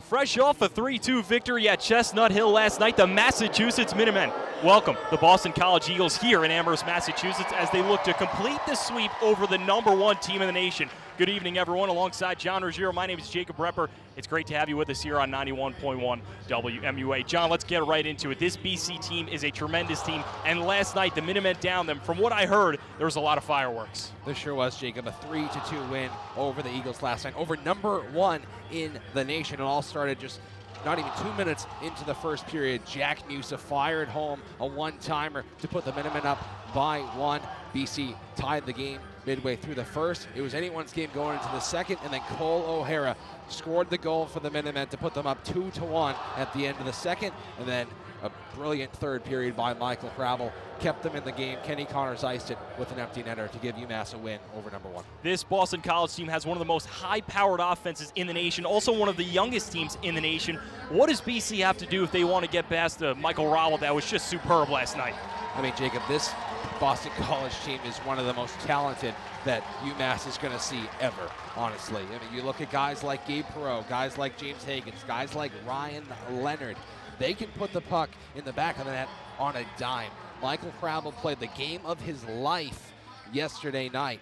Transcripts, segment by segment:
Fresh off a 3-2 victory at Chestnut Hill last night, the Massachusetts Minutemen welcome the Boston College Eagles here in Amherst, Massachusetts, as they look to complete the sweep over the #1 team in the nation. Good evening, everyone. Alongside John Ruggiero, my name is Jacob Repper. It's great to have you with us here on 91.1 WMUA. John, let's get right into it. This BC team is a tremendous team, and last night the Minutemen downed them. From what I heard, there was a lot of fireworks. There sure was, Jacob. A 3-2 win over the Eagles last night, over #1 in the nation. It all started just not even 2 minutes into the first period. Jack Musa fired home a one-timer to put the Minutemen up by 1. BC tied the game midway through the first. It was anyone's game going into the second, and then Cole O'Hara scored the goal for the Minutemen to put them up 2-1 at the end of the second, and then a brilliant third period by Michael Cravel kept them in the game. Kenny Connors iced it with an empty netter to give UMass a win over #1. This Boston College team has one of the most high-powered offenses in the nation, also one of the youngest teams in the nation. What does BC have to do if they want to get past Michael Rowell that was just superb last night? I mean, Jacob, this Boston College team is one of the most talented that UMass is going to see ever, honestly. I mean, you look at guys like Gabe Perreault, guys like James Higgins, guys like Ryan Leonard. They can put the puck in the back of the net on a dime. Michael Cravel played the game of his life yesterday night.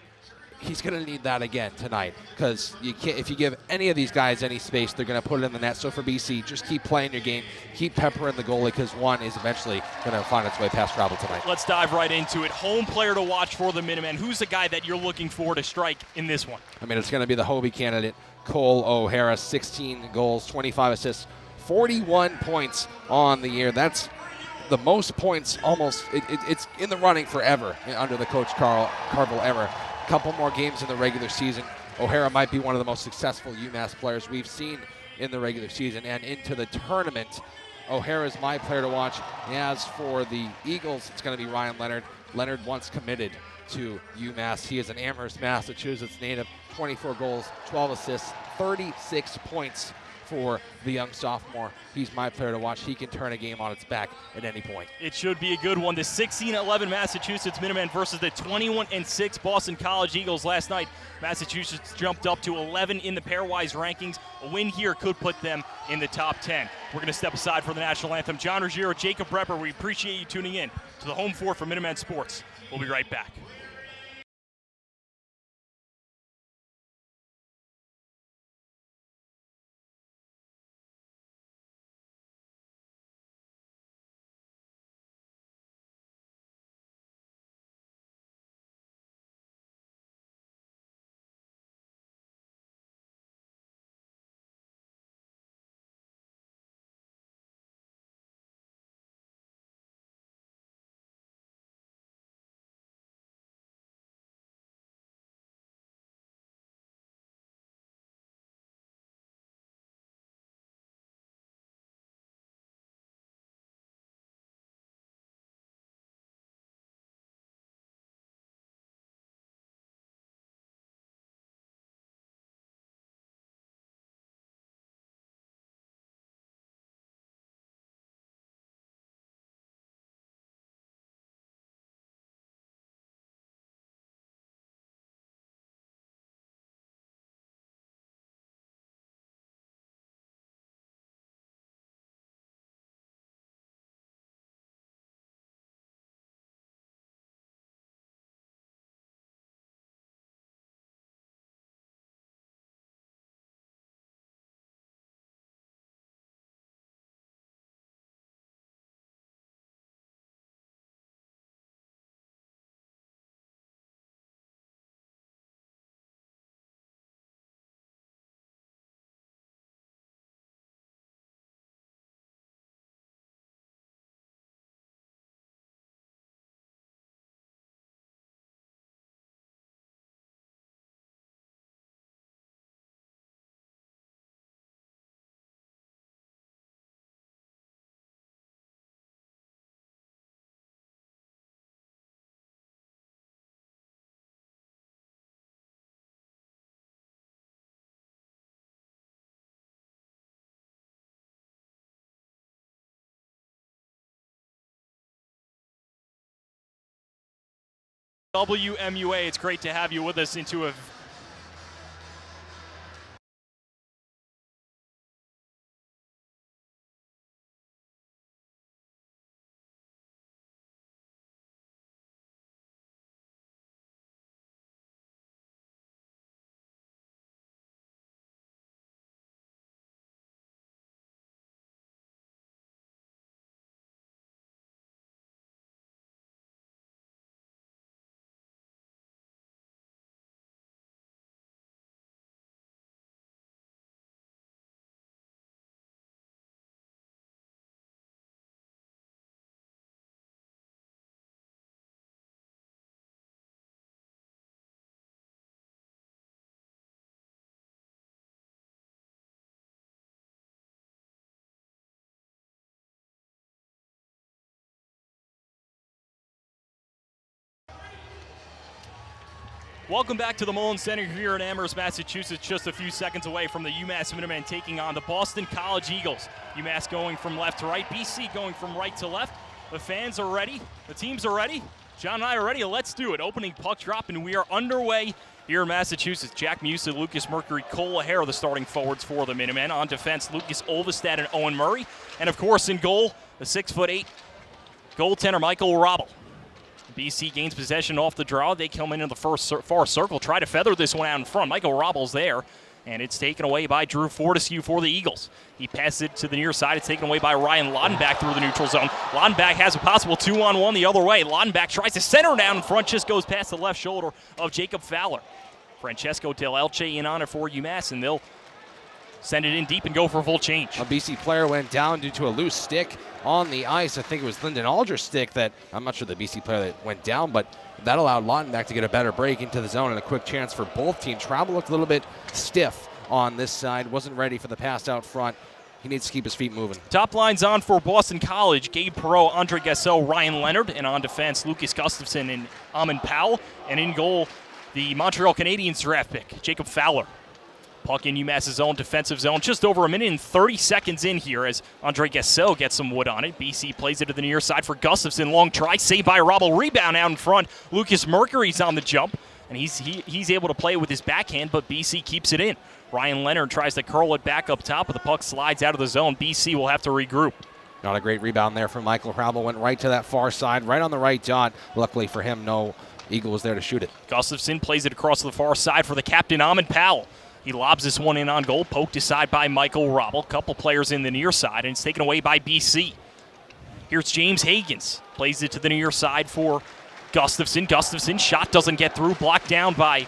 He's going to need that again tonight, because if you give any of these guys any space, they're going to put it in the net. So for BC, just keep playing your game, keep peppering the goalie, because one is eventually going to find its way past Cravel tonight. Let's dive right into it. Home player to watch for the Minutemen. Who's the guy that you're looking for to strike in this one? I mean, it's going to be the Hobie candidate, Cole O'Hara. 16 goals, 25 assists, 41 points on the year. That's the most points almost. It's in the running forever under the coach Carvel era. Couple more games in the regular season. O'Hara might be one of the most successful UMass players we've seen in the regular season and into the tournament. O'Hara is my player to watch. As for the Eagles, it's going to be Ryan Leonard. Leonard once committed to UMass. He is an Amherst, Massachusetts native. 24 goals, 12 assists, 36 points for the young sophomore. He's my player to watch. He can turn a game on its back at any point. It should be a good one. The 16-11 Massachusetts Minutemen versus the 21-6 Boston College Eagles last night. Massachusetts jumped up to 11 in the pairwise rankings. A win here could put them in the top 10. We're going to step aside for the national anthem. John Ruggiero, Jacob Repper, we appreciate you tuning in to the home for Minutemen Sports. We'll be right back. WMUA, it's great to have you with us into a Welcome back to the Mullen Center here in Amherst, Massachusetts, just a few seconds away from the UMass Minutemen taking on the Boston College Eagles. UMass going from left to right, BC going from right to left. The fans are ready, the teams are ready, John and I are ready. Let's do it. Opening puck drop, and we are underway here in Massachusetts. Jack Musa, Lucas Mercury, Cole O'Hara, the starting forwards for the Minutemen. On defense, Lucas Olvestad and Owen Murray. And of course, in goal, the 6'8" goaltender Michael Robel. BC gains possession off the draw. They come in the first far circle, try to feather this one out in front. Michael Robel's there, and it's taken away by Drew Fortescue for the Eagles. He passes it to the near side. It's taken away by Ryan Laudenbach through the neutral zone. Laudenbach has a possible 2-on-1 the other way. Laudenbach tries to center down in front, just goes past the left shoulder of Jacob Fowler. Francesco Del Elche in on it for UMass, and they'll send it in deep and go for a full change. A BC player went down due to a loose stick on the ice. I think it was Lyndon Alger's stick that, I'm not sure the BC player that went down, but that allowed Laudenbach to get a better break into the zone and a quick chance for both teams. Travel looked a little bit stiff on this side, wasn't ready for the pass out front. He needs to keep his feet moving. Top lines on for Boston College. Gabe Perreault, Andre Gassot, Ryan Leonard, and on defense, Lucas Gustafson and Amin Powell. And in goal, the Montreal Canadiens draft pick, Jacob Fowler. Puck in UMass's own defensive zone. Just over a minute and 30 seconds in here as Andre Gassot gets some wood on it. BC plays it to the near side for Gustafson. Long try, saved by Robel. Rebound out in front. Lucas Mercury's on the jump, and he's able to play it with his backhand, but BC keeps it in. Ryan Leonard tries to curl it back up top, but the puck slides out of the zone. BC will have to regroup. Not a great rebound there from Michael Robel. Went right to that far side, right on the right dot. Luckily for him, no Eagle was there to shoot it. Gustafson plays it across to the far side for the captain, Amin Powell. He lobs this one in on goal, poked aside by Michael Robel. Couple players in the near side, and it's taken away by BC. Here's James Hagans. Plays it to the near side for Gustafson. Gustafson, shot doesn't get through, blocked down by,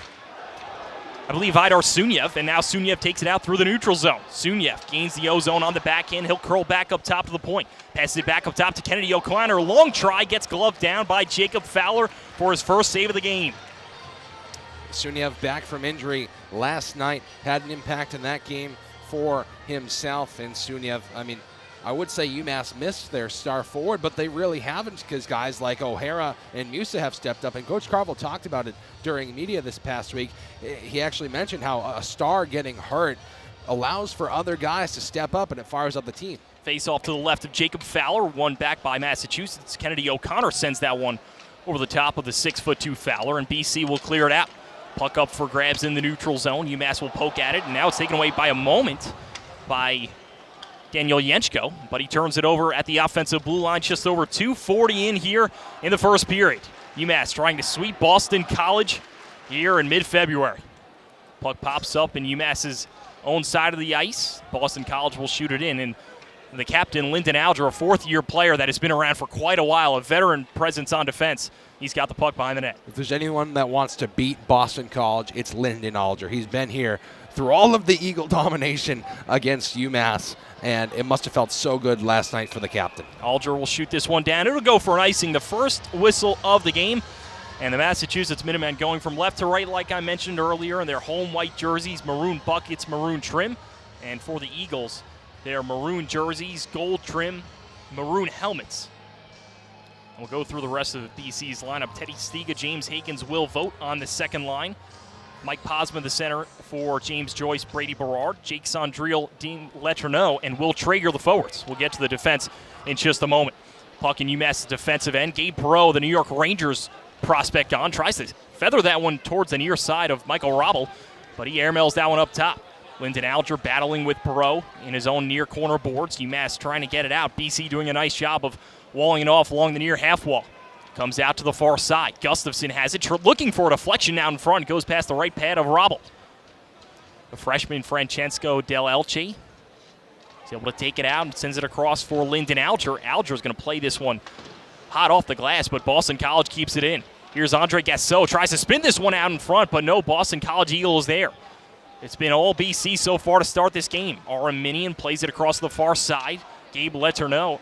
I believe, Vidar Sunyev, and now Sunyev takes it out through the neutral zone. Sunyev gains the O-zone on the backhand. He'll curl back up top to the point. Passes it back up top to Kennedy O'Connor. Long try, gets gloved down by Jacob Fowler for his first save of the game. Sunyev back from injury last night, had an impact in that game for himself. And Sunyev, I would say UMass missed their star forward, but they really haven't, because guys like O'Hara and Musa have stepped up. And Coach Carville talked about it during media this past week. He actually mentioned how a star getting hurt allows for other guys to step up, and it fires up the team. Face off to the left of Jacob Fowler, one back by Massachusetts. Kennedy O'Connor sends that one over the top of the 6'2" Fowler, and BC will clear it out. Puck up for grabs in the neutral zone. UMass will poke at it, and now it's taken away by a moment by Daniel Yenchko, but he turns it over at the offensive blue line. Just over 2:40 in here in the first period. UMass trying to sweep Boston College here in mid-February. Puck pops up in UMass's own side of the ice. Boston College will shoot it in, and the captain, Lyndon Alger, a fourth-year player that has been around for quite a while, a veteran presence on defense. He's got the puck behind the net. If there's anyone that wants to beat Boston College, it's Lyndon Alger. He's been here through all of the Eagle domination against UMass, and it must have felt so good last night for the captain. Alger will shoot this one down. It'll go for an icing, the first whistle of the game. And the Massachusetts Minutemen going from left to right, like I mentioned earlier, in their home white jerseys, maroon buckets, maroon trim. And for the Eagles, their maroon jerseys, gold trim, maroon helmets. And we'll go through the rest of BC's lineup. Teddy Stiga, James Hakens will vote on the second line. Mike Posma, the center for James Joyce, Brady Berard, Jake Sondriel, Dean Letroneau, and Will Traeger, the forwards. We'll get to the defense in just a moment. Puck in UMass's defensive end. Gabe Perreault, the New York Rangers prospect on, tries to feather that one towards the near side of Michael Robel, but he airmails that one up top. Lyndon Alger battling with Perreault in his own near corner boards. UMass trying to get it out. BC doing a nice job of walling it off along the near half wall. Comes out to the far side. Gustafson has it, looking for a deflection out in front. Goes past the right pad of Robel. The freshman Francesco Del Elche is able to take it out and sends it across for Lyndon Alger. Alger's going to play this one hot off the glass, but Boston College keeps it in. Here's Andre Gassot, tries to spin this one out in front, but no, Boston College Eagle is there. It's been all BC so far to start this game. Minion plays it across the far side. Gabe Perreault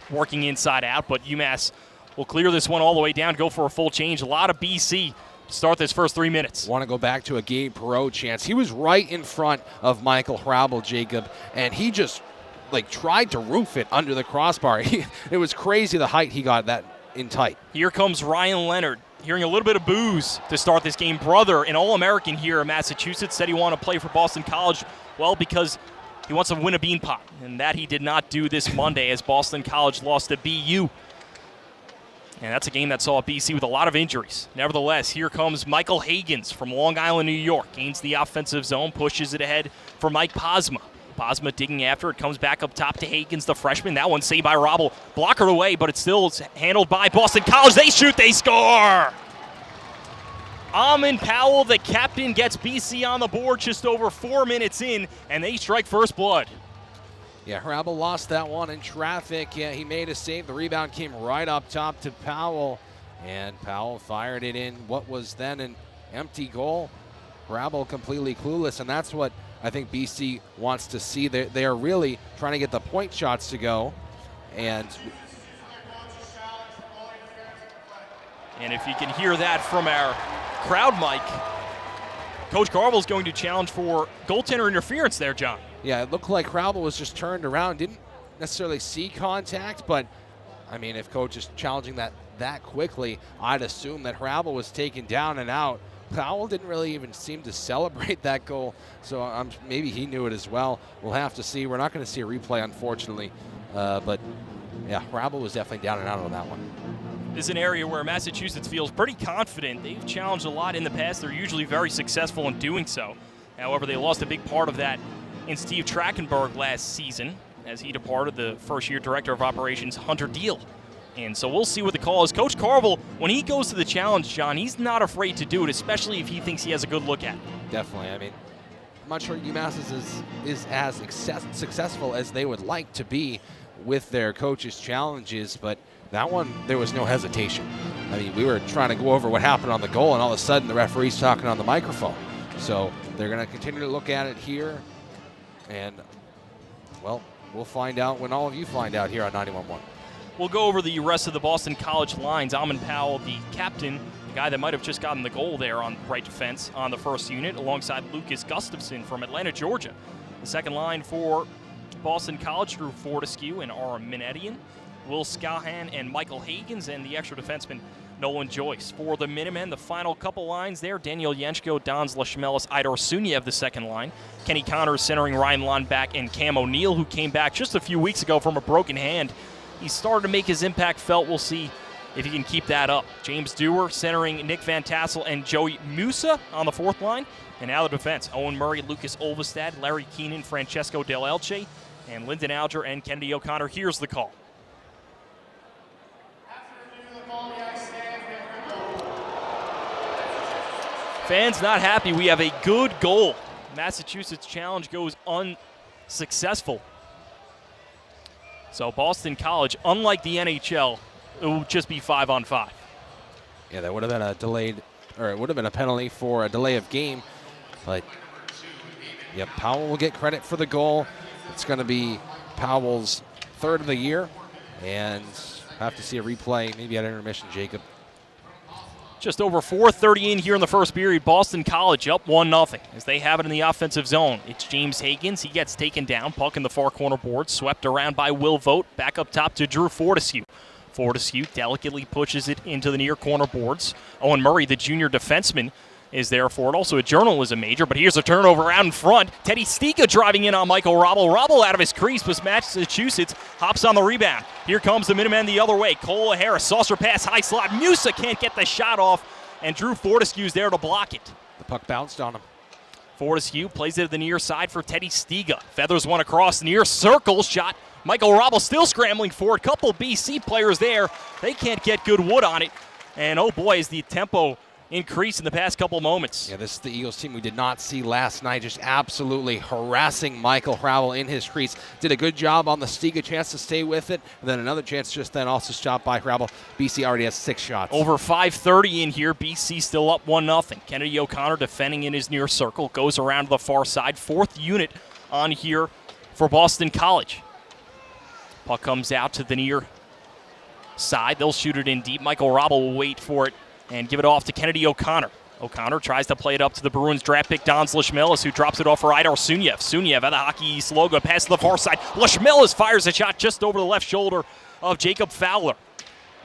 working inside out, but UMass will clear this one all the way down, go for a full change. A lot of BC to start this first 3 minutes. Want to go back to a Gabe Perreault chance. He was right in front of Michael Hrabel, Jacob, and he just tried to roof it under the crossbar. It was crazy the height he got that in tight. Here comes Ryan Leonard, hearing a little bit of boos to start this game. Brother, an All-American here in Massachusetts, said he wanted to play for Boston College, well, because he wants to win a bean pot, and that he did not do this Monday as Boston College lost to BU. And that's a game that saw BC with a lot of injuries. Nevertheless, here comes Michael Hagans from Long Island, New York. Gains the offensive zone, pushes it ahead for Mike Posma. Posma digging after it, comes back up top to Hagans, the freshman. That one saved by Robble. Blockered away, but it's still handled by Boston College. They shoot, they score! Amon Powell, the captain, gets BC on the board just over 4 minutes in, and they strike first blood. Yeah, Hrabel lost that one in traffic. Yeah, he made a save. The rebound came right up top to Powell, and Powell fired it in what was then an empty goal. Hrabel completely clueless, and that's what I think BC wants to see. They are really trying to get the point shots to go, and if you can hear that from our crowd mic, Coach Carvel is going to challenge for goaltender interference there, John. Yeah, it looked like Hrabel was just turned around, didn't necessarily see contact, but I mean, if Coach is challenging that quickly, I'd assume that Hrabel was taken down and out. Powell didn't really even seem to celebrate that goal, so maybe he knew it as well. We'll have to see. We're not going to see a replay, unfortunately, but yeah, Hrabel was definitely down and out on that one. This is an area where Massachusetts feels pretty confident. They've challenged a lot in the past. They're usually very successful in doing so. However, they lost a big part of that in Steve Trachtenberg last season as he departed the first-year director of operations, Hunter Deal. And so we'll see what the call is. Coach Carvel, when he goes to the challenge, John, he's not afraid to do it, especially if he thinks he has a good look at it. Definitely. I mean, I'm not sure UMass is as successful as they would like to be with their coaches' challenges, but that one, there was no hesitation. I mean, we were trying to go over what happened on the goal, and all of a sudden the referee's talking on the microphone. So they're going to continue to look at it here, and, well, we'll find out when all of you find out here on 91.1. We'll go over the rest of the Boston College lines. Amon Powell, the captain, the guy that might have just gotten the goal there on right defense on the first unit, alongside Lucas Gustafson from Atlanta, Georgia. The second line for Boston College, Drew Fortescue and Aram Minetian, Will Scahan and Michael Hagans, and the extra defenseman Nolan Joyce. For the Minutemen, the final couple lines there, Daniel Yenchko, Dons Lashmelis, Idor Suniev, the second line. Kenny Connors centering Ryan Lundback and Cam O'Neill, who came back just a few weeks ago from a broken hand. He started to make his impact felt. We'll see if he can keep that up. James Dewar centering Nick Van Tassel and Joey Musa on the fourth line. And now the defense, Owen Murray, Lucas Olvestad, Larry Keenan, Francesco Del Elche, and Lyndon Alger and Kennedy O'Connor. Here's the call. Fans not happy. We have a good goal. Massachusetts challenge goes unsuccessful. So Boston College, unlike the NHL, it will just be 5-on-5. Yeah, that would have been a delayed, or it would have been a penalty for a delay of game. But, yeah, Powell will get credit for the goal. It's going to be Powell's third of the year. And have to see a replay, maybe at intermission, Jacob. Just over 4:30 in here in the first period. Boston College up 1-0 as they have it in the offensive zone. It's James Hagans. He gets taken down. Puck in the far corner board. Swept around by Will Vogt. Back up top to Drew Fortescue. Fortescue delicately pushes it into the near corner boards. Owen Murray, the junior defenseman, is there for it. Also a journalism major, but here's a turnover out in front. Teddy Stiga driving in on Michael Robble. Robble out of his crease, but Massachusetts hops on the rebound. Here comes the Minutemen the other way. Cole O'Hara, saucer pass, high slot. Musa can't get the shot off, and Drew Fortescue's there to block it. The puck bounced on him. Fortescue plays it to the near side for Teddy Stiga. Feathers one across near circle shot. Michael Robble still scrambling for it. Couple BC players there. They can't get good wood on it. And oh boy, is the tempo increase in the past couple moments. Yeah, this is the Eagles team we did not see last night, just absolutely harassing Michael Hrabel in his crease. Did a good job on the Stiga chance to stay with it, and then another chance just then also stopped by Hrabel. BC already has 6 shots. Over 5:30 in here, BC still up 1-0. Kennedy O'Connor defending in his near circle, goes around to the far side. Fourth unit on here for Boston College. Puck comes out to the near side. They'll shoot it in deep. Michael Robble will wait for it and give it off to Kennedy O'Connor. O'Connor tries to play it up to the Bruins draft pick, Dons Lashmelis, who drops it off for Idor Suniev. Suniev at the Hockey East logo, pass to the far side. Lashmelis fires a shot just over the left shoulder of Jacob Fowler.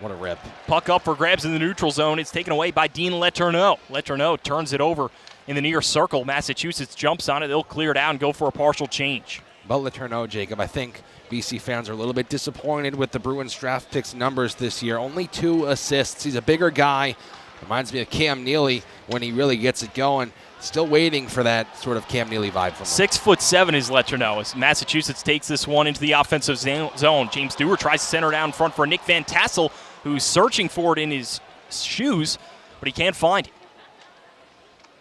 What a rip. Puck up for grabs in the neutral zone. It's taken away by Dean Letourneau. Letourneau turns it over in the near circle. Massachusetts jumps on it. They'll clear it out and go for a partial change. About Letourneau, Jacob, I think BC fans are a little bit disappointed with the Bruins draft picks numbers this year. Only 2 assists. He's a bigger guy. Reminds me of Cam Neely when he really gets it going. Still waiting for that sort of Cam Neely vibe from him. 6'7" is Letourneau as Massachusetts takes this one into the offensive zone. James Dewar tries to center down in front for Nick Van Tassel, who's searching for it in his shoes, but he can't find it.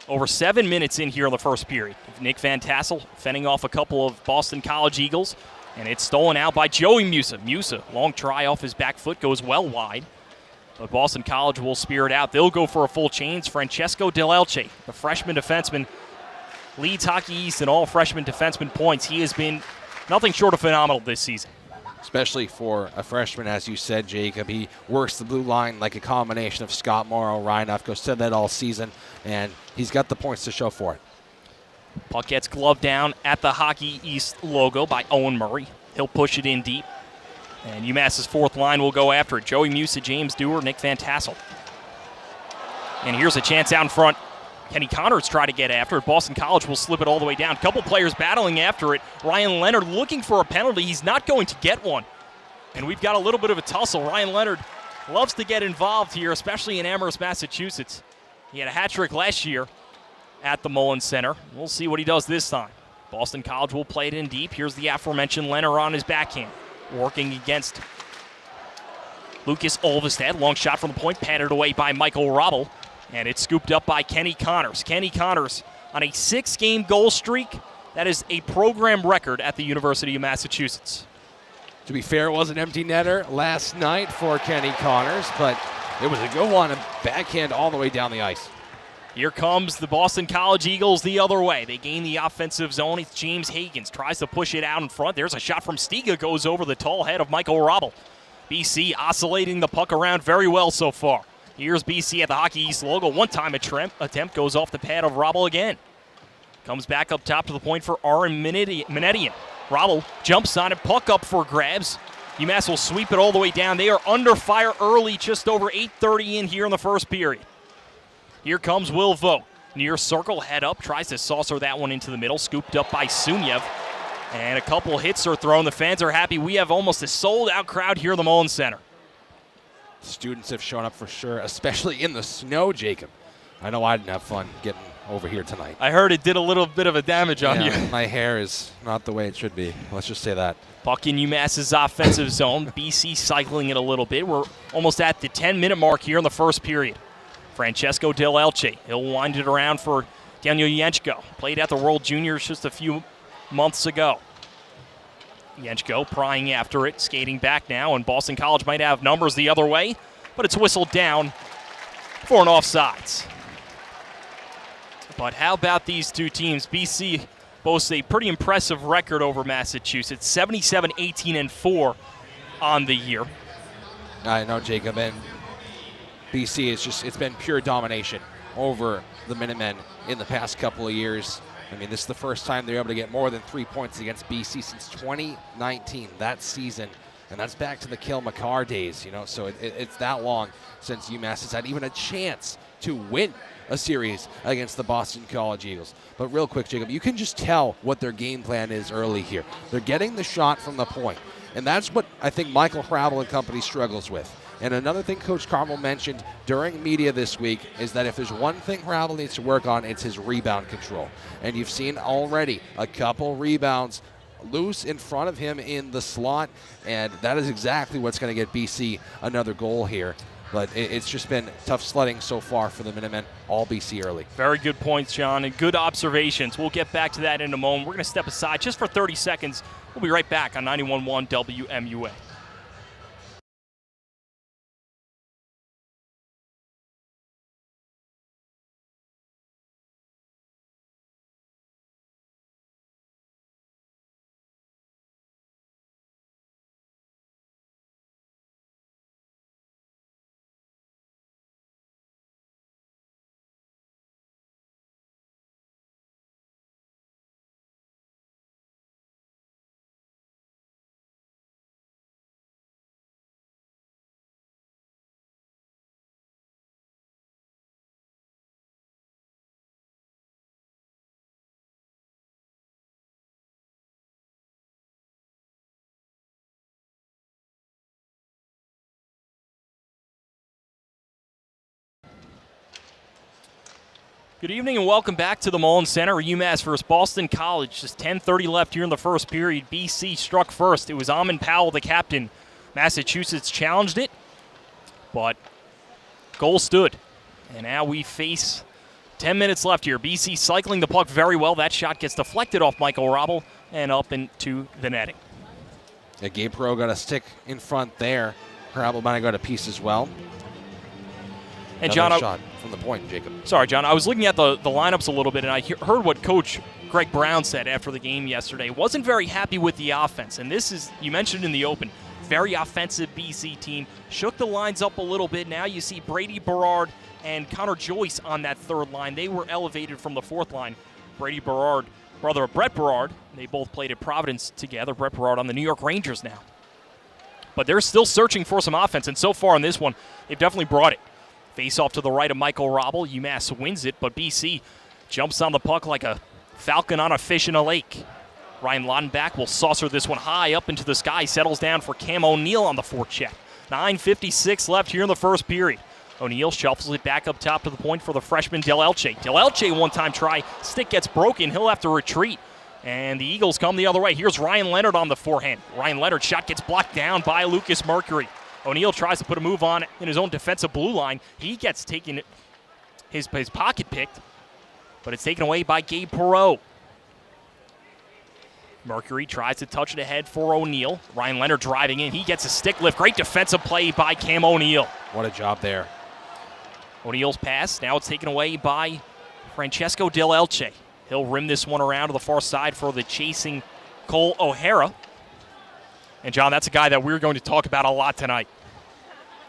Over 7 minutes in here in the first period. Nick Van Tassel fending off a couple of Boston College Eagles, and it's stolen out by Joey Musa. Musa, long try off his back foot, goes well wide. But Boston College will spear it out. They'll go for a full change. Francesco Del Elche, the freshman defenseman, leads Hockey East in all freshman defenseman points. He has been nothing short of phenomenal this season. Especially for a freshman, as you said, Jacob. He works the blue line like a combination of Scott Morrow, Ryan Ufko, said that all season, and he's got the points to show for it. Puck gets gloved down at the Hockey East logo by Owen Murray. He'll push it in deep. And UMass's fourth line will go after it. Joey Musa, James Dewar, Nick Van Tassel. And here's a chance out in front. Kenny Connors try to get after it. Boston College will slip it all the way down. Couple players battling after it. Ryan Leonard looking for a penalty. He's not going to get one. And we've got a little bit of a tussle. Ryan Leonard loves to get involved here, especially in Amherst, Massachusetts. He had a hat trick last year at the Mullins Center. We'll see what he does this time. Boston College will play it in deep. Here's the aforementioned Leonard on his backhand. Working against Lucas Olvestad. Long shot from the point, patted away by Michael Robble. And it's scooped up by Kenny Connors. Kenny Connors on a 6-game goal streak. That is a program record at the University of Massachusetts. To be fair, it was an empty netter last night for Kenny Connors, but it was a good one, a backhand all the way down the ice. Here comes the Boston College Eagles the other way. They gain the offensive zone. It's James Hagans. Tries to push it out in front. There's a shot from Stiga. Goes over the tall head of Michael Robble. BC oscillating the puck around very well so far. Here's BC at the Hockey East logo. One-time attempt goes off the pad of Robble again. Comes back up top to the point for Aaron Menedian. Robble jumps on it. Puck up for grabs. UMass will sweep it all the way down. They are under fire early, just over 8:30 in here in the first period. Here comes Will Vogt. Near circle, head up, tries to saucer that one into the middle. Scooped up by Sunyev. And a couple hits are thrown. The fans are happy. We have almost a sold-out crowd here in the Mullins Center. Students have shown up for sure, especially in the snow, Jacob. I know I didn't have fun getting over here tonight. I heard it did a little bit of a damage on you. My hair is not the way it should be. Let's just say that. Puck in UMass's offensive zone. BC cycling it a little bit. We're almost at the 10-minute mark here in the first period. Francesco Del Elche. He'll wind it around for Daniel Yenchko. Played at the World Juniors just a few months ago. Yenchko prying after it, skating back now, and Boston College might have numbers the other way, but it's whistled down for an offsides. But how about these two teams? BC boasts a pretty impressive record over Massachusetts, 77-18-4 on the year. I know, Jacob, and BC it's been pure domination over the Minutemen in the past couple of years. I mean, this is the first time they're able to get more than 3 points against BC since 2019, that season. And that's back to the Cale Makar days, so it's that long since UMass has had even a chance to win a series against the Boston College Eagles. But real quick, Jacob, you can just tell what their game plan is early here. They're getting the shot from the point. And that's what I think Michael Hrabel and company struggles with. And another thing Coach Carmel mentioned during media this week is that if there's one thing Hrabel needs to work on, it's his rebound control. And you've seen already a couple rebounds loose in front of him in the slot, and that is exactly what's going to get BC another goal here. But it's just been tough sledding so far for the Minutemen, all BC early. Very good points, John, and good observations. We'll get back to that in a moment. We're going to step aside just for 30 seconds. We'll be right back on 91.1 WMUA. Good evening and welcome back to the Mullen Center. UMass versus Boston College. Just 10:30 left here in the first period. BC struck first. It was Amin Powell, the captain. Massachusetts challenged it, but goal stood. And now we face 10 minutes left here. BC cycling the puck very well. That shot gets deflected off Michael Robel and up into the netting. Yeah, Gabe Perreault got a stick in front there. Robel might have got a piece as well. And Another John, shot from the point, Jacob. Sorry, John. I was looking at the lineups a little bit, and I heard what Coach Greg Brown said after the game yesterday. Wasn't very happy with the offense, and this is, you mentioned in the open, very offensive BC team. Shook the lines up a little bit. Now you see Brady Berard and Connor Joyce on that third line. They were elevated from the fourth line. Brady Berard, brother of Brett Berard. They both played at Providence together. Brett Berard on the New York Rangers now. But they're still searching for some offense, and so far in this one, they've definitely brought it. Face off to the right of Michael Robel. UMass wins it, but BC jumps on the puck like a falcon on a fish in a lake. Ryan Laudenbach will saucer this one high up into the sky. Settles down for Cam O'Neill on the forecheck. 9:56 left here in the first period. O'Neill shuffles it back up top to the point for the freshman Del Elche. Del Elche one-time try. Stick gets broken. He'll have to retreat. And the Eagles come the other way. Here's Ryan Leonard on the forehand. Ryan Leonard's shot gets blocked down by Lucas Mercury. O'Neill tries to put a move on in his own defensive blue line. He gets taken, his pocket picked, but it's taken away by Gabe Perreault. Mercury tries to touch it ahead for O'Neill. Ryan Leonard driving in. He gets a stick lift. Great defensive play by Cam O'Neill. What a job there. O'Neill's pass. Now it's taken away by Francesco Del Elche. He'll rim this one around to the far side for the chasing Cole O'Hara. And, John, that's a guy that we're going to talk about a lot tonight.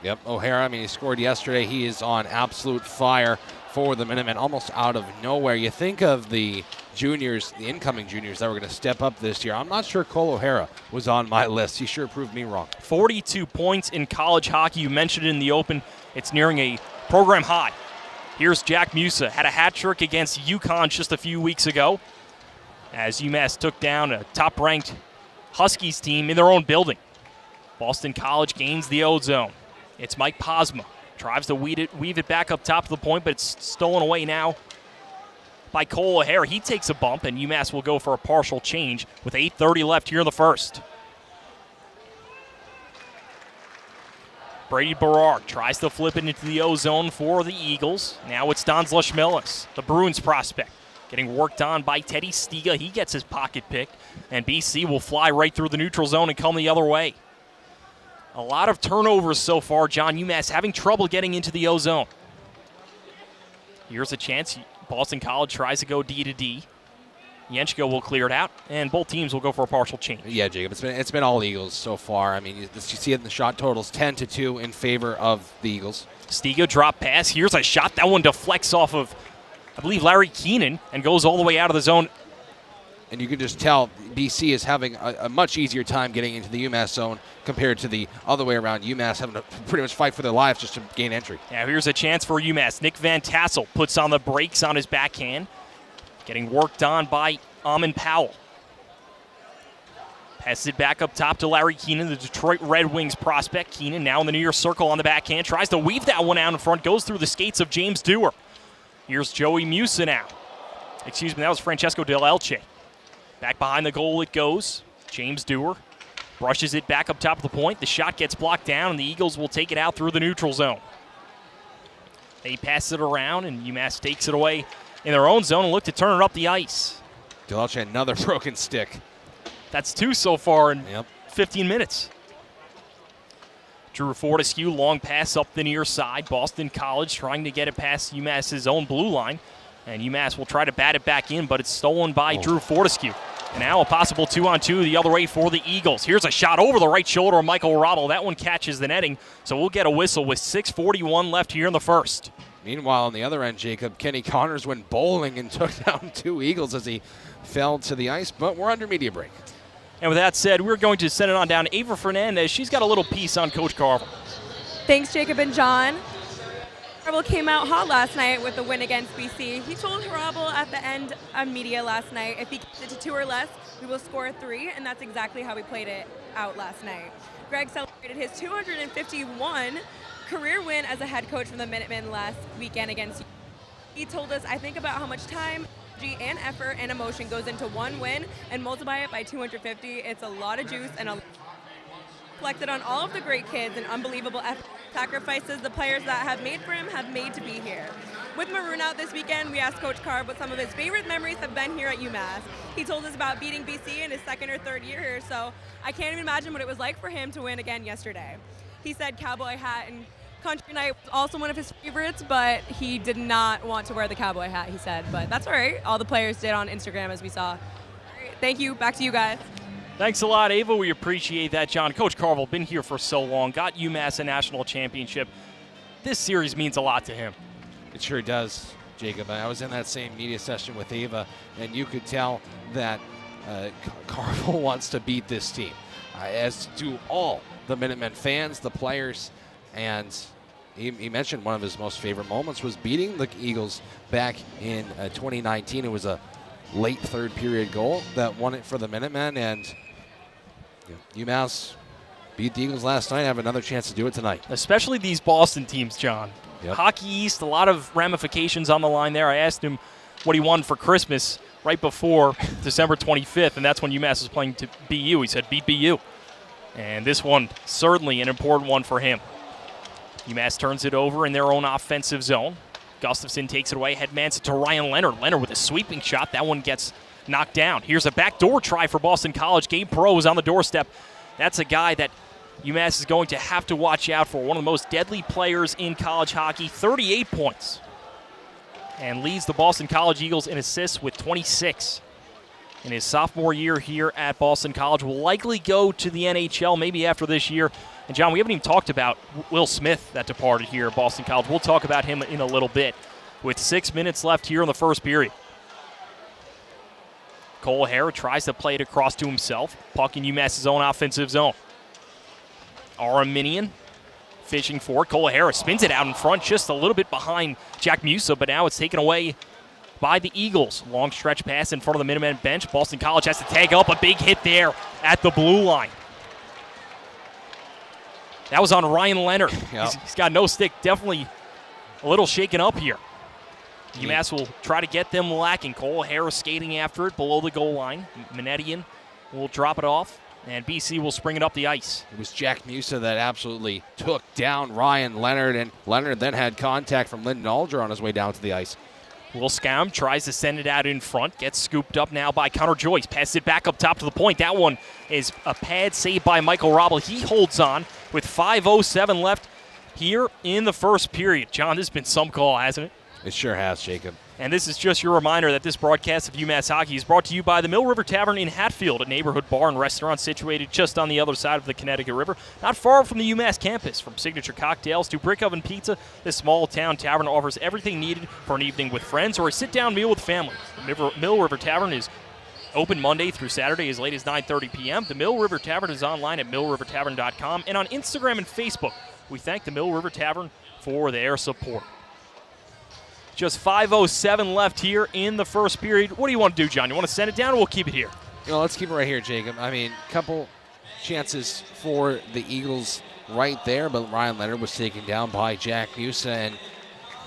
Yep, O'Hara, I mean, he scored yesterday. He is on absolute fire for the Minutemen, almost out of nowhere. You think of the juniors, the incoming juniors that were going to step up this year. I'm not sure Cole O'Hara was on my list. He sure proved me wrong. 42 points in college hockey. You mentioned it in the open. It's nearing a program high. Here's Jack Musa. Had a hat trick against UConn just a few weeks ago as UMass took down a top-ranked Huskies team in their own building. Boston College gains the O-zone. It's Mike Posma. Tries to weave it back up top of the point, but it's stolen away now by Cole O'Hara. He takes a bump, and UMass will go for a partial change with 8:30 left here in the first. Brady Berard tries to flip it into the O-zone for the Eagles. Now it's Stanislav Schmelis, the Bruins prospect. Getting worked on by Teddy Stiga. He gets his pocket picked, and BC will fly right through the neutral zone and come the other way. A lot of turnovers so far, John. UMass having trouble getting into the O-zone. Here's a chance. Boston College tries to go D to D. Yenchko will clear it out, and both teams will go for a partial change. Yeah, Jacob, it's been all Eagles so far. I mean, you see it in the shot totals, 10-2 in favor of the Eagles. Stiga drop pass. Here's a shot. That one deflects off of, I believe, Larry Keenan and goes all the way out of the zone. And you can just tell BC is having a much easier time getting into the UMass zone compared to the other way around. UMass having to pretty much fight for their lives just to gain entry. Now here's a chance for UMass. Nick Van Tassel puts on the brakes on his backhand. Getting worked on by Amin Powell. Passes it back up top to Larry Keenan, the Detroit Red Wings prospect. Keenan now in the near circle on the backhand. Tries to weave that one out in front. Goes through the skates of James Dewar. Here's Joey Musa now. Excuse me, that was Francesco Del Elche. Back behind the goal it goes. James Dewar brushes it back up top of the point. The shot gets blocked down, and the Eagles will take it out through the neutral zone. They pass it around, and UMass takes it away in their own zone and look to turn it up the ice. Del Elche, another broken stick. That's 2 so far in 15 minutes. Drew Fortescue, long pass up the near side. Boston College trying to get it past UMass's own blue line. And UMass will try to bat it back in, but it's stolen by Drew Fortescue. And now a possible 2-on-2 the other way for the Eagles. Here's a shot over the right shoulder of Michael Robel. That one catches the netting, so we'll get a whistle with 6:41 left here in the first. Meanwhile, on the other end, Jacob, Kenny Connors went bowling and took down 2 Eagles as he fell to the ice, but we're under media break. And with that said, we're going to send it on down to Ava Fernandez. She's got a little piece on Coach Carver. Thanks, Jacob and John. Harabel came out hot last night with the win against BC. He told Harabel at the end of media last night, if he keeps it to 2 or less, we will score 3, and that's exactly how we played it out last night. Greg celebrated his 251 career win as a head coach for the Minutemen last weekend against He told us, I think about how much time, energy, and effort and emotion goes into one win and multiply it by 250. It's a lot of juice and reflected on all of the great kids and unbelievable sacrifices the players that have made for him have made to be here. With Maroon out this weekend, we asked Coach Carr what some of his favorite memories have been here at UMass. He told us about beating BC in his second or third year here, so I can't even imagine what it was like for him to win again yesterday. He said cowboy hat and country night was also one of his favorites, but he did not want to wear the cowboy hat, he said. But that's all right. All the players did on Instagram, as we saw. All right, thank you. Back to you guys. Thanks a lot, Ava. We appreciate that, John. Coach Carville, been here for so long, got UMass a national championship. This series means a lot to him. It sure does, Jacob. I was in that same media session with Ava, and you could tell that Carville wants to beat this team, as do all the Minutemen fans, the players, and he mentioned one of his most favorite moments was beating the Eagles back in 2019. It was a late third period goal that won it for the Minutemen, and UMass beat the Eagles last night, have another chance to do it tonight. Especially these Boston teams, John. Yep. Hockey East, a lot of ramifications on the line there. I asked him what he won for Christmas right before December 25th, and that's when UMass was playing to BU. He said, beat BU. And this one, certainly an important one for him. UMass turns it over in their own offensive zone. Gustafson takes it away, headmans it to Ryan Leonard. Leonard with a sweeping shot. That one gets knocked down. Here's a backdoor try for Boston College. Gabe Perreault is on the doorstep. That's a guy that UMass is going to have to watch out for. One of the most deadly players in college hockey, 38 points. And leads the Boston College Eagles in assists with 26. In his sophomore year here at Boston College, will likely go to the NHL maybe after this year. And, John, we haven't even talked about Will Smith that departed here at Boston College. We'll talk about him in a little bit with 6 minutes left here in the first period. Cole O'Hara tries to play it across to himself. Puck in UMass's own offensive zone. Araminian fishing for it. Cole O'Hara spins it out in front, just a little bit behind Jack Musa, but now it's taken away by the Eagles. Long stretch pass in front of the Minutemen bench. Boston College has to tag up. A big hit there at the blue line. That was on Ryan Leonard. Yep. He's got no stick. Definitely a little shaken up here. UMass will try to get them lacking. Cole O'Hara skating after it below the goal line. Manetian will drop it off, and BC will spring it up the ice. It was Jack Musa that absolutely took down Ryan Leonard, and Leonard then had contact from Lyndon Alger on his way down to the ice. Will Scam tries to send it out in front. Gets scooped up now by Connor Joyce. Passes it back up top to the point. That one is a pad save by Michael Robble. He holds on with 5:07 left here in the first period. John, this has been some call, hasn't it? It sure has, Jacob. And this is just your reminder that this broadcast of UMass Hockey is brought to you by the Mill River Tavern in Hatfield, a neighborhood bar and restaurant situated just on the other side of the Connecticut River, not far from the UMass campus. From signature cocktails to brick oven pizza, this small-town tavern offers everything needed for an evening with friends or a sit-down meal with family. The Mill River Tavern is open Monday through Saturday as late as 9:30 p.m. The Mill River Tavern is online at millrivertavern.com and on Instagram and Facebook. We thank the Mill River Tavern for their support. Just 5:07 left here in the first period. What do you want to do, John? You want to send it down or we'll keep it here? Let's keep it right here, Jacob. I mean, couple chances for the Eagles right there, but Ryan Leonard was taken down by Jack Musa. And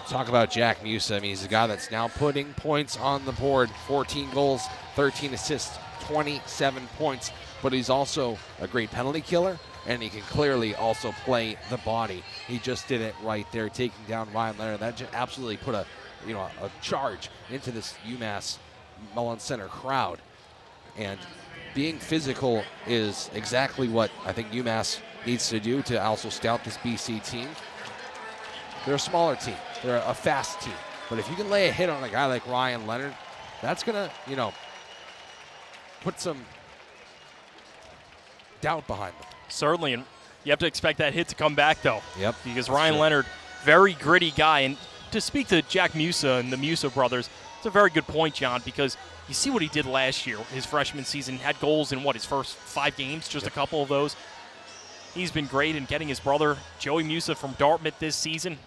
talk about Jack Musa. I mean, he's a guy that's now putting points on the board. 14 goals, 13 assists, 27 points. But he's also a great penalty killer, and he can clearly also play the body. He just did it right there, taking down Ryan Leonard. That just absolutely put a charge into this UMass Mullins Center crowd. And being physical is exactly what I think UMass needs to do to also stout this BC team. They're a smaller team. They're a fast team. But if you can lay a hit on a guy like Ryan Leonard, that's going to, put some doubt behind them. Certainly, and you have to expect that hit to come back, though. Yep. Because Ryan Leonard, very gritty guy. And to speak to Jack Musa and the Musa brothers, it's a very good point, John, because you see what he did last year. His freshman season had goals in, his first 5 games, just a couple of those. He's been great in getting his brother, Joey Musa, from Dartmouth this season.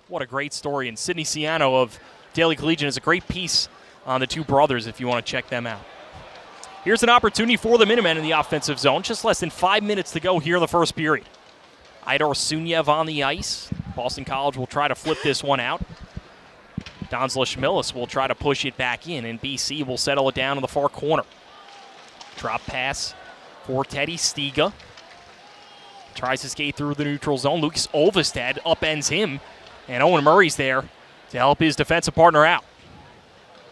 What a great story. And Sidney Ciano of Daily Collegian is a great piece on the two brothers if you want to check them out. Here's an opportunity for the Minutemen in the offensive zone. Just less than 5 minutes to go here in the first period. Idar Sunyev on the ice. Boston College will try to flip this one out. Donzla Schmillis will try to push it back in, and BC will settle it down in the far corner. Drop pass for Teddy Stiga. Tries to skate through the neutral zone. Lucas Olvestad upends him, and Owen Murray's there to help his defensive partner out.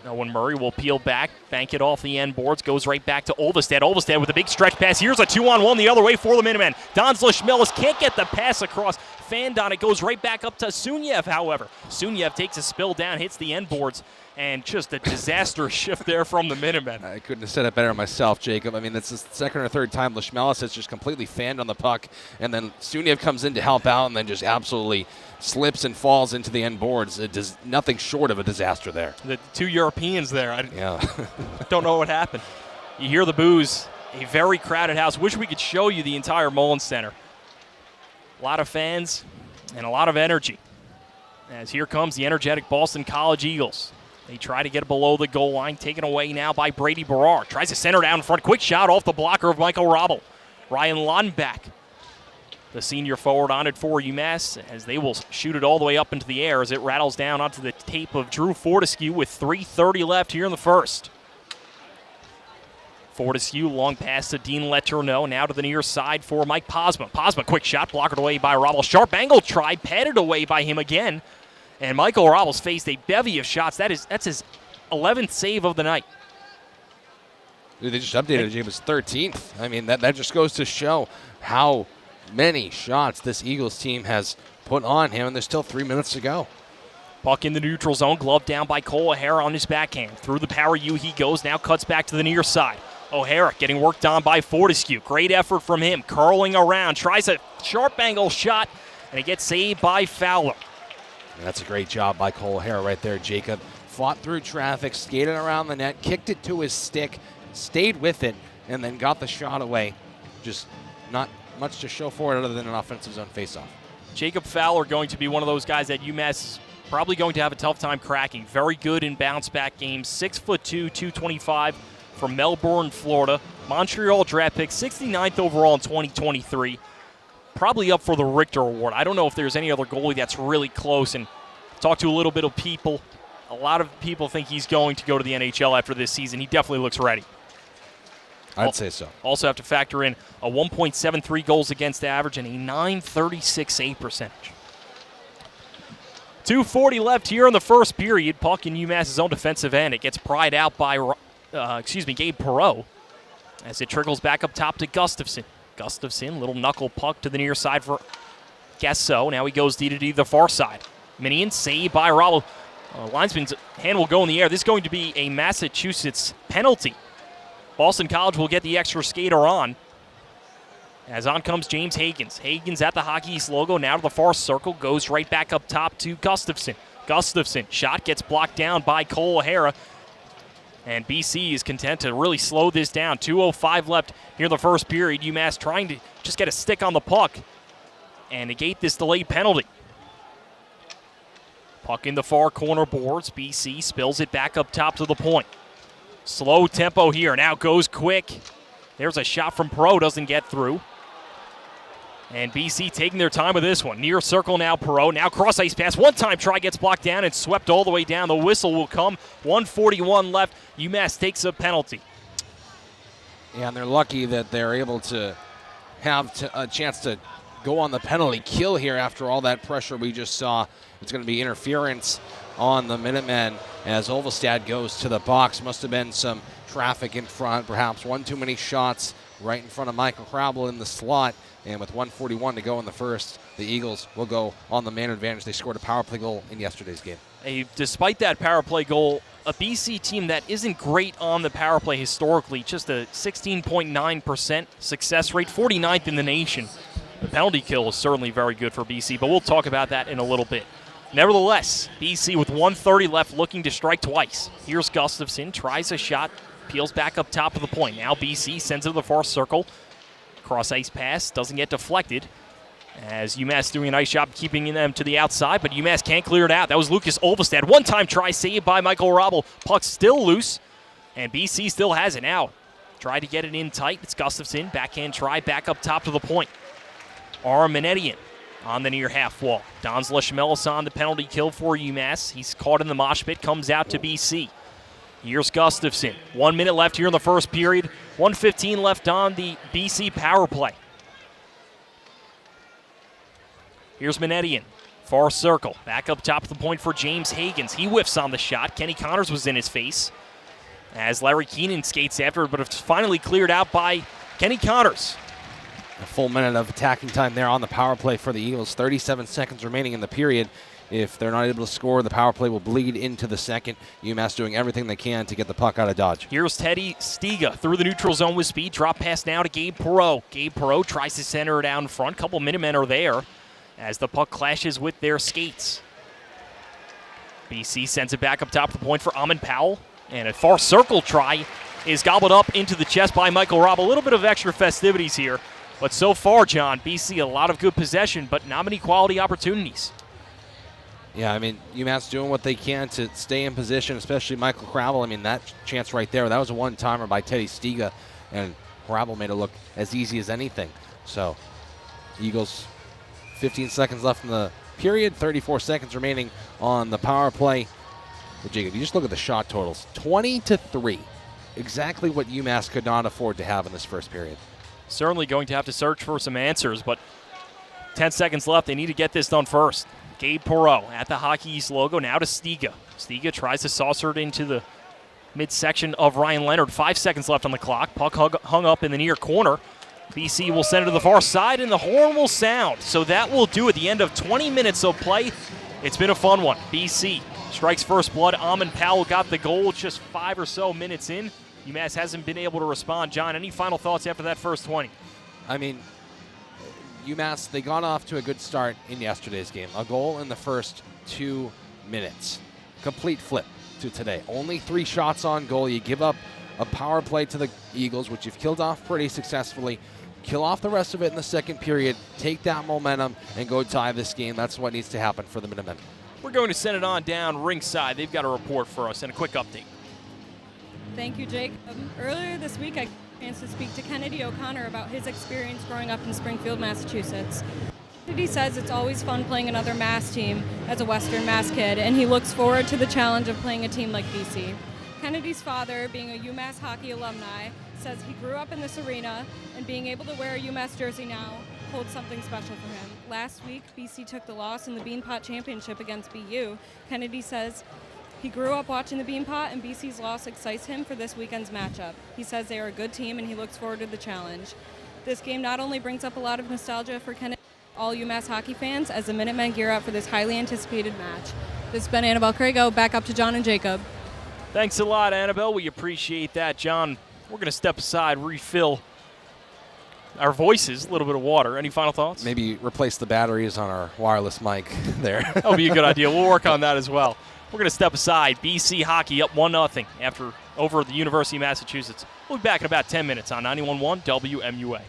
Owen Murray will peel back, bank it off the end boards, goes right back to Olvestad. Olvestad with a big stretch pass. Here's a 2-on-1 the other way for the Minutemen. Donzla Schmillis can't get the pass across. Fanned on it, goes right back up to Sunyev, however. Sunyev takes a spill down, hits the end boards, and just a disastrous shift there from the Minutemen. I couldn't have said it better myself, Jacob. I mean, that's the second or third time Schmillis has just completely fanned on the puck, and then Sunyev comes in to help out and then just absolutely slips and falls into the end boards. It does nothing short of a disaster there. The two Europeans there. I Yeah. don't know what happened. You hear the boos. A very crowded house. Wish we could show you the entire Mullins Center. A lot of fans and a lot of energy. As here comes the energetic Boston College Eagles. They try to get it below the goal line. Taken away now by Brady Berrar. Tries to center down in front. Quick shot off the blocker of Michael Robble. Ryan Lonback, the senior forward, on it for UMass, as they will shoot it all the way up into the air as it rattles down onto the tape of Drew Fortescue with 3:30 left here in the first. Fortescue, long pass to Dean Letourneau, now to the near side for Mike Posma. Posma, quick shot, blocked away by Robble. Sharp angle try, padded away by him again. And Michael Robble's faced a bevy of shots. That's his 11th save of the night. Dude, they just updated it. It was 13th. I mean, that just goes to show how many shots this Eagles team has put on him, and there's still 3 minutes to go. Puck in the neutral zone, glove down by Cole O'Hara on his backhand. Through the power U he goes, now cuts back to the near side. O'Hara getting worked on by Fortescue. Great effort from him, curling around, tries a sharp angle shot, and it gets saved by Fowler. And that's a great job by Cole O'Hara right there, Jacob. Fought through traffic, skated around the net, kicked it to his stick, stayed with it, and then got the shot away. Just not much to show for it other than an offensive zone faceoff. Jacob Fowler going to be one of those guys that UMass is probably going to have a tough time cracking. Very good in bounce-back games. 6'2", 225 from Melbourne, Florida. Montreal draft pick, 69th overall in 2023. Probably up for the Richter Award. I don't know if there's any other goalie that's really close. And talked to a little bit of people. A lot of people think he's going to go to the NHL after this season. He definitely looks ready. I'd say so. Also have to factor in a 1.73 goals against average and a .936 save percentage. 2:40 left here in the first period. Puck in UMass's own defensive end. It gets pried out by Gabe Perreault as it trickles back up top to Gustafson. Gustafson, little knuckle puck to the near side for Gasso. Now he goes D to D the far side. Minion saved by Robble. Linesman's hand will go in the air. This is going to be a Massachusetts penalty. Boston College will get the extra skater on. As on comes James Hagens. Hagens at the Hockey East logo, now to the far circle, goes right back up top to Gustafson. Gustafson, shot gets blocked down by Cole O'Hara. And BC is content to really slow this down. 2:05 left here in the first period. UMass trying to just get a stick on the puck and negate this delayed penalty. Puck in the far corner boards. BC spills it back up top to the point. Slow tempo here. Now goes quick. There's a shot from Perreault. Doesn't get through. And BC taking their time with this one. Near circle now, Perreault. Now cross-ice pass. One-time try gets blocked down and swept all the way down. The whistle will come. 1:41 left. UMass takes a penalty. Yeah, and they're lucky that they're able to have a chance to go on the penalty kill here after all that pressure we just saw. It's going to be interference on the Minutemen as Olvestad goes to the box. Must have been some traffic in front, perhaps one too many shots right in front of Michael Crabble in the slot. And with 1:41 to go in the first, the Eagles will go on the man advantage. They scored a power play goal in yesterday's game. Despite that power play goal, a BC team that isn't great on the power play historically, just a 16.9% success rate, 49th in the nation. The penalty kill is certainly very good for BC, but we'll talk about that in a little bit. Nevertheless, BC with 1:30 left looking to strike twice. Here's Gustafson, tries a shot, peels back up top of the point. Now BC sends it to the far circle. Cross-ice pass doesn't get deflected as UMass doing a nice job keeping them to the outside, but UMass can't clear it out. That was Lucas Olvestad. One-time try saved by Michael Robble. Puck still loose, and BC still has it now. Try to get it in tight. It's Gustafson. Backhand try back up top to the point. Arminetian on the near half wall. Don's LaChamelis on the penalty kill for UMass. He's caught in the mosh pit, comes out to BC. Here's Gustafson. 1 minute left here in the first period. 1:15 left on the BC power play. Here's Manetian. Far circle. Back up top of the point for James Hagans. He whiffs on the shot. Kenny Connors was in his face as Larry Keenan skates after it, but it's finally cleared out by Kenny Connors. A full minute of attacking time there on the power play for the Eagles. 37 seconds remaining in the period. If they're not able to score, the power play will bleed into the second. UMass doing everything they can to get the puck out of Dodge. Here's Teddy Stiga through the neutral zone with speed. Drop pass now to Gabe Perreault. Gabe Perreault tries to center it out in front. Couple Minutemen are there as the puck clashes with their skates. BC sends it back up top of the point for Amon Powell. And a far circle try is gobbled up into the chest by Michael Robb. A little bit of extra festivities here. But so far, John, BC a lot of good possession, but not many quality opportunities. Yeah, I mean, UMass doing what they can to stay in position, especially Michael Cravel. I mean, that chance right there, that was a one-timer by Teddy Stiga, and Cravel made it look as easy as anything. So, Eagles, 15 seconds left in the period, 34 seconds remaining on the power play. But Jacob, you just look at the shot totals, 20-3. Exactly what UMass could not afford to have in this first period. Certainly going to have to search for some answers, but 10 seconds left. They need to get this done first. Gabe Perreault at the Hockey East logo, now to Stiga. Stiga tries to saucer it into the midsection of Ryan Leonard. 5 seconds left on the clock. Puck hung up in the near corner. BC will send it to the far side, and the horn will sound. So that will do at the end of 20 minutes of play. It's been a fun one. BC strikes first blood. Amon Powell got the goal just 5 or so minutes in. UMass hasn't been able to respond. John, any final thoughts after that first 20? I mean, UMass, they got off to a good start in yesterday's game. A goal in the first 2 minutes. Complete flip to today. Only 3 shots on goal. You give up a power play to the Eagles, which you've killed off pretty successfully. Kill off the rest of it in the second period. Take that momentum and go tie this game. That's what needs to happen for the Minutemen. We're going to send it on down ringside. They've got a report for us and a quick update. Thank you, Jake. Earlier this week, I got a chance to speak to Kennedy O'Connor about his experience growing up in Springfield, Massachusetts. Kennedy says it's always fun playing another Mass team as a Western Mass kid, and he looks forward to the challenge of playing a team like BC. Kennedy's father, being a UMass hockey alumni, says he grew up in this arena, and being able to wear a UMass jersey now holds something special for him. Last week, BC took the loss in the Beanpot Championship against BU. Kennedy says he grew up watching the Beanpot, and BC's loss excites him for this weekend's matchup. He says they are a good team, and he looks forward to the challenge. This game not only brings up a lot of nostalgia for Kennedy, all UMass hockey fans, as the Minutemen gear up for this highly anticipated match. This has been Annabelle Crago. Back up to John and Jacob. Thanks a lot, Annabelle. We appreciate that. John, we're going to step aside, refill our voices, a little bit of water. Any final thoughts? Maybe replace the batteries on our wireless mic there. That would be a good idea. We'll work on that as well. We're going to step aside. BC hockey up 1-0 after over at the University of Massachusetts. We'll be back in about 10 minutes on 91.1 WMUA.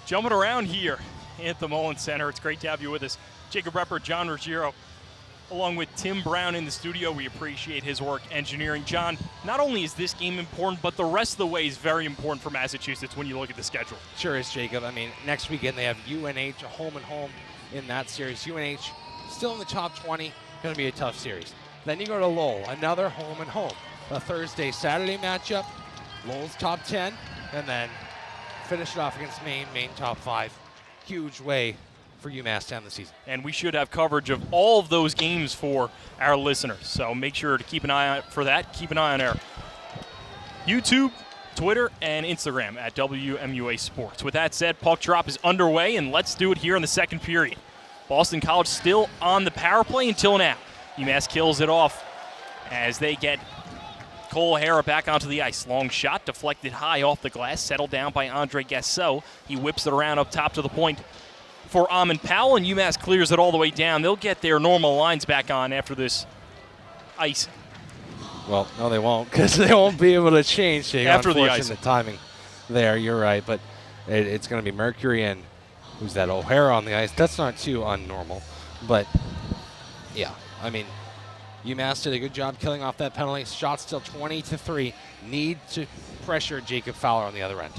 Jumping around here at the Mullen Center. It's great to have you with us. Jacob Repper, John Ruggiero, along with Tim Brown in the studio. We appreciate his work engineering. John, not only is this game important, but the rest of the way is very important for Massachusetts when you look at the schedule. Sure is, Jacob. I mean, next weekend they have UNH, a home and home in that series. UNH still in the top 20, going to be a tough series. Then you go to Lowell, another home and home. A Thursday, Saturday matchup, Lowell's top 10, and then finish it off against Maine top 5. Huge way for UMass to end the season. And we should have coverage of all of those games for our listeners. So make sure to keep an eye out for that. Keep an eye on our YouTube, Twitter, and Instagram at WMUA Sports. With that said, puck drop is underway, and let's do it here in the second period. Boston College still on the power play until now. UMass kills it off as they get Cole O'Hara back onto the ice. Long shot, deflected high off the glass, settled down by Andre Gassot. He whips it around up top to the point for Amon Powell, and UMass clears it all the way down. They'll get their normal lines back on after this ice. Well, no, they won't, because they won't be able to change. After the ice. The timing there, you're right, but it's going to be Mercury and who's that, O'Hara on the ice. That's not too unnormal, but yeah, I mean, UMass did a good job killing off that penalty. Shot still 20-3. Need to pressure Jacob Fowler on the other end.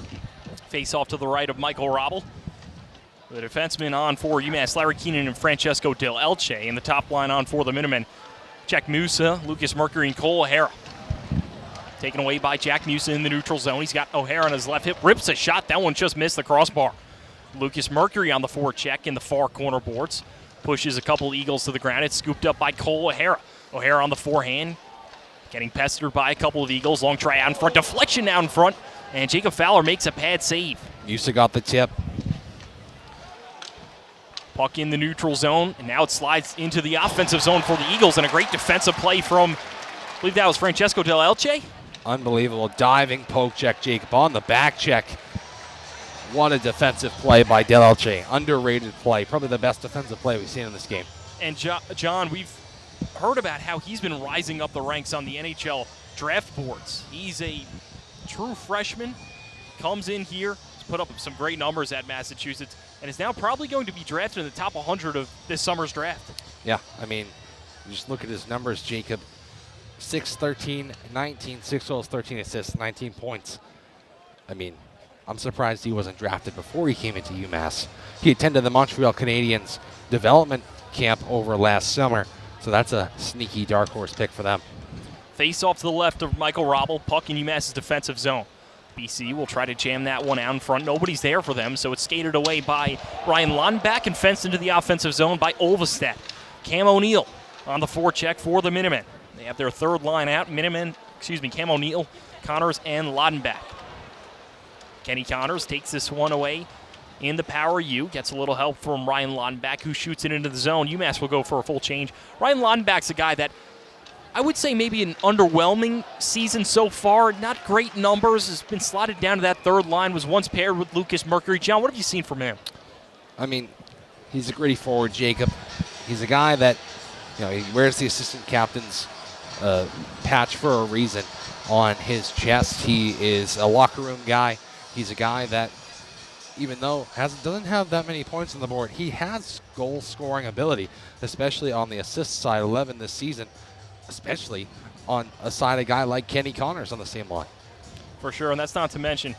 Face off to the right of Michael Robble. The defenseman on for UMass, Larry Keenan and Francesco Del Elche. In the top line on for the Minutemen, Jack Musa, Lucas Mercury, and Cole O'Hara. Taken away by Jack Musa in the neutral zone. He's got O'Hara on his left hip. Rips a shot. That one just missed the crossbar. Lucas Mercury on the forecheck in the far corner boards. Pushes a couple Eagles to the ground. It's scooped up by Cole O'Hara. O'Hara on the forehand, getting pestered by a couple of Eagles. Long try out in front, deflection out in front, and Jacob Fowler makes a pad save. Musa got the tip. Puck in the neutral zone, and now it slides into the offensive zone for the Eagles, and a great defensive play from, I believe that was Francesco Del Elche. Unbelievable diving poke check, Jacob, on the back check. What a defensive play by Del Elche. Underrated play, probably the best defensive play we've seen in this game. And John, we've heard about how he's been rising up the ranks on the NHL draft boards. He's a true freshman, comes in here, has put up some great numbers at Massachusetts, and is now probably going to be drafted in the top 100 of this summer's draft. Yeah, I mean, just look at his numbers, Jacob. 6-13, 19, 6 goals, 13 assists, 19 points. I mean, I'm surprised he wasn't drafted before he came into UMass. He attended the Montreal Canadiens development camp over last summer, so that's a sneaky dark horse pick for them. Face off to the left of Michael Robble, puck in UMass's defensive zone. BC will try to jam that one out in front. Nobody's there for them, so it's skated away by Ryan Lundback and fenced into the offensive zone by Olvestedt. Cam O'Neill on the forecheck for the Minutemen. They have their third line out. Cam O'Neill, Connors, and Lundback. Kenny Connors takes this one away in the power U. Gets a little help from Ryan Lundback, who shoots it into the zone. UMass will go for a full change. Ryan Lundback's a guy that I would say maybe an underwhelming season so far. Not great numbers. Has been slotted down to that third line. Was once paired with Lucas Mercury. John, what have you seen from him? I mean, he's a gritty forward, Jacob. He's a guy that, he wears the assistant captain's patch for a reason on his chest. He is a locker room guy. He's a guy that, even though doesn't have that many points on the board, he has goal-scoring ability, especially on the assist side, 11 this season, especially on a side a guy like Kenny Connors on the same line. For sure, and that's not to mention,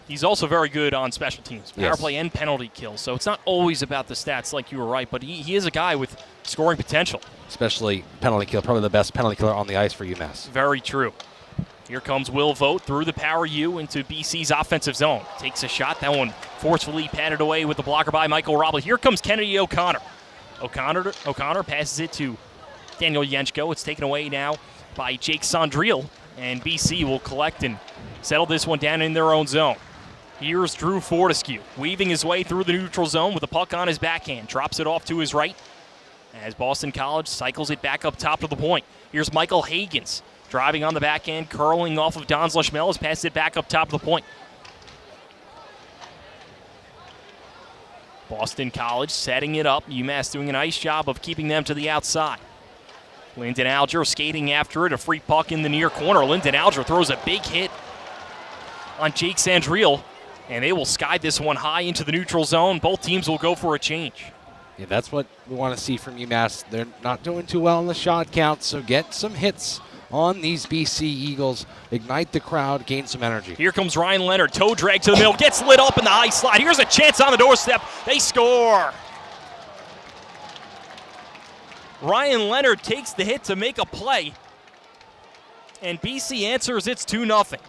he's also very good on special teams, power play and penalty kills. So it's not always about the stats, like you were right, but he is a guy with scoring potential. Especially penalty kill, probably the best penalty killer on the ice for UMass. Very true. Here comes Will Vogt through the power U into BC's offensive zone. Takes a shot. That one forcefully patted away with the blocker by Michael Robble. Here comes Kennedy O'Connor. O'Connor passes it to Daniel Yenchko. It's taken away now by Jake Sondriel. And BC will collect and settle this one down in their own zone. Here's Drew Fortescue, weaving his way through the neutral zone with the puck on his backhand. Drops it off to his right as Boston College cycles it back up top to the point. Here's Michael Hagans. Driving on the back end, curling off of Don Schmel, has passed it back up top of the point. Boston College setting it up. UMass doing a nice job of keeping them to the outside. Lyndon Alger skating after it. A free puck in the near corner. Lyndon Alger throws a big hit on Jake Sandriel. and they will sky this one high into the neutral zone. Both teams will go for a change. Yeah, that's what we want to see from UMass. They're not doing too well in the shot count, so get some hits on these BC Eagles. Ignite the crowd, gain some energy. Here comes Ryan Leonard, toe drag to the middle, gets lit up in the high slide. Here's a chance on the doorstep. They score. Ryan Leonard takes the hit to make a play, and BC answers. It's 2-0.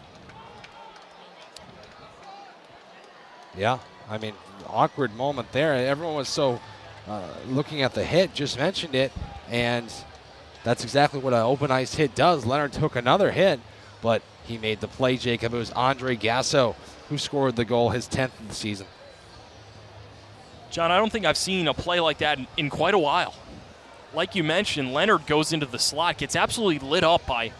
Yeah, I mean, awkward moment there. Everyone was so looking at the hit, just mentioned it, and that's exactly what an open ice hit does. Leonard took another hit, but he made the play, Jacob. It was Andre Gasso who scored the goal, his 10th of the season. John, I don't think I've seen a play like that in quite a while. Like you mentioned, Leonard goes into the slot, gets absolutely lit up by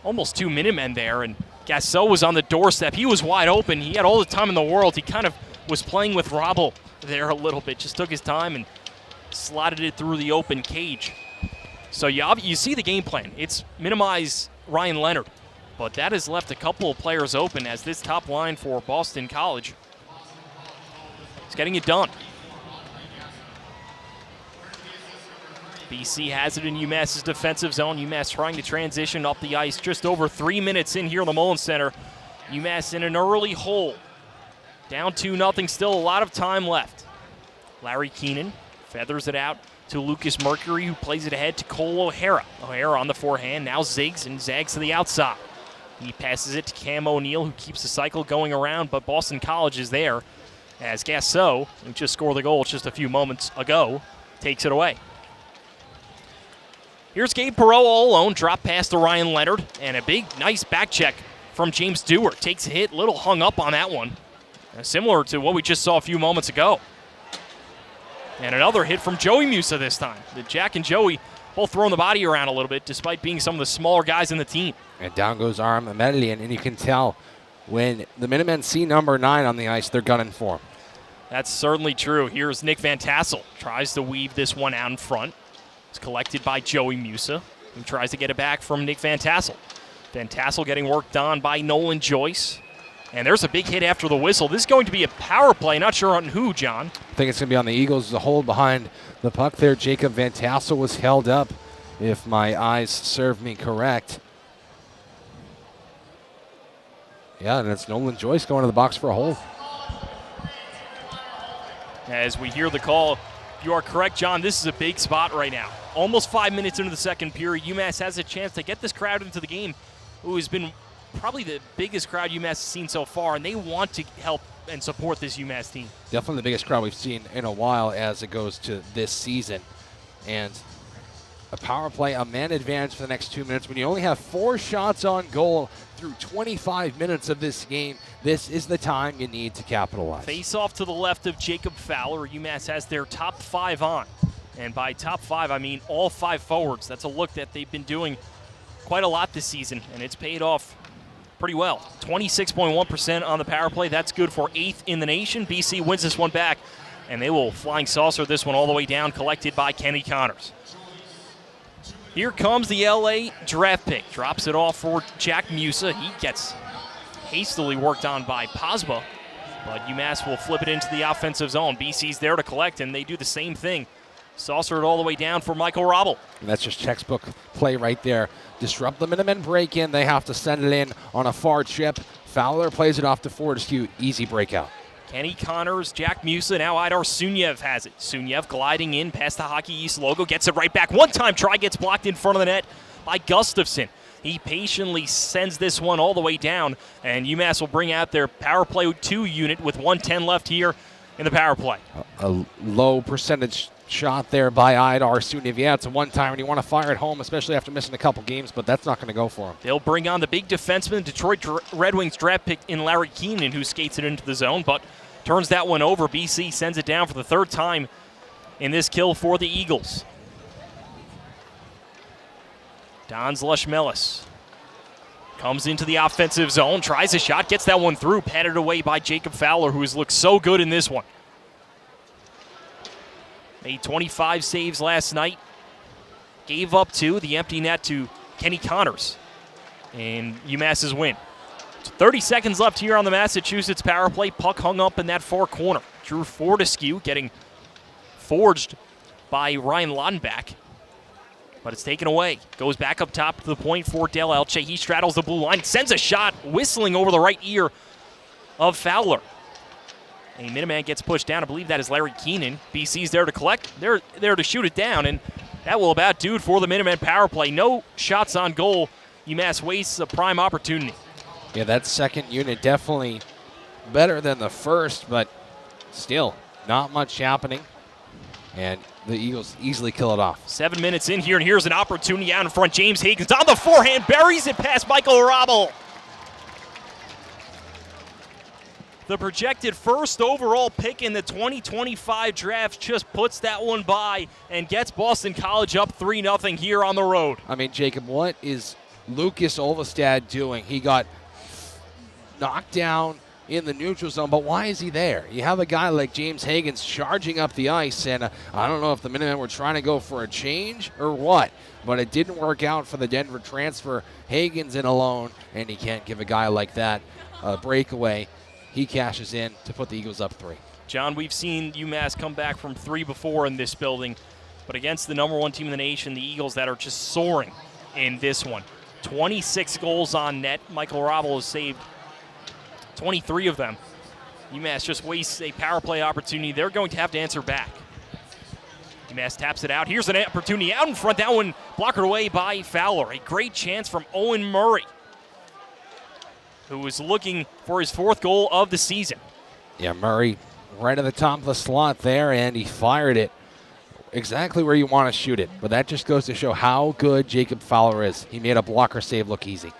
almost 2 Minutemen there, and Gasso was on the doorstep. He was wide open. He had all the time in the world. He kind of was playing with Robble there a little bit, just took his time and slotted it through the open cage. So you see the game plan. It's minimize Ryan Leonard, but that has left a couple of players open as this top line for Boston College is getting it done. BC has it in UMass's defensive zone. UMass trying to transition up the ice. Just over 3 minutes in here in the Mullins Center. UMass in an early hole. Down 2-0, still a lot of time left. Larry Keenan feathers it out to Lucas Mercury, who plays it ahead to Cole O'Hara. O'Hara on the forehand, now zigs and zags to the outside. He passes it to Cam O'Neill, who keeps the cycle going around, but Boston College is there as Gasso, who just scored the goal just a few moments ago, takes it away. Here's Gabe Perreault all alone, drop pass to Ryan Leonard, and a big, nice back check from James Stewart. Takes a hit, little hung up on that one. Similar to what we just saw a few moments ago. And another hit from Joey Musa this time. The Jack and Joey both throwing the body around a little bit, despite being some of the smaller guys in the team. And down goes Aram Amedlian, and you can tell when the Minutemen see number 9 on the ice, they're gunning for him. That's certainly true. Here's Nick Van Tassel. Tries to weave this one out in front. It's collected by Joey Musa, who tries to get it back from Nick Van Tassel. Van Tassel getting worked on by Nolan Joyce. And there's a big hit after the whistle. This is going to be a power play. Not sure on who, John. I think it's going to be on the Eagles. The hold behind the puck there. Jacob Van Tassel was held up, if my eyes serve me correct. Yeah, and it's Nolan Joyce going to the box for a hold. As we hear the call, you are correct, John. This is a big spot right now. Almost 5 minutes into the second period. UMass has a chance to get this crowd into the game, who has been probably the biggest crowd UMass has seen so far, and they want to help and support this UMass team. Definitely the biggest crowd we've seen in a while as it goes to this season. And a power play, a man advantage for the next 2 minutes. When you only have 4 shots on goal through 25 minutes of this game, this is the time you need to capitalize. Face off to the left of Jacob Fowler. UMass has their top 5 on. And by top 5, I mean all 5 forwards. That's a look that they've been doing quite a lot this season, and it's paid off pretty well. 26.1% on the power play. That's good for 8th in the nation. BC wins this one back, and they will flying saucer this one all the way down, collected by Kenny Connors. Here comes the LA draft pick. Drops it off for Jack Musa. He gets hastily worked on by Posba, but UMass will flip it into the offensive zone. BC's there to collect, and they do the same thing. Saucer it all the way down for Michael Robble. And that's just textbook play right there. Disrupt the Minutemen break in. They have to send it in on a far chip. Fowler plays it off to Fortescue. Easy breakout. Kenny Connors, Jack Musa, now Idar Sunyev has it. Sunyev gliding in past the Hockey East logo, gets it right back. One-time try gets blocked in front of the net by Gustafson. He patiently sends this one all the way down, and UMass will bring out their power play 2 unit with 1:10 left here in the power play. A low percentage shot there by Idar Sunyev. Yeah, it's a one-time, and you want to fire it home, especially after missing a couple games, but that's not going to go for him. They'll bring on the big defenseman, Detroit Red Wings draft pick in Larry Keenan, who skates it into the zone, but turns that one over. BC sends it down for the 3rd time in this kill for the Eagles. Don Zlushmelis comes into the offensive zone, tries a shot, gets that one through, patted away by Jacob Fowler, who has looked so good in this one. Made 25 saves last night. Gave up 2, the empty net to Kenny Connors. And UMass's win. 30 seconds left here on the Massachusetts power play. Puck hung up in that far corner. Drew Fortescue getting forged by Ryan Laudenbach. But it's taken away. Goes back up top to the point for Dale Elche. He straddles the blue line, sends a shot, whistling over the right ear of Fowler. A Minuteman gets pushed down. I believe that is Larry Keenan. BC's there to collect. They're there to shoot it down, and that will about do it for the Minuteman power play. No shots on goal. UMass wastes a prime opportunity. Yeah, that second unit definitely better than the first, but still not much happening. And the Eagles easily kill it off. 7 minutes in here, and here's an opportunity out in front. James Higgins on the forehand, buries it past Michael Robel. The projected first overall pick in the 2025 draft just puts that one by and gets Boston College up 3-0 here on the road. I mean, Jacob, what is Lucas Olvestad doing? He got knocked down in the neutral zone, but why is he there? You have a guy like James Higgins charging up the ice, and I don't know if the Minutemen were trying to go for a change or what, but it didn't work out for the Denver transfer. Higgins in alone, and he can't give a guy like that a breakaway. He cashes in to put the Eagles up 3. John, we've seen UMass come back from 3 before in this building, but against the #1 team in the nation, the Eagles that are just soaring in this one. 26 goals on net. Michael Robel has saved 23 of them. UMass just wastes a power play opportunity. They're going to have to answer back. UMass taps it out. Here's an opportunity out in front. That one blocked away by Fowler. A great chance from Owen Murray, who was looking for his 4th goal of the season. Yeah, Murray right at the top of the slot there, and he fired it exactly where you want to shoot it. But that just goes to show how good Jacob Fowler is. He made a blocker save look easy.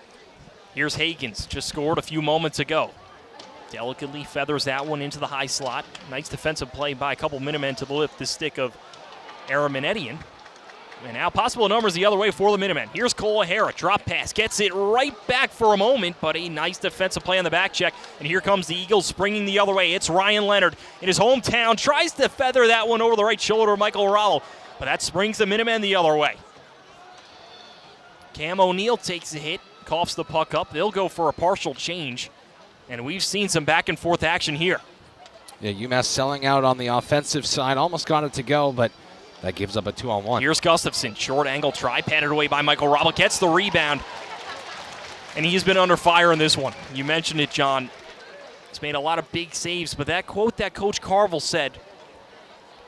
Here's Higgins, just scored a few moments ago. Delicately feathers that one into the high slot. Nice defensive play by a couple Minutemen to lift the stick of Aaron Manetian. And now possible numbers the other way for the Minutemen. Here's Cole O'Hara, drop pass, gets it right back for a moment, but a nice defensive play on the back check. And here comes the Eagles springing the other way. It's Ryan Leonard in his hometown, tries to feather that one over the right shoulder of Michael Rowell, but that springs the Minutemen the other way. Cam O'Neill takes a hit, coughs the puck up. They'll go for a partial change, and we've seen some back and forth action here. Yeah, UMass selling out on the offensive side, almost got it to go, but that gives up a 2-on-1. Here's Gustafson, short angle try, patted away by Michael Robel, gets the rebound, and he's been under fire in this one. You mentioned it, John. He's made a lot of big saves, but that quote that Coach Carvel said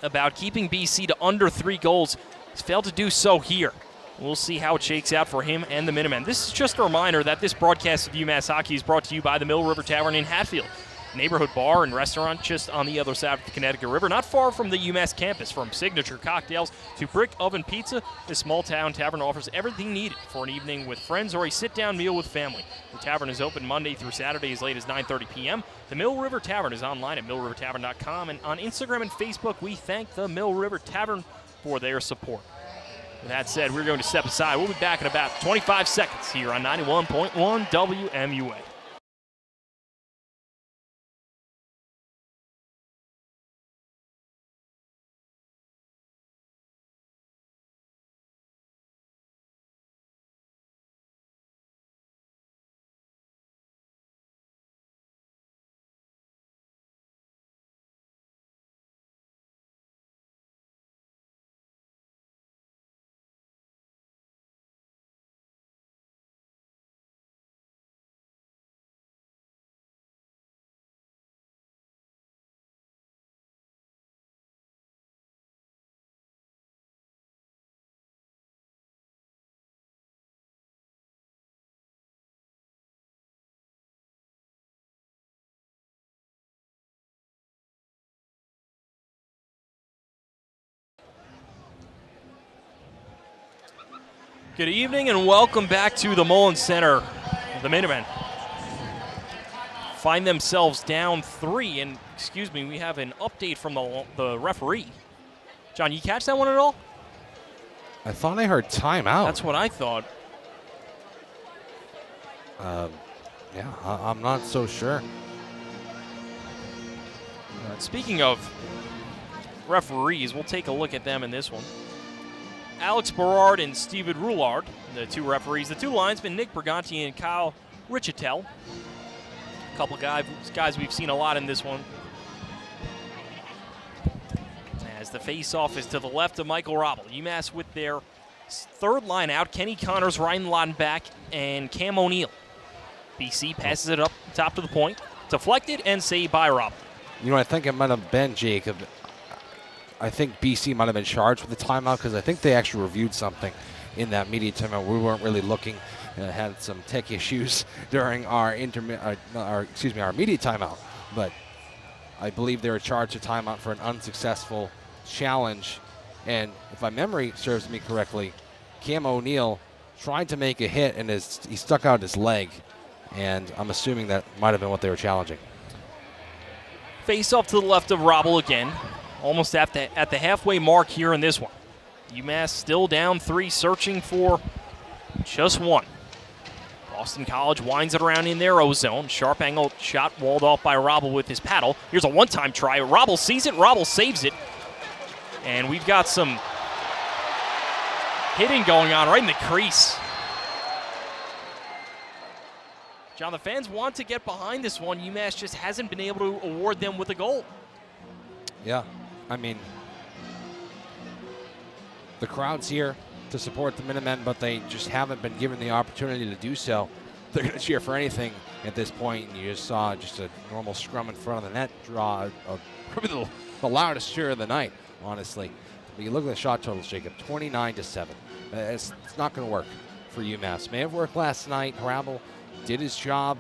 about keeping BC to under 3 goals, he's failed to do so here. We'll see how it shakes out for him and the Minutemen. This is just a reminder that this broadcast of UMass Hockey is brought to you by the Mill River Tavern in Hatfield, neighborhood bar and restaurant just on the other side of the Connecticut River, not far from the UMass campus. From signature cocktails to brick oven pizza, this small town tavern offers everything needed for an evening with friends or a sit-down meal with family. The tavern is open Monday through Saturday as late as 9:30 p.m. The Mill River Tavern is online at millrivertavern.com, and on Instagram and Facebook, we thank the Mill River Tavern for their support. With that said, we're going to step aside. We'll be back in about 25 seconds here on 91.1 WMUA. Good evening and welcome back to the Mullins Center. The Minutemen find themselves down 3, and excuse me, we have an update from the referee. John, you catch that one at all? I thought I heard timeout. That's what I thought. Yeah, I'm not so sure. Speaking of referees, we'll take a look at them in this one. Alex Berard and Steven Roulard, the 2 referees. The 2 linesmen, Nick Briganti and Kyle Richitel. couple guys we've seen a lot in this one. As the face-off is to the left of Michael Robble. UMass with their third line out. Kenny Connors, Ryan Laudenbach, and Cam O'Neill. BC passes it up top to the point. Deflected and saved by Robble. You know, I think it might have been, Jacob. I think BC might have been charged with the timeout because I think they actually reviewed something in that media timeout. We weren't really looking. Had some tech issues during our media timeout. But I believe they were charged a timeout for an unsuccessful challenge. And if my memory serves me correctly, Cam O'Neill tried to make a hit and he stuck out his leg. And I'm assuming that might have been what they were challenging. Face off to the left of Robble again. Almost at the halfway mark here in this one. UMass still down 3, searching for just 1. Boston College winds it around in their O-zone. Sharp angle shot walled off by Robble with his paddle. Here's a one-time try. Robble sees it. Robble saves it. And we've got some hitting going on right in the crease. John, the fans want to get behind this one. UMass just hasn't been able to award them with a goal. Yeah, I mean, the crowd's here to support the Minutemen, but they just haven't been given the opportunity to do so. They're going to cheer for anything at this point, and you just saw just a normal scrum in front of the net draw probably the loudest cheer of the night, honestly. But you look at the shot totals, Jacob, 29-7. It's not going to work for UMass. May have worked last night. Rabel did his job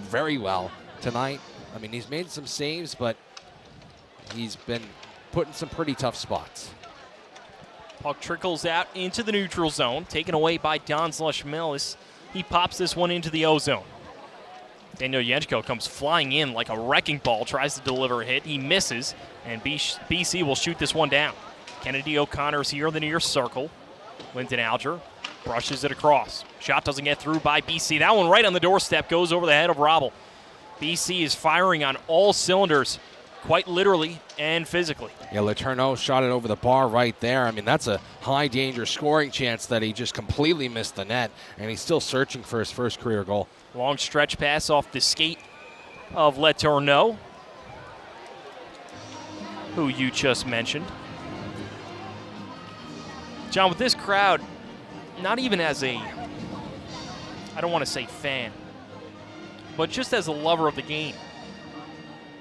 very well tonight. I mean, he's made some saves, but he's been put in some pretty tough spots. Puck trickles out into the neutral zone, taken away by Don Slush-Millis. He pops this one into the O-zone. Daniel Yenchko comes flying in like a wrecking ball, tries to deliver a hit. He misses, and BC will shoot this one down. Kennedy O'Connor's here in the near circle. Linton Alger brushes it across. Shot doesn't get through by BC. That one right on the doorstep goes over the head of Robble. BC is firing on all cylinders, quite literally and physically. Yeah, Letourneau shot it over the bar right there. I mean, that's a high danger scoring chance that he just completely missed the net, and he's still searching for his first career goal. Long stretch pass off the skate of Letourneau, who you just mentioned. John, with this crowd, not even as a, I don't want to say fan, but just as a lover of the game,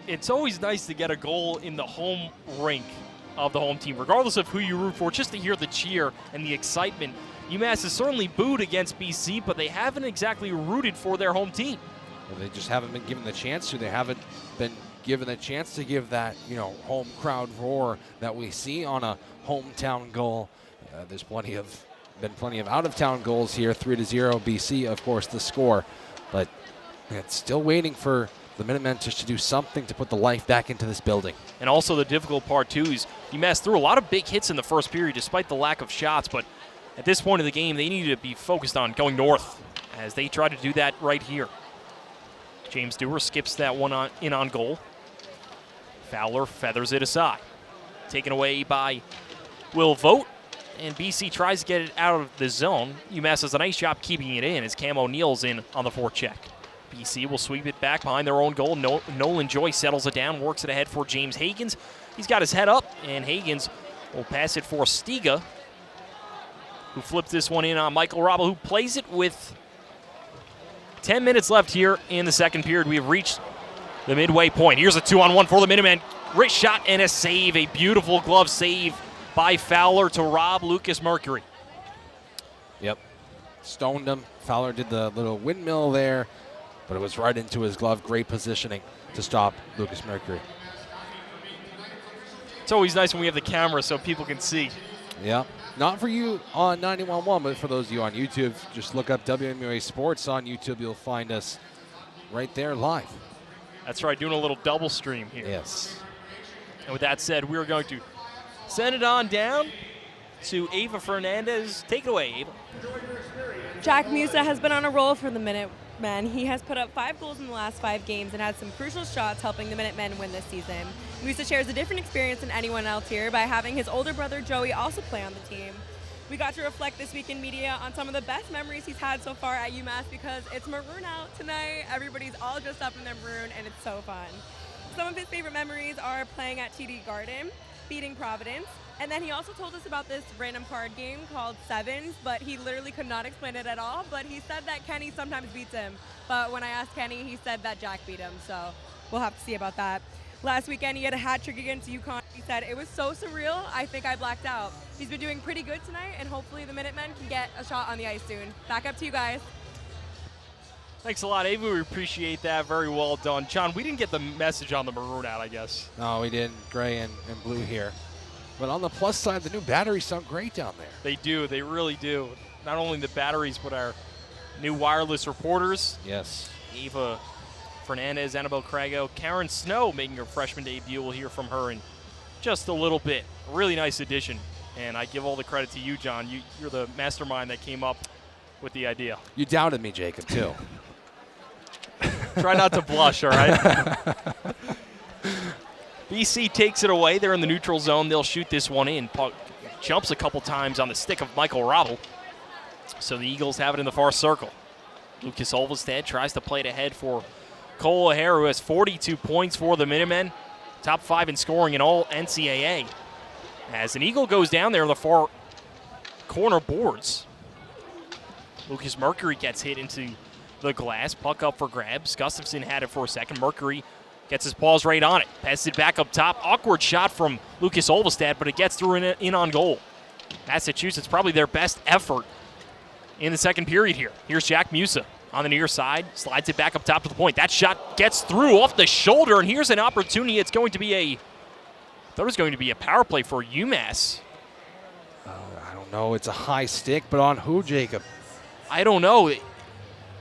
it's always nice to get a goal in the home rink of the home team, regardless of who you root for, just to hear the cheer and the excitement. UMass has certainly booed against BC, but they haven't exactly rooted for their home team. Well, they just haven't been given the chance to. They haven't been given the chance to give that, home crowd roar that we see on a hometown goal. There's been plenty of out-of-town goals here. 3-0 BC, of course, the score, but it's still waiting for the Minutemen just to do something to put the life back into this building. And also the difficult part, too, is UMass threw a lot of big hits in the first period despite the lack of shots, but at this point of the game, they need to be focused on going north as they try to do that right here. James Dewar skips that one on goal. Fowler feathers it aside. Taken away by Will Vogt, and BC tries to get it out of the zone. UMass does a nice job keeping it in as Cam O'Neill's in on the forecheck. BC will sweep it back behind their own goal. Nolan Joy settles it down, works it ahead for James Hagans. He's got his head up, and Hagans will pass it for Stiga, who flips this one in on Michael Robble, who plays it with 10 minutes left here in the second period. We have reached the midway point. Here's a 2-on-1 for the Minutemen. Wrist shot and a save, a beautiful glove save by Fowler to rob Lucas Mercury. Yep, stoned him. Fowler did the little windmill there, but it was right into his glove. Great positioning to stop Lucas Mercury. It's always nice when we have the camera so people can see. Yeah, not for you on 91.1, but for those of you on YouTube, just look up WMUA Sports on YouTube. You'll find us right there live. That's right, doing a little double stream here. Yes. And with that said, we're going to send it on down to Ava Fernandez. Take it away, Ava. Jack Musa has been on a roll for the Minutemen. He has put up 5 goals in the last 5 games and had some crucial shots helping the Minutemen win this season. Musa shares a different experience than anyone else here by having his older brother Joey also play on the team. we got to reflect this week in media on some of the best memories he's had so far at UMass because it's maroon out tonight. Everybody's all dressed up in their maroon, and it's so fun. Some of his favorite memories are playing at TD Garden, beating Providence, and then he also told us about this random card game called Sevens, but he literally could not explain it at all, but he said that Kenny sometimes beats him. But when I asked Kenny, he said that Jack beat him, so we'll have to see about that. Last weekend, he had a hat trick against UConn. He said, it was so surreal, I think I blacked out. He's been doing pretty good tonight, and hopefully the Minutemen can get a shot on the ice soon. Back up to you guys. Thanks a lot, Ava. We appreciate that. Very well done. John, we didn't get the message on the maroon out, I guess. No, we didn't. Gray and blue here. But on the plus side, the new batteries sound great down there. They do. They really do. Not only the batteries, but our new wireless reporters. Yes. Eva Fernandez, Annabelle Crago, Karen Snow making her freshman debut. We'll hear from her in just a little bit. A really nice addition. And I give all the credit to you, John. You're the mastermind that came up with the idea. You doubted me, Jacob, too. Try not to blush, all right? BC takes it away. They're in the neutral zone. They'll shoot this one in. Puck jumps a couple times on the stick of Michael Robel. So the Eagles have it in the far circle. Lucas Olvestad tries to play it ahead for Cole O'Hara, who has 42 points for the Minutemen. Top 5 in scoring in all NCAA. As an Eagle goes down there in the far corner boards. Lucas Mercury gets hit into the glass. Puck up for grabs. Gustafson had it for a second. Mercury gets his paws right on it. Passes it back up top. Awkward shot from Lucas Olvestad, but it gets through in on goal. Massachusetts probably their best effort in the second period here. Here's Jack Musa on the near side. Slides it back up top to the point. That shot gets through off the shoulder, and here's an opportunity. It's going to be I thought it was going to be a power play for UMass. I don't know. It's a high stick, but on who, Jacob? I don't know.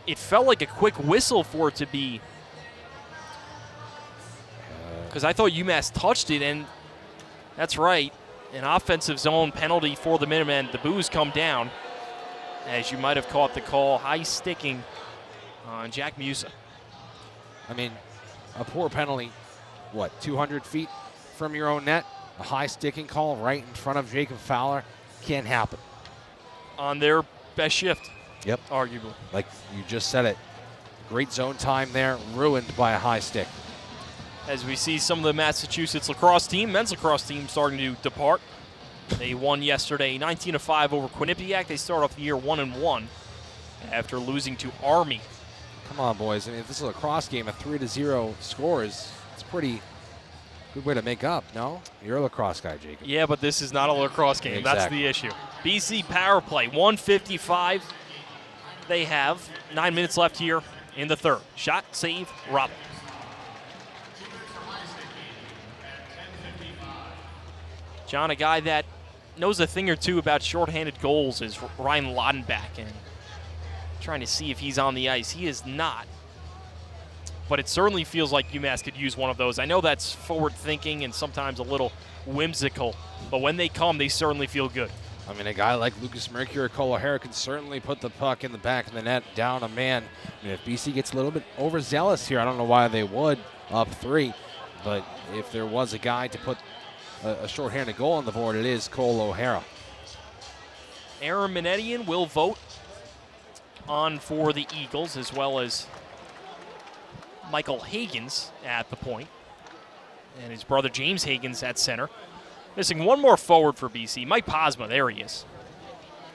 It felt like a quick whistle for it to be, because I thought UMass touched it, and that's right. An offensive zone penalty for the Minutemen. The boos come down, as you might have caught the call. High sticking on Jack Musa. I mean, a poor penalty, 200 feet from your own net? A high sticking call right in front of Jacob Fowler? Can't happen. On their best shift. Yep. Arguably. Like you just said it. Great zone time there, ruined by a high stick. As we see some of the Massachusetts lacrosse team, men's lacrosse team, starting to depart. They won yesterday 19-5 over Quinnipiac. They start off the year 1-1 after losing to Army. Come on, boys. I mean, if this is a lacrosse game, a 3-0 score it's pretty good way to make up, no? You're a lacrosse guy, Jacob. Yeah, but this is not a lacrosse game. Exactly. That's the issue. BC power play, 1:55. They have 9 minutes left here in the third. Shot, save, Robin. John, a guy that knows a thing or two about shorthanded goals is Ryan Laudenbach, and trying to see if he's on the ice. He is not. But it certainly feels like UMass could use one of those. I know that's forward thinking and sometimes a little whimsical, but when they come, they certainly feel good. I mean, a guy like Lucas Mercury or Cole O'Hara can certainly put the puck in the back of the net, down a man. I mean, if BC gets a little bit overzealous here, I don't know why they would, up 3. But if there was a guy to put a shorthanded goal on the board, it is Cole O'Hara. Aaron Minetian will vote on for the Eagles, as well as Michael Hagans at the point, and his brother James Hagans at center. Missing one more forward for BC. Mike Posma, there he is.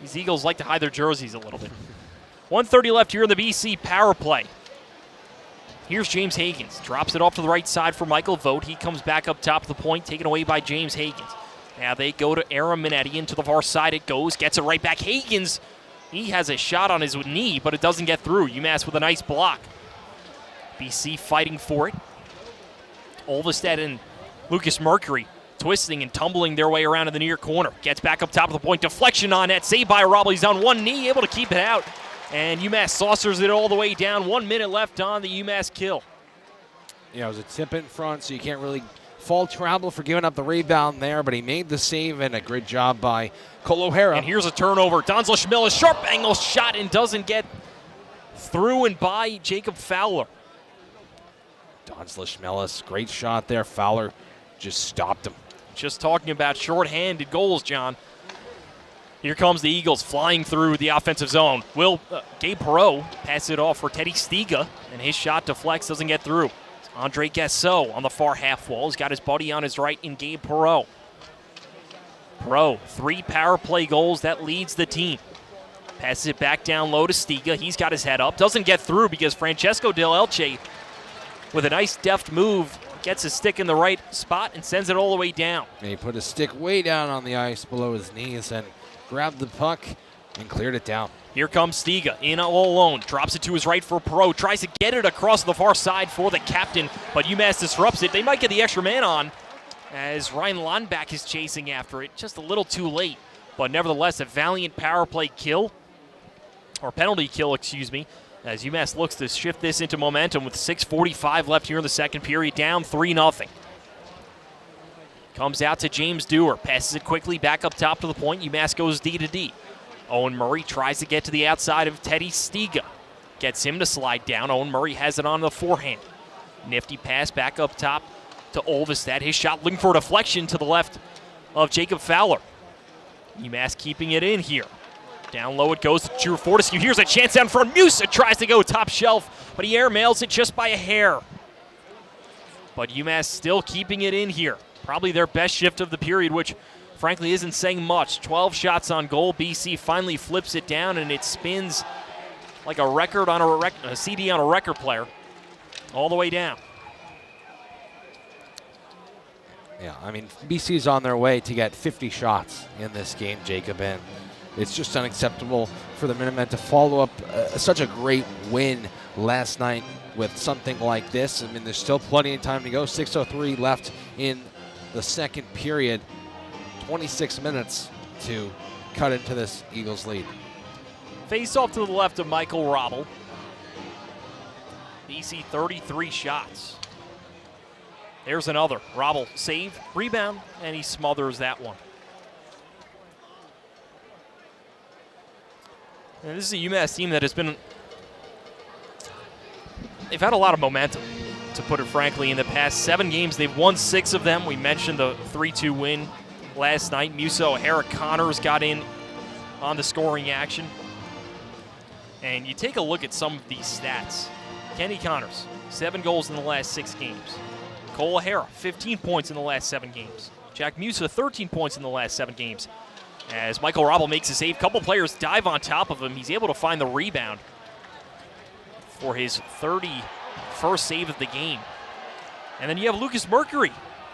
These Eagles like to hide their jerseys a little bit. 1:30 left here in the BC power play. Here's James Hagans. Drops it off to the right side for Michael Vogt. He comes back up top of the point, taken away by James Hagans. Now they go to Aaron Minetian. To the far side it goes. Gets it right back. Hagans, he has a shot on his knee, but it doesn't get through. UMass with a nice block. BC fighting for it. Olvestad and Lucas Mercury twisting and tumbling their way around in the near corner. Gets back up top of the point. Deflection on net. Saved by Robel. He's on one knee, able to keep it out. And UMass saucers it all the way down. 1 minute left on the UMass kill. Yeah, it was a tip in front, so you can't really fault Travel for giving up the rebound there, but he made the save, and a great job by Cole O'Hara. And here's a turnover. Donzel Schmill, a sharp angle shot, and doesn't get through and by Jacob Fowler. Donzel Schmellis, great shot there. Fowler just stopped him. Just talking about shorthanded goals, John. Here comes the Eagles flying through the offensive zone. Gabe Perot passes it off for Teddy Stiga, and his shot deflects, doesn't get through. It's Andre Gasso on the far half wall. He's got his buddy on his right in Gabe Perot. Perot, 3 power play goals, that leads the team. Passes it back down low to Stiga. He's got his head up. Doesn't get through because Francesco Del Elche, with a nice deft move, gets his stick in the right spot and sends it all the way down. And he put his stick way down on the ice below his knees and grabbed the puck and cleared it down. Here comes Stiga in all alone. Drops it to his right for Perot. Tries to get it across the far side for the captain, but UMass disrupts it. They might get the extra man on as Ryan Lundback is chasing after it. Just a little too late, but nevertheless a valiant power play kill. Or penalty kill, excuse me, as UMass looks to shift this into momentum with 6:45 left here in the second period, down 3-0. Comes out to James Dewar, passes it quickly back up top to the point. UMass goes D to D. Owen Murray tries to get to the outside of Teddy Stiga. Gets him to slide down. Owen Murray has it on the forehand. Nifty pass back up top to Olvestad. His shot looking for a deflection to the left of Jacob Fowler. UMass keeping it in here. Down low it goes to Drew Fortescue. Here's a chance down front. Musa tries to go top shelf, but he airmails it just by a hair. But UMass still keeping it in here. Probably their best shift of the period, which frankly isn't saying much. 12 shots on goal. BC finally flips it down, and it spins like a record on a CD on a record player all the way down. Yeah, I mean, BC's on their way to get 50 shots in this game, Jacob, and it's just unacceptable for the Minutemen to follow up such a great win last night with something like this. I mean, there's still plenty of time to go. 6:03 left in the second period. 26 minutes to cut into this Eagles lead. Face off to the left of Michael Robble. BC 33 shots. There's another. Robble save, rebound, and he smothers that one. And this is a UMass team that has been, they've had a lot of momentum, to put it frankly. In the past 7 games, they've won 6 of them. We mentioned the 3-2 win last night. Musa O'Hara Connors got in on the scoring action. And you take a look at some of these stats. Kenny Connors, 7 goals in the last 6 games. Cole O'Hara, 15 points in the last 7 games. Jack Musa, 13 points in the last 7 games. As Michael Robble makes a save, couple players dive on top of him. He's able to find the rebound for his 31st save of the game. And then you have Lucas Mercury,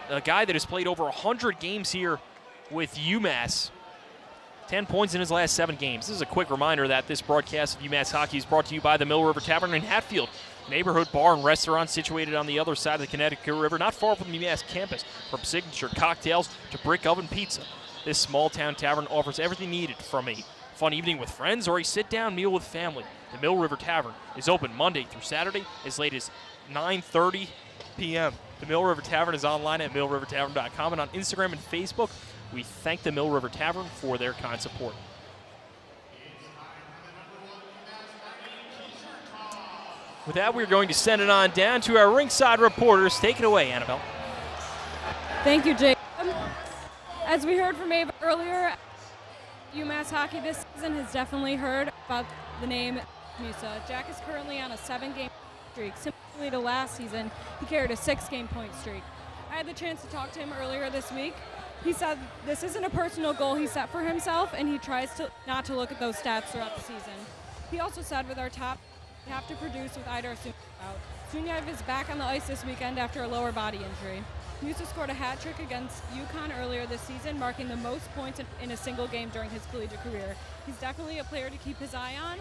a guy that has played over 100 games here with UMass. 10 points in his last 7 games. This is a quick reminder that this broadcast of UMass Hockey is brought to you by the Mill River Tavern in Hatfield, neighborhood bar and restaurant situated on the other side of the Connecticut River, not far from the UMass campus. From signature cocktails to brick oven pizza, this small-town tavern offers everything needed from a fun evening with friends or a sit-down meal with family. The Mill River Tavern is open Monday through Saturday as late as 9:30 p.m. The Mill River Tavern is online at millrivertavern.com and on Instagram and Facebook. We thank the Mill River Tavern for their kind support. With that, we're going to send it on down to our ringside reporters. Take it away, Annabelle. Thank you, Jake. As we heard from Ava earlier, UMass Hockey this season has definitely heard about the name Musa. Jack is currently on a 7-game streak. Similarly to last season, he carried a 6-game point streak. I had the chance to talk to him earlier this week. He said this isn't a personal goal he set for himself, and he tries not to look at those stats throughout the season. He also said with our top, we have to produce with Idar Sunyaev out. Sunyaev is back on the ice this weekend after a lower body injury. Musa scored a hat trick against UConn earlier this season, marking the most points in a single game during his collegiate career. He's definitely a player to keep his eye on,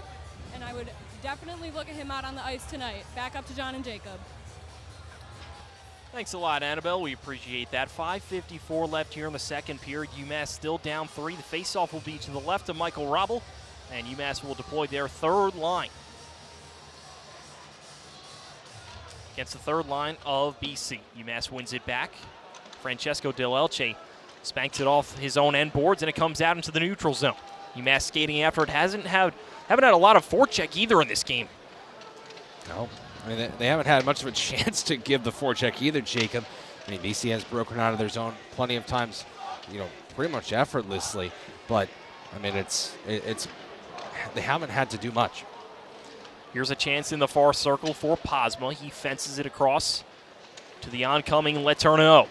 and I would definitely look at him out on the ice tonight. Back up to John and Jacob. Thanks a lot, Annabelle. We appreciate that. 5:54 left here in the second period. UMass still down 3. The faceoff will be to the left of Michael Robble, and UMass will deploy their third line against the third line of BC. UMass wins it back. Francesco Del Elche spanks it off his own end boards, and it comes out into the neutral zone. UMass skating after it. Haven't had a lot of forecheck either in this game. No. I mean, they haven't had much of a chance to give the forecheck either, Jacob. I mean, BC has broken out of their zone plenty of times, pretty much effortlessly. But I mean, they haven't had to do much. Here's a chance in the far circle for Posma. He fences it across to the oncoming Letourneau.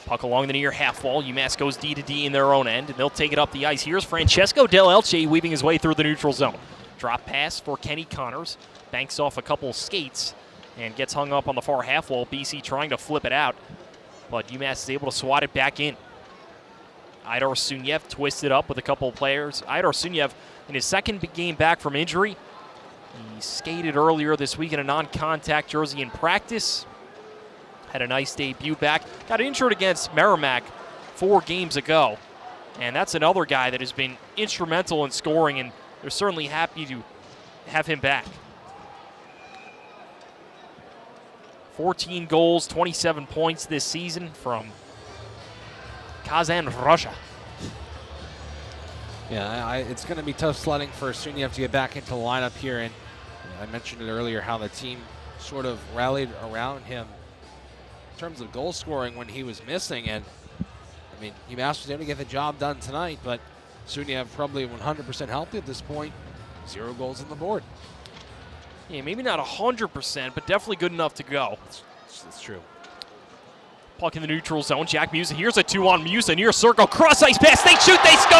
Puck along the near half wall. UMass goes D to D in their own end, and they'll take it up the ice. Here's Francesco Del Elche weaving his way through the neutral zone. Drop pass for Kenny Connors. Banks off a couple skates and gets hung up on the far half wall. BC trying to flip it out, but UMass is able to swat it back in. Idar Sunyev twisted up with a couple of players. Idar Sunyev in his second game back from injury. He skated earlier this week in a non-contact jersey in practice. Had a nice debut back. Got injured against Merrimack 4 games ago. And that's another guy that has been instrumental in scoring, and they're certainly happy to have him back. 14 goals, 27 points this season from Kazan, Russia. Yeah, it's going to be tough sledding for Sunyev to get back into the lineup here. And I mentioned it earlier how the team sort of rallied around him in terms of goal scoring when he was missing. And I mean, UMass was able to get the job done tonight, but Sunyev probably 100% healthy at this point. 0 goals on the board. Yeah, maybe not 100%, but definitely good enough to go. That's true. Puck in the neutral zone. Jack Musa. Here's a 2-on Musa. Near circle. Cross ice pass. They shoot. They score!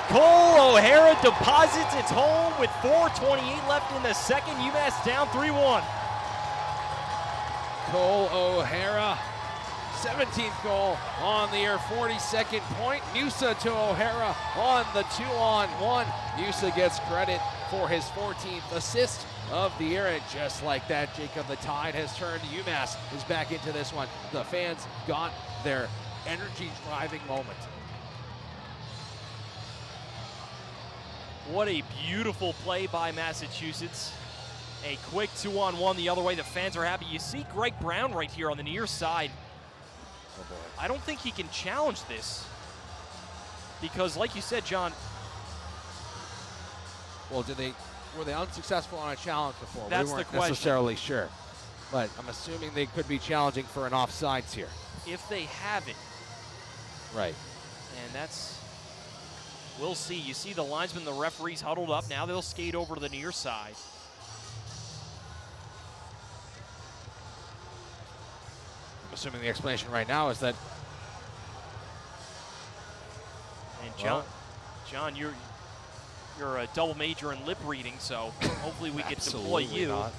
Cole O'Hara deposits its home with 4:28 left in the second. UMass down 3-1. Cole O'Hara, 17th goal on the year, 42nd point. Musa to O'Hara on the 2-on-1. Musa gets credit for his 14th assist of the year, and just like that, Jacob, the tide has turned. UMass is back into this one. The fans got their energy-driving moment. What a beautiful play by Massachusetts. A quick 2-on-1 the other way. The fans are happy. You see Greg Brown right here on the near side. Oh boy. I don't think he can challenge this because, like you said, John. Well, were they unsuccessful on a challenge before? That's we weren't the question. necessarily sure, but I'm assuming they could be challenging for an offsides here. If they have it, Right. and that's, we'll see. You see the linesmen, the referees huddled up. Now they'll skate over to the near side. I'm assuming the explanation right now is that. And John, you're a double major in lip reading, so hopefully we can deploy you. Not.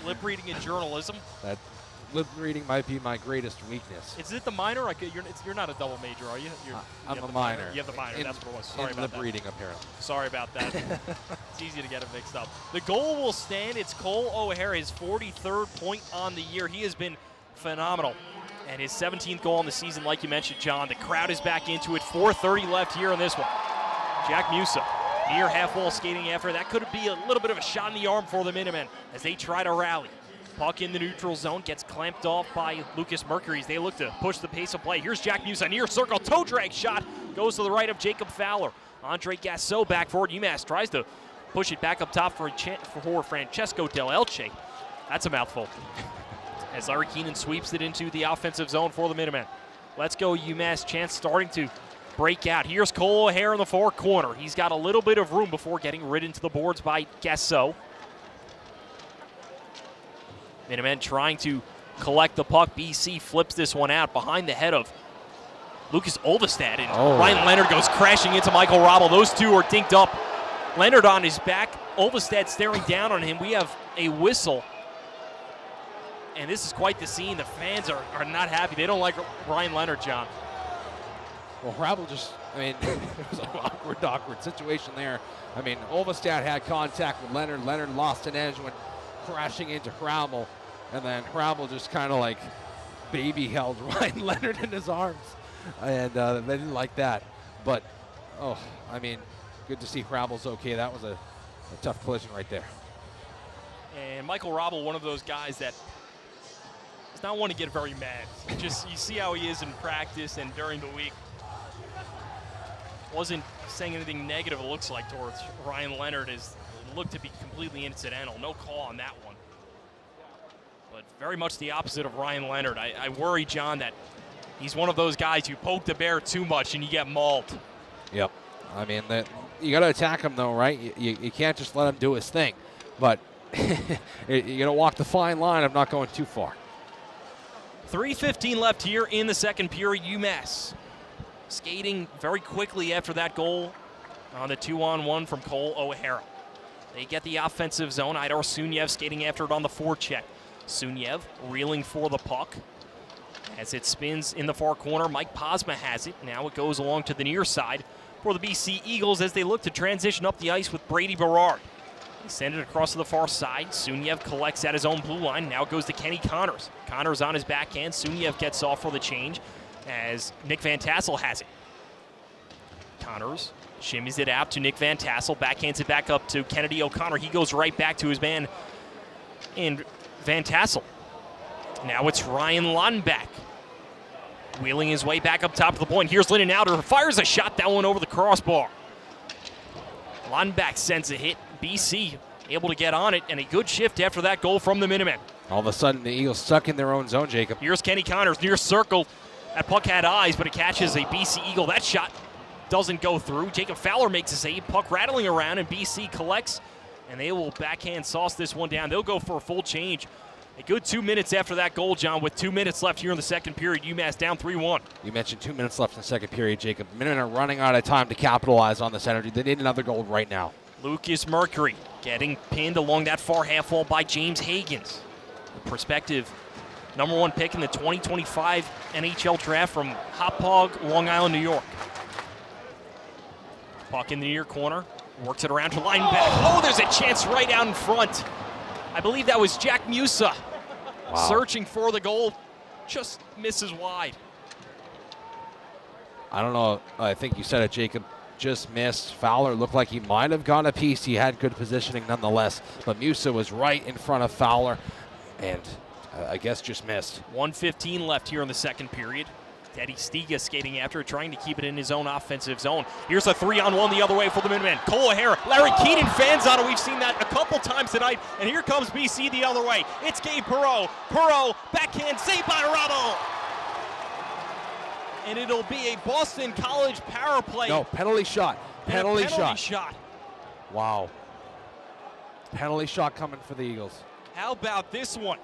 Lip reading and journalism. That lip reading might be my greatest weakness. Is it the minor? You're not a double major, are you? I'm a minor. You have the minor. That's what it was. Sorry in about lip that. reading, apparently. Sorry about that. It's easy to get it mixed up. The goal will stand. It's Cole O'Hara, his 43rd point on the year. He has been phenomenal. And his 17th goal on the season, like you mentioned, John. The crowd is back into it. 4:30 left here in this one. Jack Musa, near half-wall skating after. That could be a little bit of a shot in the arm for the Minutemen as they try to rally. Puck in the neutral zone, gets clamped off by Lucas Mercury as they look to push the pace of play. Here's Jack Musa, near circle, toe drag shot, goes to the right of Jacob Fowler. Andre Gasso back forward. UMass tries to push it back up top for Francesco Del Elche. That's a mouthful. As Larry Keenan sweeps it into the offensive zone for the Minutemen. Let's go UMass. Chance starting to break out. Here's Cole O'Hara in the far corner. He's got a little bit of room before getting ridden to the boards by Gasso. Minutemen trying to collect the puck. BC flips this one out behind the head of Lucas Olvestad. And Ryan Leonard goes crashing into Michael Robel. Those two are dinked up. Leonard on his back. Olvestad staring down on him. We have a whistle. And this is quite the scene. The fans are not happy. They don't like Ryan Leonard, John. Well, Rabel it was an awkward situation there. I mean, Olvestad had contact with Leonard. Leonard lost an edge, went crashing into Rabel. And then Rabel just kind of like baby held Ryan Leonard in his arms. And they didn't like that. But, good to see Rabel's okay. That was a tough collision right there. And Michael Robel, one of those guys that does not want to get very mad. You see how he is in practice and during the week. Wasn't saying anything negative, it looks like, towards Ryan Leonard. Is looked to be completely incidental. No call on that one. but very much the opposite of Ryan Leonard. I worry, John, that he's one of those guys you poke the bear too much and you get mauled. Yep. I mean, you got to attack him, though, right? You can't just let him do his thing. But you got to walk the fine line of not going too far. 3:15 left here in the second period. UMass skating very quickly after that goal on the 2-on-1 from Cole O'Hara. They get the offensive zone. Idar Sunyev skating after it on the forecheck. Sunyev reeling for the puck. As it spins in the far corner, Mike Posma has it. Now it goes along to the near side for the BC Eagles as they look to transition up the ice with Brady Berard. They send it across to the far side. Sunyev collects at his own blue line. Now it goes to Kenny Connors. Connors on his backhand. Sunyev gets off for the change as Nick Van Tassel has it. Connors shimmies it out to Nick Van Tassel. Backhands it back up to Kennedy O'Connor. He goes right back to his man in Van Tassel. Now it's Ryan Lundback wheeling his way back up top of the point. Here's Lyndon Outer. Fires a shot. That one over the crossbar. Lundback sends a hit. BC able to get on it, and a good shift after that goal from the Minutemen. All of a sudden, the Eagles stuck in their own zone, Jacob. Here's Kenny Connors near circle. That puck had eyes, but it catches a BC Eagle. That shot doesn't go through. Jacob Fowler makes a save. Puck rattling around, and BC collects, and they will backhand sauce this one down. They'll go for a full change. A good 2 minutes after that goal, John, with 2 minutes left here in the second period. UMass down 3-1. You mentioned 2 minutes left in the second period, Jacob. Minutemen are running out of time to capitalize on this energy. They need another goal right now. Lucas Mercury getting pinned along that far half wall by James Hagans. The prospective #1 pick in the 2025 NHL draft from Hauppauge, Long Island, New York. Puck in the near corner. Works it around to Lineback. Oh, there's a chance right out in front. I believe that was Jack Musa. Wow. Searching for the goal. Just misses wide. I don't know. I think you said it, Jacob. Just missed. Fowler looked like he might have gone a piece. He had good positioning nonetheless. But Musa was right in front of Fowler and I guess just missed. 1:15 left here in the second period. Teddy Stiga skating after it, trying to keep it in his own offensive zone. Here's a 3-on-1 the other way for the Minutemen. Cole O'Hara, Larry Keenan fans on it. We've seen that a couple times tonight. And here comes BC the other way. It's Gabe Perreault. Perreault, backhand, saved by Rubble. And it'll be a Boston College power play. No, penalty shot. Penalty shot. shot. Wow. Penalty shot coming for the Eagles. How about this one?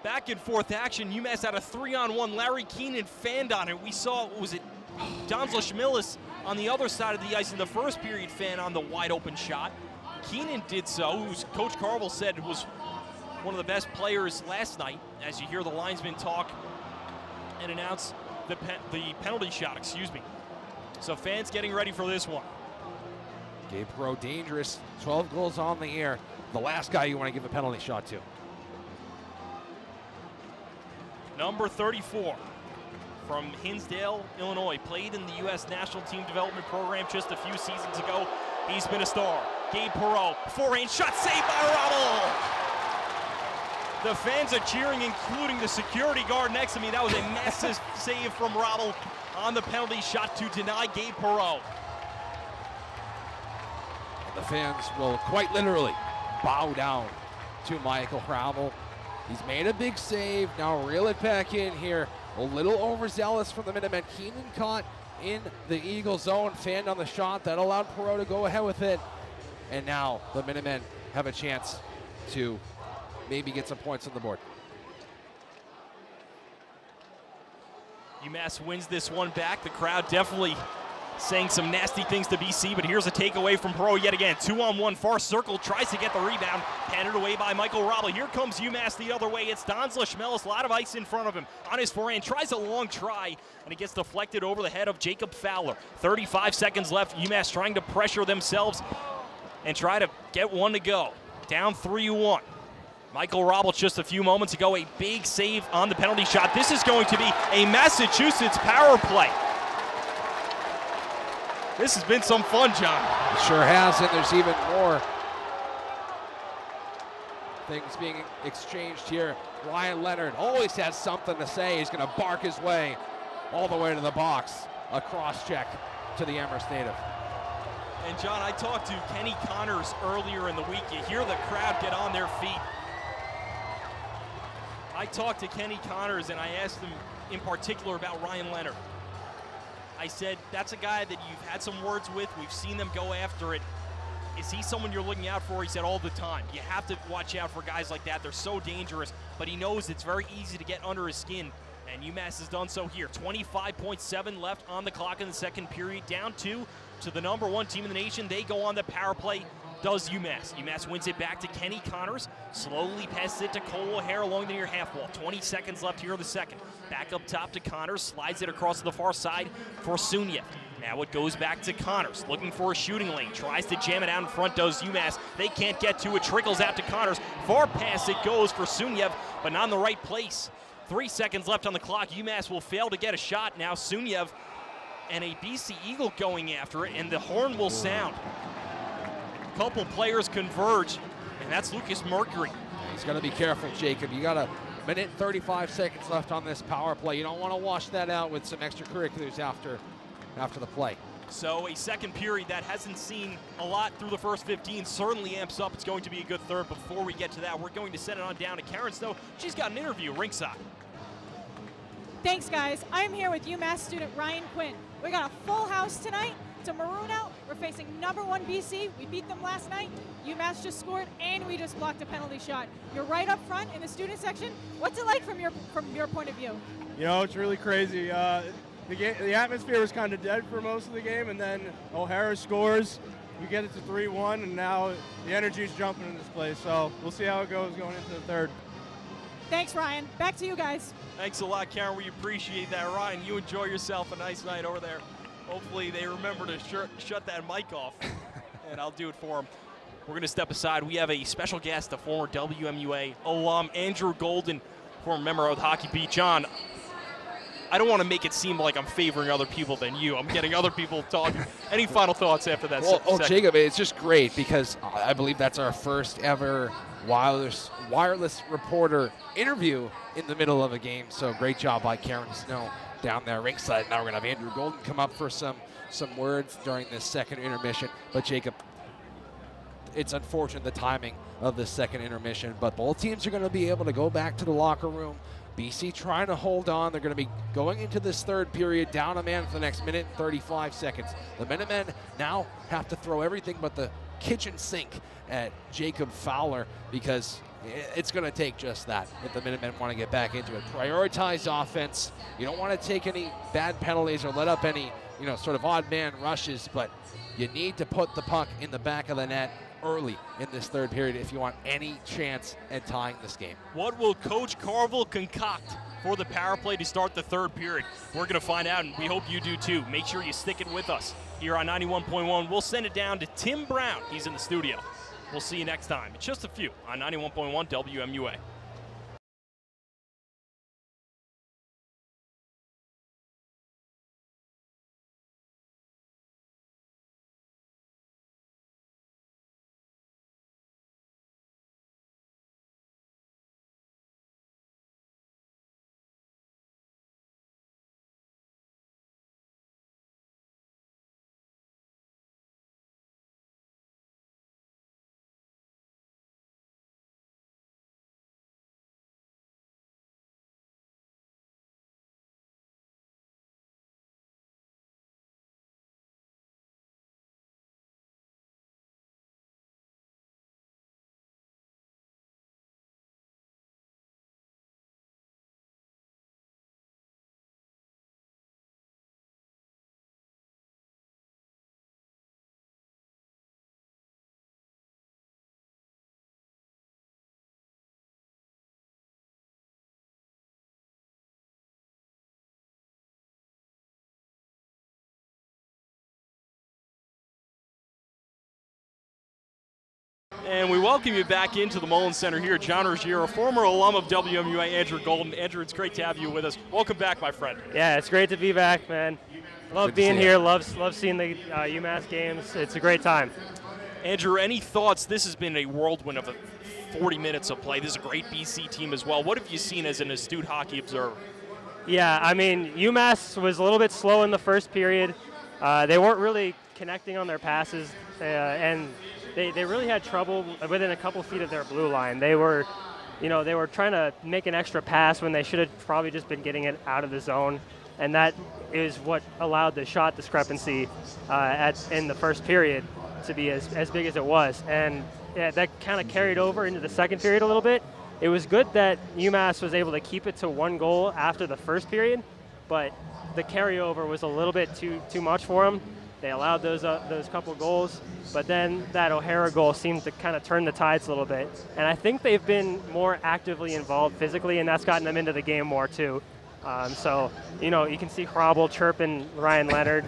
Back and forth action. UMass had a 3-on-1. Larry Keenan fanned on it. We saw, was it Donzel Schmillis on the other side of the ice in the first period fan on the wide open shot. Keenan did so, who Coach Carvel said was one of the best players last night, as you hear the linesman talk and announce the penalty shot, So fans getting ready for this one. Gabe Perreault dangerous. 12 goals on the year. The last guy you want to give a penalty shot to. Number 34 from Hinsdale, Illinois, played in the U.S. National Team Development Program just a few seasons ago. He's been a star. Gabe Perreault, forehand shot, saved by Rubble. The fans are cheering, including the security guard next to me. That was a massive save from Rubble on the penalty shot to deny Gabe Perreault. The fans will quite literally bow down to Michael Rubble. He's made a big save. Now reel it back in here. A little overzealous from the Minutemen. Keenan caught in the Eagle zone, fanned on the shot. That allowed Perreault to go ahead with it. And now the Minutemen have a chance to maybe get some points on the board. UMass wins this one back. The crowd definitely saying some nasty things to BC, but here's a takeaway from Perreault yet again. 2-on-1, far circle, tries to get the rebound, handed away by Michael Rubble. Here comes UMass the other way. It's Donzel Schmillis, a lot of ice in front of him. On his forehand, tries a long try, and it gets deflected over the head of Jacob Fowler. 35 seconds left. UMass trying to pressure themselves and try to get one to go. Down 3-1. Michael Rubble just a few moments ago, a big save on the penalty shot. This is going to be a Massachusetts power play. This has been some fun, John. It sure has, and there's even more things being exchanged here. Ryan Leonard always has something to say. He's going to bark his way all the way to the box. A cross-check to the Amherst native. And, John, I talked to Kenny Connors earlier in the week. You hear the crowd get on their feet. I talked to Kenny Connors, and I asked him in particular about Ryan Leonard. I said, that's a guy that you've had some words with. We've seen them go after it. Is he someone you're looking out for? He said, all the time. You have to watch out for guys like that. They're so dangerous, but he knows it's very easy to get under his skin, and UMass has done so here. 25.7 left on the clock in the second period. Down 2 to the number 1 team in the nation. They go on the power play. Does UMass. UMass wins it back to Kenny Connors. Slowly passes it to Cole O'Hare along the near half wall. 20 seconds left here in the second. Back up top to Connors. Slides it across to the far side for Sunyev. Now it goes back to Connors, looking for a shooting lane. Tries to jam it out in front, does UMass. They can't get to it. Trickles out to Connors. Far pass it goes for Sunyev, but not in the right place. 3 seconds left on the clock. UMass will fail to get a shot. Now Sunyev and a BC Eagle going after it, and the horn will sound. Couple players converge, and that's Lucas Mercury. He's got to be careful, Jacob. You got a minute and 35 seconds left on this power play. You don't want to wash that out with some extracurriculars after the play. So a second period that hasn't seen a lot through the first 15 certainly amps up. It's going to be a good third. Before we get to that, we're going to send it on down to Karen Snow. She's got an interview ringside. Thanks, guys. I'm here with UMass student Ryan Quinn. We got a full house tonight. It's a maroon out. We're facing number 1 BC. We beat them last night. UMass just scored, and we just blocked a penalty shot. You're right up front in the student section. What's it like from your point of view? You know, it's really crazy. The atmosphere was kind of dead for most of the game, and then O'Hara scores. We get it to 3-1, and now the energy's jumping in this place. So we'll see how it goes going into the third. Thanks, Ryan. Back to you guys. Thanks a lot, Karen. We appreciate that. Ryan, you enjoy yourself. A nice night over there. Hopefully they remember to shut that mic off, and I'll do it for them. We're going to step aside. We have a special guest, the former WMUA alum, Andrew Golden, former member of the Hockey Beat. John, I don't want to make it seem like I'm favoring other people than you. I'm getting other people talking. Any final thoughts after that? Well, Jacob, it's just great because I believe that's our first ever wireless reporter interview in the middle of a game. So great job by Karen Snow down there ringside. Now we're going to have Andrew Golden come up for some words during this second intermission. But Jacob, it's unfortunate the timing of this second intermission, but both teams are going to be able to go back to the locker room. BC trying to hold on. They're going to be going into this third period down a man for the next minute and 35 seconds. The Minutemen now have to throw everything but the kitchen sink at Jacob Fowler because it's going to take just that if the Minutemen want to get back into it. Prioritize offense. You don't want to take any bad penalties or let up any, sort of odd man rushes, but you need to put the puck in the back of the net early in this third period if you want any chance at tying this game. What will Coach Carville concoct for the power play to start the third period? We're going to find out, and we hope you do too. Make sure you stick it with us here on 91.1. We'll send it down to Tim Brown. He's in the studio. We'll see you next time. It's just a few on 91.1 WMUA. And we welcome you back into the Mullins Center here. John Ruggiero, former alum of WMUA, Andrew Golden. Andrew, it's great to have you with us. Welcome back, my friend. Yeah, it's great to be back, man. Love being here. Love seeing the UMass games. It's a great time. Andrew, any thoughts? This has been a whirlwind of 40 minutes of play. This is a great BC team as well. What have you seen as an astute hockey observer? Yeah, I mean, UMass was a little bit slow in the first period. They weren't really connecting on their passes, and they really had trouble within a couple feet of their blue line. They were they were trying to make an extra pass when they should have probably just been getting it out of the zone, and that is what allowed the shot discrepancy in the first period to be as big as it was. And yeah, that kind of carried over into the second period a little bit. It was good that UMass was able to keep it to 1 goal after the first period, but the carryover was a little bit too much for them. They allowed those couple goals, but then that O'Hara goal seemed to kind of turn the tides a little bit. And I think they've been more actively involved physically, and that's gotten them into the game more too. So you can see Hrabel chirping Ryan Leonard.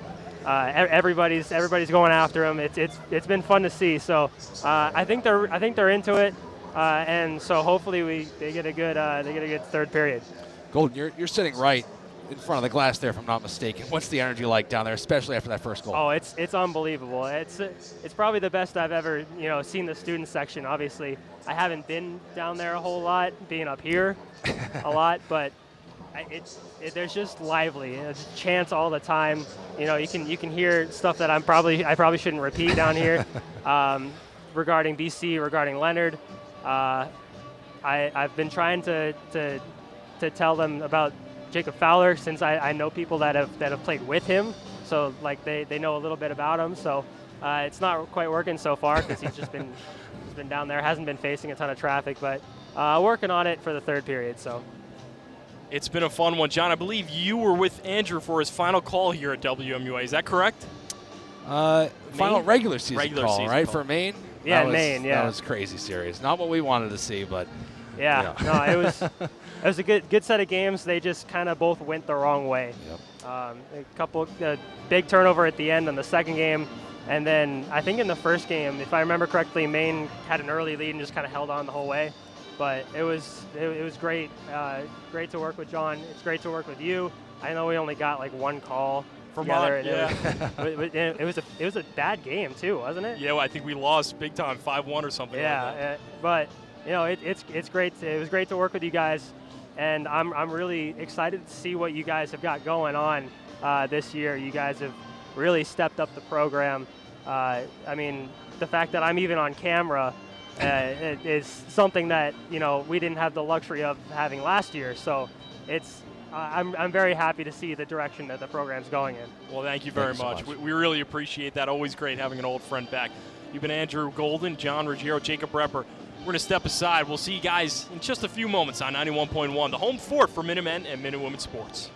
Everybody's going after him. It's been fun to see. So I think they're into it, and so hopefully they get a good third period. Golden, you're sitting right in front of the glass there, if I'm not mistaken. What's the energy like down there, especially after that first goal? Oh, it's unbelievable. It's probably the best I've ever seen the student section. Obviously, I haven't been down there a whole lot, being up here a lot, but there's just lively. It's chants all the time. You can hear stuff that I probably shouldn't repeat down here regarding BC, regarding Leonard. I've been trying to tell them about Jacob Fowler, since I know people that have played with him, so like they know a little bit about him. So it's not quite working so far because he's been down there, hasn't been facing a ton of traffic, but working on it for the third period. So it's been a fun one, John. I believe you were with Andrew for his final call here at WMUA. Is that correct? Final regular season call, right, call. for Maine? Yeah, Maine. Yeah, that was crazy series. Not what we wanted to see, but yeah, no, it was a good set of games. They just kind of both went the wrong way. Yep. A couple big turnover at the end in the second game, and then I think in the first game, if I remember correctly, Maine had an early lead and just kind of held on the whole way. But it was great. Great to work with John. It's great to work with you. I know we only got like 1 call together. It was a bad game too, wasn't it? Yeah, well, I think we lost big time, 5-1 or something. Yeah, like that. but it's great. It was great to work with you guys, and I'm really excited to see what you guys have got going on this year. You guys have really stepped up the program. I mean, the fact that I'm even on camera is something that we didn't have the luxury of having last year. So I'm very happy to see the direction that the program's going in. Well, thank you very much. We really appreciate that. Always great having an old friend back. You've been Andrew Golden, John Ruggiero, Jacob Repper. We're going to step aside. We'll see you guys in just a few moments on 91.1, the home fort for Minutemen and Minutewomen sports.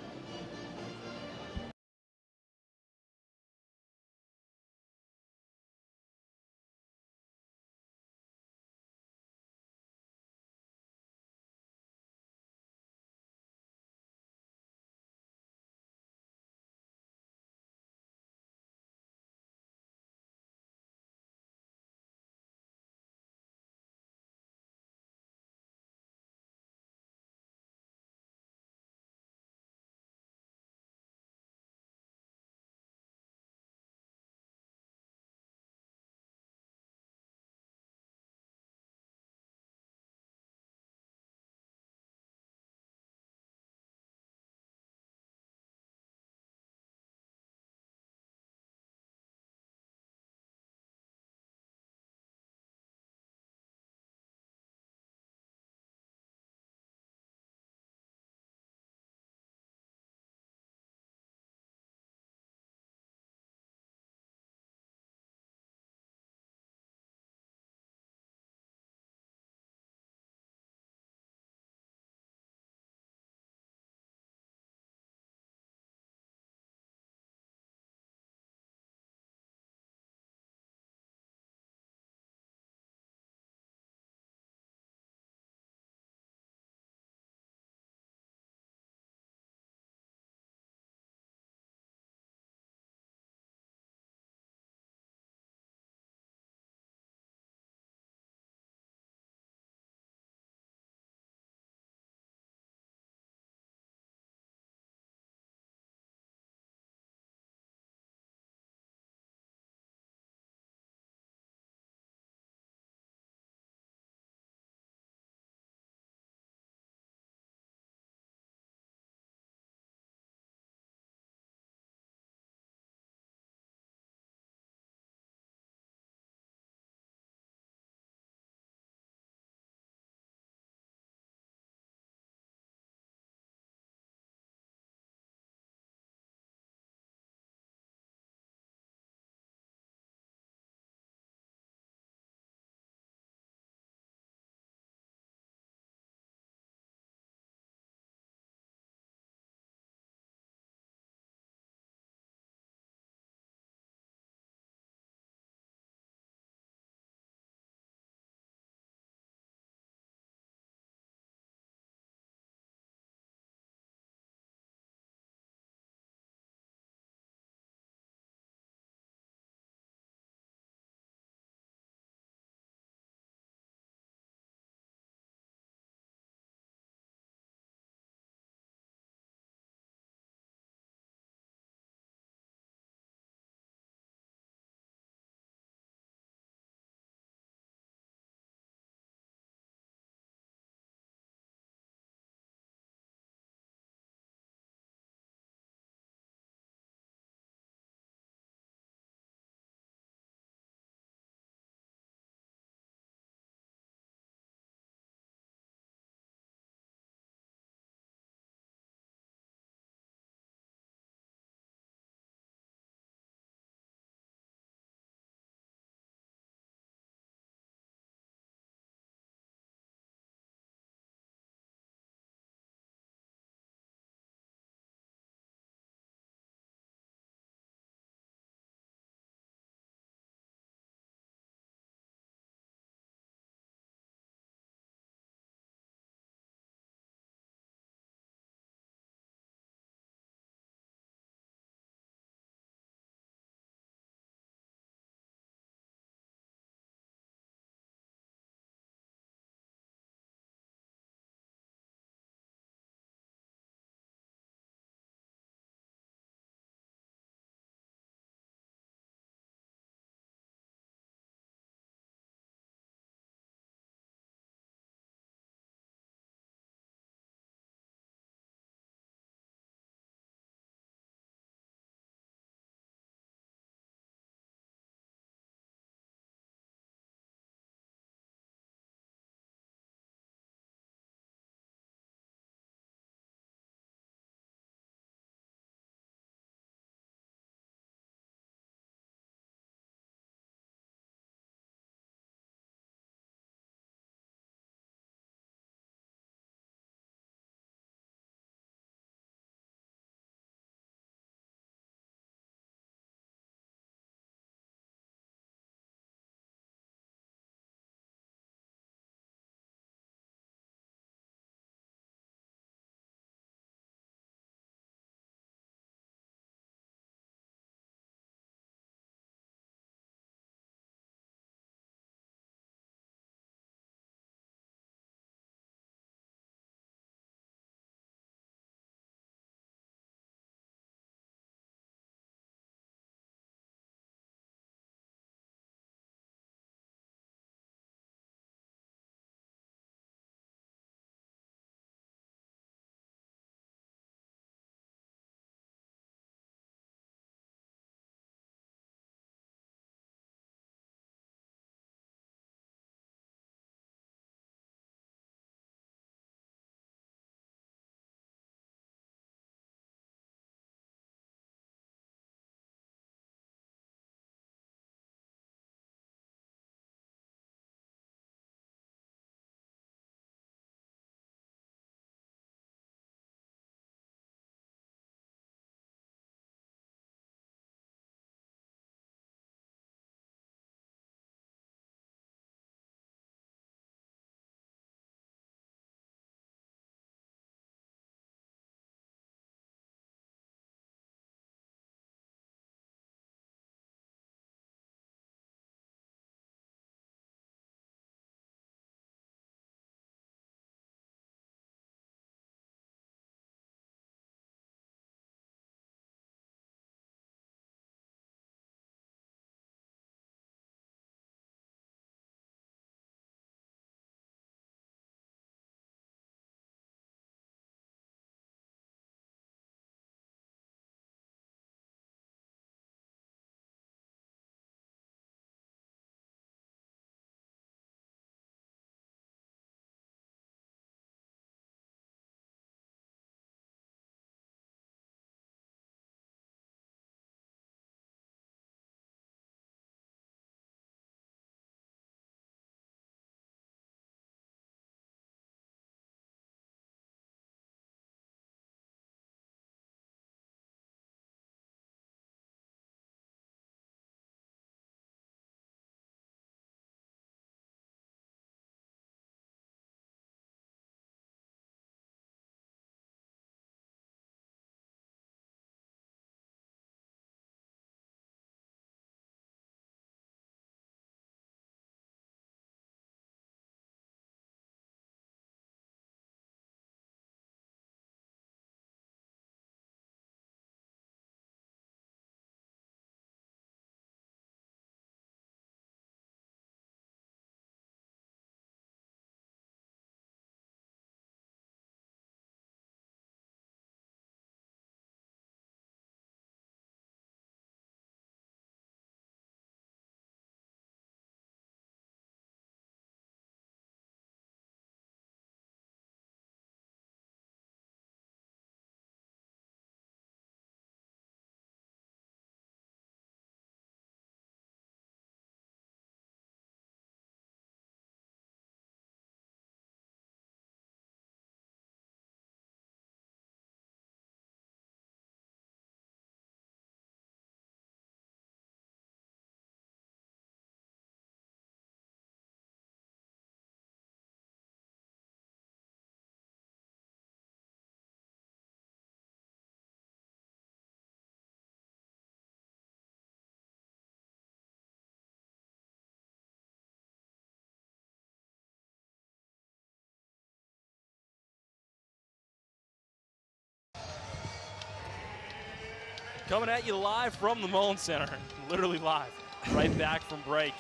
Coming at you live from the Mullen Center, literally live, right back from break.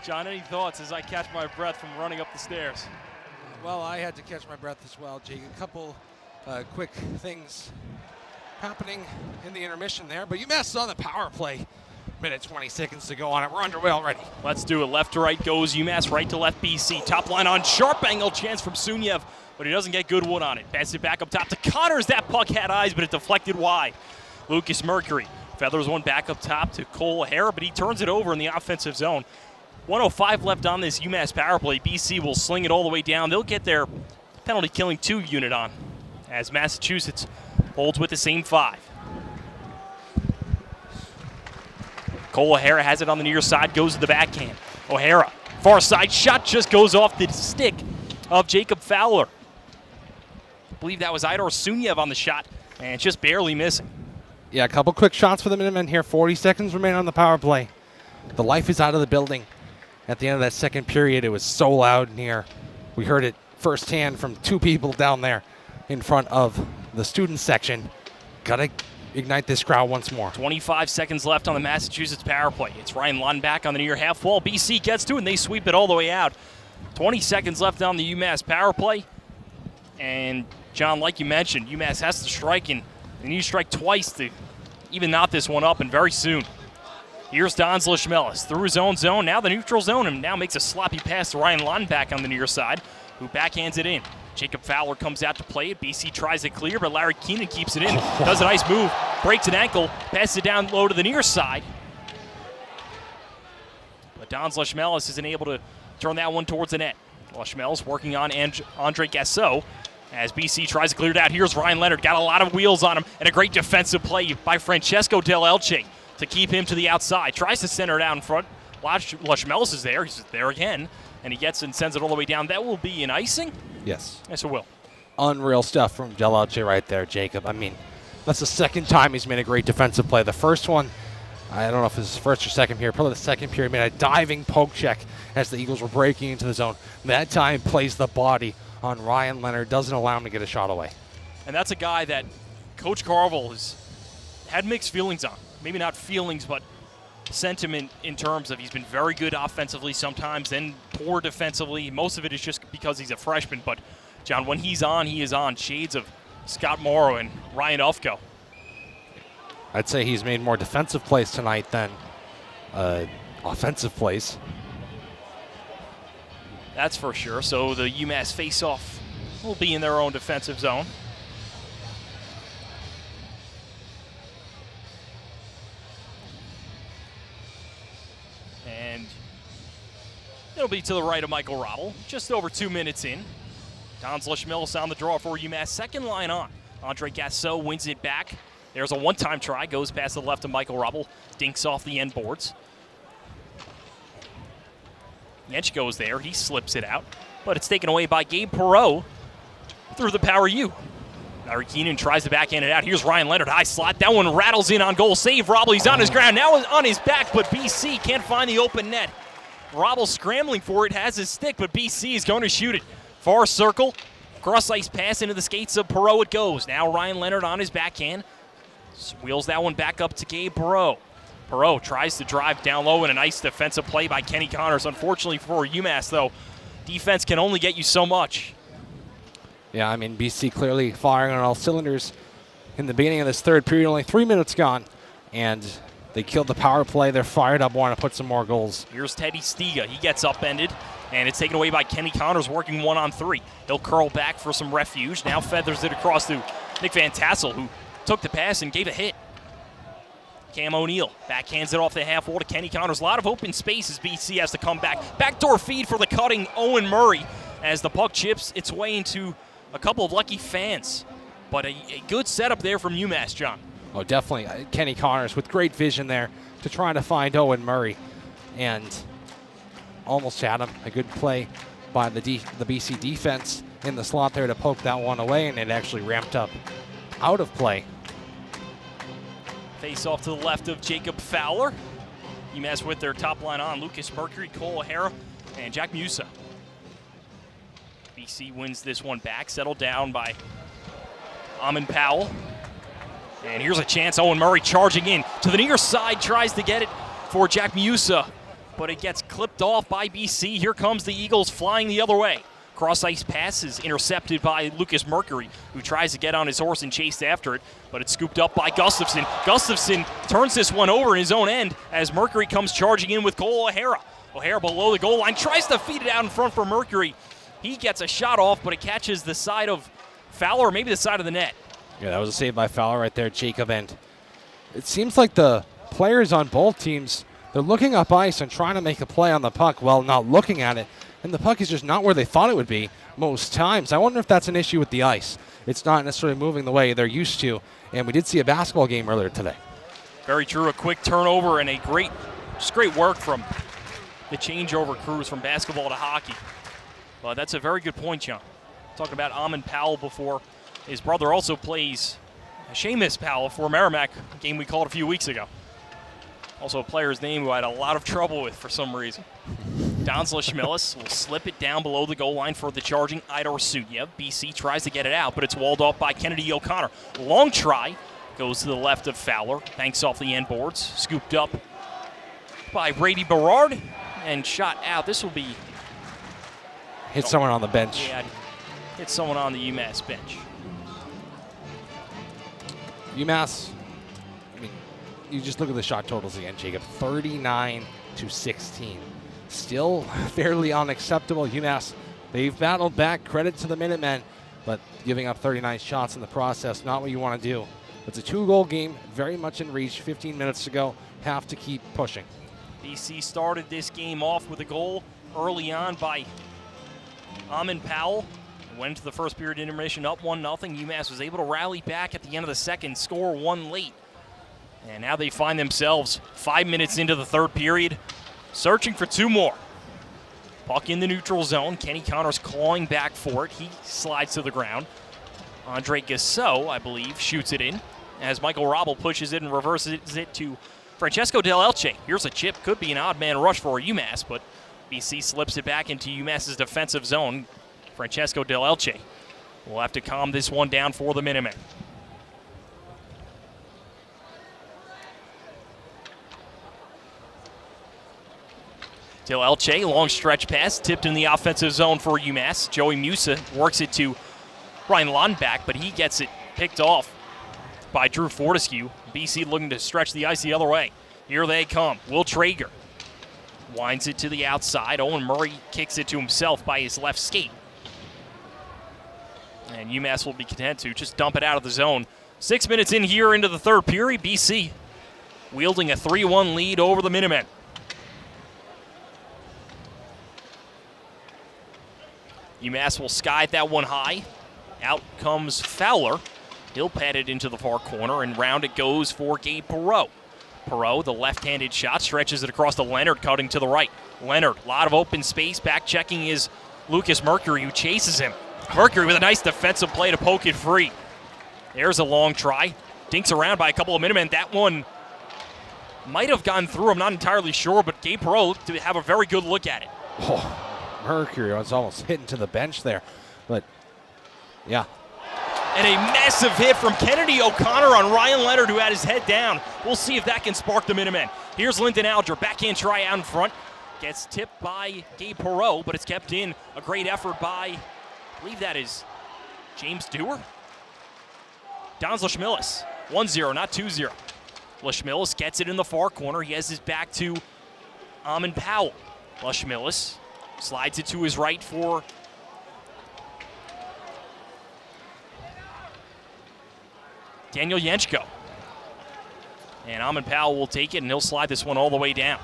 John, any thoughts as I catch my breath from running up the stairs? Well, I had to catch my breath as well, Jake. A couple quick things happening in the intermission there, but UMass is on the power play. Minute 20 seconds to go on it. We're underway already. Let's do it. Left to right goes UMass, right to left BC. Top line on, sharp angle chance from Sunyev, but he doesn't get good wood on it. Pass it back up top to Connors. That puck had eyes, but it deflected wide. Lucas Mercury feathers one back up top to Cole O'Hara, but he turns it over in the offensive zone. 1:05 left on this UMass power play. BC will sling it all the way down. They'll get their penalty killing 2 unit on as Massachusetts holds with the same 5. Cole O'Hara has it on the near side, goes to the backhand. O'Hara, far side shot, just goes off the stick of Jacob Fowler. I believe that was Idor Sunyev on the shot, and just barely missing. Yeah, a couple quick shots for the Minutemen here. 40 seconds remain on the power play. The life is out of the building. At the end of that second period, it was so loud in here. We heard it firsthand from 2 people down there in front of the student section. Gotta ignite this crowd once more. 25 seconds left on the Massachusetts power play. It's Ryan Lundback on the near half wall. BC gets to it, and they sweep it all the way out. 20 seconds left on the UMass power play. And, John, like you mentioned, UMass has to strike, and they need to strike twice to even knot this one up, and very soon. Here's Don's Lashmelis through his own zone, now the neutral zone, and now makes a sloppy pass to Ryan Lundback on the near side, who backhands it in. Jacob Fowler comes out to play it. BC tries it clear, but Larry Keenan keeps it in. Does a nice move, breaks an ankle, passes it down low to the near side. But Don's Lashmelis isn't able to turn that one towards the net. Lashmelis working on Andre Gasso as BC tries to clear it out. Here's Ryan Leonard, got a lot of wheels on him, and a great defensive play by Francesco Del Elche to keep him to the outside. Tries to center it out in front. Lashmelis is there. He's there again, and he gets and sends it all the way down. That will be an icing? Yes. Yes, it will. Unreal stuff from Del Elche right there, Jacob. I mean, that's the second time he's made a great defensive play. The first one, I don't know if it was his first or second period, probably the second period, made a diving poke check as the Eagles were breaking into the zone. That time plays the body on Ryan Leonard, doesn't allow him to get a shot away. And that's a guy that Coach Carvel has had mixed feelings on. Maybe not feelings, but sentiment in terms of he's been very good offensively sometimes, then poor defensively. Most of it is just because he's a freshman. But, John, when he's on, he is on. Shades of Scott Morrow and Ryan Ufko. I'd say he's made more defensive plays tonight than offensive plays. That's for sure. So the UMass face-off will be in their own defensive zone. And it'll be to the right of Michael Robble, just over 2 minutes in. Don's Lashmelis on the draw for UMass. Second line on. Andre Gasso wins it back. There's a one-time try, goes past the left of Michael Robble, dinks off the end boards. Yench goes there, he slips it out, but it's taken away by Gabe Perreault through the power U. Larry Keenan tries to backhand it out. Here's Ryan Leonard, high slot. That one rattles in on goal. Save Robble, he's on his ground, now on his back, but BC can't find the open net. Robble scrambling for it, has his stick, but BC is going to shoot it. Far circle, cross-ice pass into the skates of Perreault it goes. Now Ryan Leonard on his backhand. Wheels that one back up to Gabe Perreault. Perreault tries to drive down low, and a nice defensive play by Kenny Connors. Unfortunately for UMass, though, defense can only get you so much. Yeah, I mean, BC clearly firing on all cylinders in the beginning of this third period. Only 3 minutes gone, and they killed the power play. They're fired up, wanting to put some more goals. Here's Teddy Stiga. He gets upended, and it's taken away by Kenny Connors working 1-on-3. He'll curl back for some refuge. Now feathers it across to Nick Van Tassel, who took the pass and gave a hit. Cam O'Neill backhands it off the half wall to Kenny Connors. A lot of open spaces. BC has to come back. Backdoor feed for the cutting Owen Murray as the puck chips its way into a couple of lucky fans. But a good setup there from UMass, John. Oh, definitely. Kenny Connors with great vision there to try to find Owen Murray. And almost had him. A good play by the BC defense in the slot there to poke that one away, and it actually ramped up out of play. Face off to the left of Jacob Fowler. UMass with their top line on. Lucas Mercury, Cole O'Hara, and Jack Musa. BC wins this one back, settled down by Amon Powell. And here's a chance. Owen Murray charging in to the near side, tries to get it for Jack Musa, but it gets clipped off by BC. Here comes the Eagles flying the other way. Cross-ice pass is intercepted by Lucas Mercury, who tries to get on his horse and chase after it, but it's scooped up by Gustafson. Gustafson turns this one over in his own end as Mercury comes charging in with Cole O'Hara. O'Hara below the goal line, tries to feed it out in front for Mercury. He gets a shot off, but it catches the side of Fowler, or maybe the side of the net. Yeah, that was a save by Fowler right there, Jacob. And it seems like the players on both teams, they're looking up ice and trying to make a play on the puck while not looking at it. And the puck is just not where they thought it would be most times. I wonder if that's an issue with the ice. It's not necessarily moving the way they're used to. And we did see a basketball game earlier today. Very true. A quick turnover and great work from the changeover crews from basketball to hockey. Well, that's a very good point, John. Talking about Amon Powell before. His brother also plays Seamus Powell for Merrimack, a game we called a few weeks ago. Also a player's name who I had a lot of trouble with for some reason. Donzla Schmillis will slip it down below the goal line for the charging Idor Sutyev. BC tries to get it out, but it's walled off by Kennedy O'Connor. Long try, goes to the left of Fowler, banks off the end boards, scooped up by Brady Berard, and shot out. This will be... Hit someone on the bench. Yeah, hit someone on the UMass bench. UMass, I mean, you just look at the shot totals again, Jacob. 39-16. Still fairly unacceptable. UMass, they've battled back. Credit to the Minutemen, but giving up 39 shots in the process, not what you want to do. It's a 2-goal game, very much in reach. 15 minutes to go. Have to keep pushing. BC started this game off with a goal early on by Amon Powell. Went into the first period intermission up 1-0. UMass was able to rally back at the end of the second, score one late. And now they find themselves 5 minutes into the third period, searching for two more. Puck in the neutral zone. Kenny Connors clawing back for it. He slides to the ground. Andre Gassot, I believe, shoots it in as Michael Robel pushes it and reverses it to Francesco Del Elche. Here's a chip. Could be an odd man rush for UMass, but BC slips it back into UMass's defensive zone. Francesco Del Elche will have to calm this one down for the Minutemen. Del Elche, long stretch pass, tipped in the offensive zone for UMass. Joey Musa works it to Ryan Lonback, but he gets it picked off by Drew Fortescue. BC looking to stretch the ice the other way. Here they come. Will Traeger winds it to the outside. Owen Murray kicks it to himself by his left skate. And UMass will be content to just dump it out of the zone. 6 minutes in here into the third period. BC wielding a 3-1 lead over the Minutemen. UMass will sky that one high. Out comes Fowler. He'll pat it into the far corner, and round it goes for Gabe Perreault. Perreault, the left-handed shot, stretches it across to Leonard, cutting to the right. Leonard, a lot of open space. Back checking is Lucas Mercury, who chases him. Mercury with a nice defensive play to poke it free. There's a long try. Dinks around by a couple of Minutemen. That one might have gone through. I'm not entirely sure, but Gabe Perreault looked to have a very good look at it. Oh, Mercury was almost hitting to the bench there. But, yeah. And a massive hit from Kennedy O'Connor on Ryan Leonard, who had his head down. We'll see if that can spark the Minutemen. Here's Lyndon Alger, backhand try out in front. Gets tipped by Gabe Perreault, but it's kept in. A great effort by, I believe that is James Dewar. Donzla Schmillis, 1-0, not 2-0. Schmillis gets it in the far corner. He has his back to Amon Powell. Schmillis slides it to his right for Daniel Yenchko. And Amon Powell will take it, and he'll slide this one all the way down.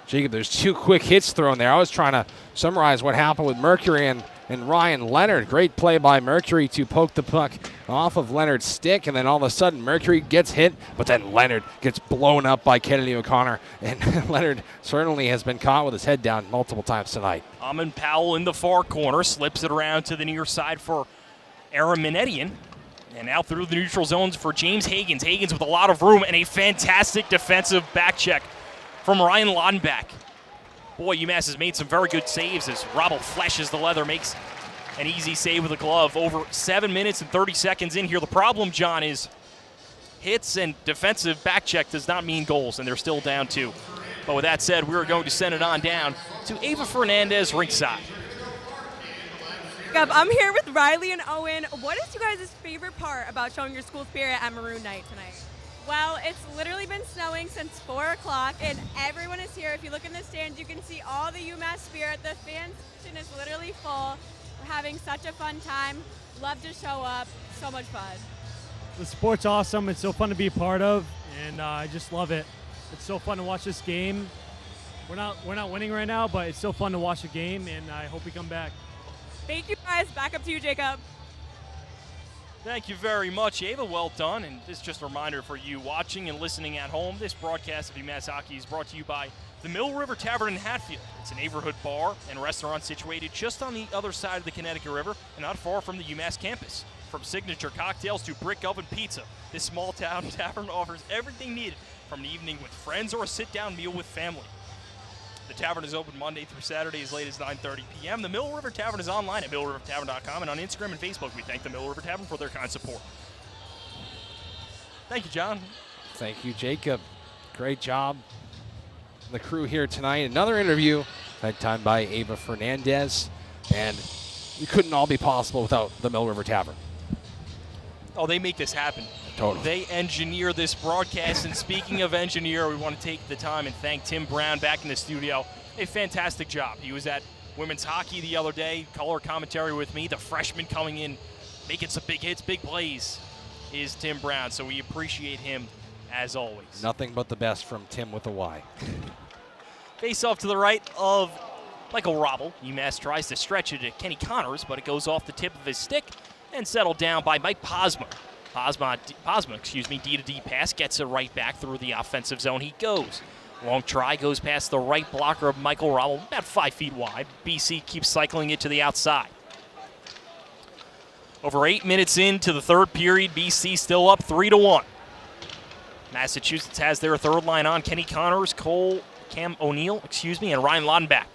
Jacob, there's two quick hits thrown there. I was trying to summarize what happened with Mercury and Ryan Leonard. Great play by Mercury to poke the puck off of Leonard's stick, and then all of a sudden Mercury gets hit, but then Leonard gets blown up by Kennedy O'Connor, and Leonard certainly has been caught with his head down multiple times tonight. Amon Powell in the far corner, slips it around to the near side for Aaron Minetian. And out through the neutral zones for James Hagans. Hagans with a lot of room and a fantastic defensive back check from Ryan Lonback. Boy, UMass has made some very good saves as Robel flashes the leather, makes an easy save with a glove. Over 7 minutes and 30 seconds in here. The problem, John, is hits and defensive back check does not mean goals, and they're still down 2. But with that said, we're going to send it on down to Ava Fernandez ringside. I'm here with Riley and Owen. What is you guys' favorite part about showing your school spirit at Maroon Night tonight? Well, it's literally been snowing since 4 o'clock, and everyone is here. If you look in the stands, you can see all the UMass spirit. The fan section is literally full. We're having such a fun time. Love to show up. So much fun. The sport's awesome. It's so fun to be a part of, and I just love it. It's so fun to watch this game. We're not winning right now, but it's so fun to watch the game, and I hope we come back. Thank you guys. Back up to you, Jacob. Thank you very much, Ava. Well done. And this is just a reminder for you watching and listening at home. This broadcast of UMass Hockey is brought to you by the Mill River Tavern in Hatfield. It's a neighborhood bar and restaurant situated just on the other side of the Connecticut River and not far from the UMass campus. From signature cocktails to brick oven pizza, this small town tavern offers everything needed from an evening with friends or a sit-down meal with family. The tavern is open Monday through Saturday as late as 9:30 p.m. The Mill River Tavern is online at millrivertavern.com and on Instagram and Facebook. We thank the Mill River Tavern for their kind support. Thank you, John. Thank you, Jacob. Great job. The crew here tonight. Another interview, that time by Ava Fernandez. And it couldn't all be possible without the Mill River Tavern. Oh, they make this happen. Totally. They engineer this broadcast. And speaking of engineer, we want to take the time and thank Tim Brown back in the studio. A fantastic job. He was at women's hockey the other day, color commentary with me. The freshman coming in, making some big hits, big plays, is Tim Brown. So we appreciate him as always. Nothing but the best from Tim with a Y. Face off to the right of Michael Robble. UMass tries to stretch it to Kenny Connors, but it goes off the tip of his stick and settled down by Mike Posma. Posma, D to D pass, gets it right back through the offensive zone. He goes. Long try, goes past the right blocker of Michael Robble, about 5 feet wide. BC keeps cycling it to the outside. Over 8 minutes into the third period, BC still up 3-1. Massachusetts has their third line on. Kenny Connors, Cam O'Neill, and Ryan Laudenbach.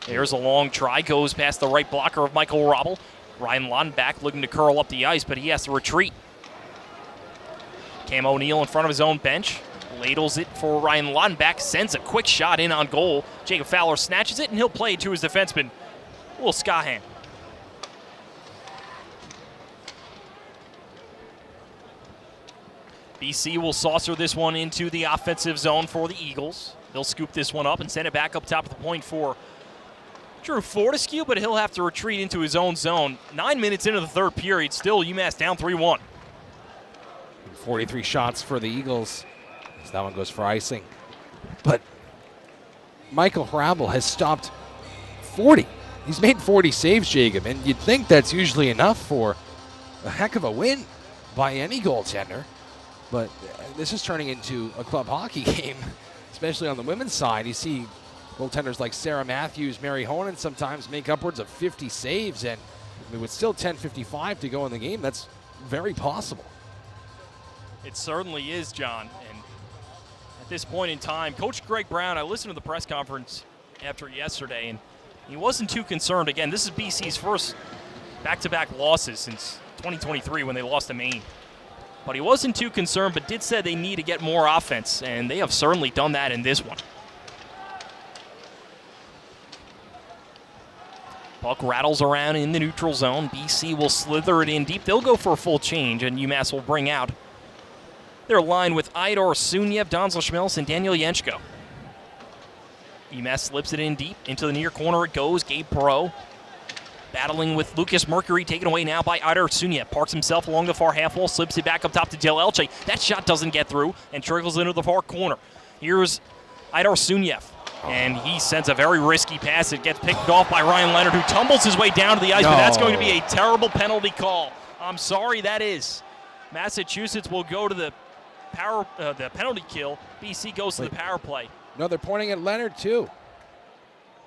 There's a long try, goes past the right blocker of Michael Robble. Ryan Laudenbach looking to curl up the ice, but he has to retreat. Cam O'Neill in front of his own bench. Ladles it for Ryan Laudenbach. Sends a quick shot in on goal. Jacob Fowler snatches it, and he'll play it to his defenseman, Will Skahan. BC will saucer this one into the offensive zone for the Eagles. They'll scoop this one up and send it back up top of the point for Drew Fortescue, but he'll have to retreat into his own zone. 9 minutes into the third period, still UMass down 3-1. 43 shots for the Eagles. So that one goes for icing. But Michael Hrabel has stopped 40. He's made 40 saves, Jacob, and you'd think that's usually enough for a heck of a win by any goaltender. But this is turning into a club hockey game, especially on the women's side. You see goaltenders like Sarah Matthews, Mary Honan sometimes make upwards of 50 saves, and with still 10:55 to go in the game, that's very possible. It certainly is, John. And at this point in time, Coach Greg Brown, I listened to the press conference after yesterday, and he wasn't too concerned. Again, this is BC's first back-to-back losses since 2023 when they lost to Maine. But he wasn't too concerned, but did say they need to get more offense, and they have certainly done that in this one. Puck rattles around in the neutral zone. BC will slither it in deep. They'll go for a full change, and UMass will bring out their line with Idor Sunyev, Donzel Schmelz, and Daniel Yenchko. UMass slips it in deep. Into the near corner it goes. Gabe Perreault battling with Lucas Mercury, taken away now by Idor Sunyev. Parks himself along the far half wall, slips it back up top to Del Elche. That shot doesn't get through and trickles into the far corner. Here's Idor Sunyev, and he sends a very risky pass. It gets picked off by Ryan Leonard, who tumbles his way down to the ice, but that's going to be a terrible penalty call. I'm sorry, that is. Massachusetts will go to the penalty kill. BC goes to the power play. No, they're pointing at Leonard, too.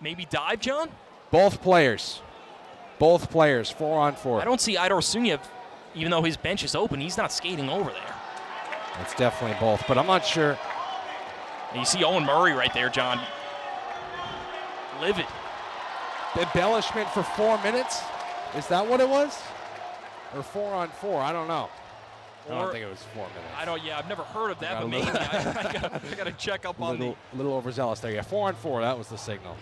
Maybe dive, John? Both players, 4-on-4. I don't see Idor Sunyev, even though his bench is open. He's not skating over there. It's definitely both, but I'm not sure. And you see Owen Murray right there, John. Livid. Embellishment for 4 minutes? Is that what it was? Or 4-on-4? I don't know. I don't think it was 4 minutes. I don't. Yeah, I've never heard of that, but maybe I got to check up on a little overzealous there. Yeah, 4-on-4. That was the signal.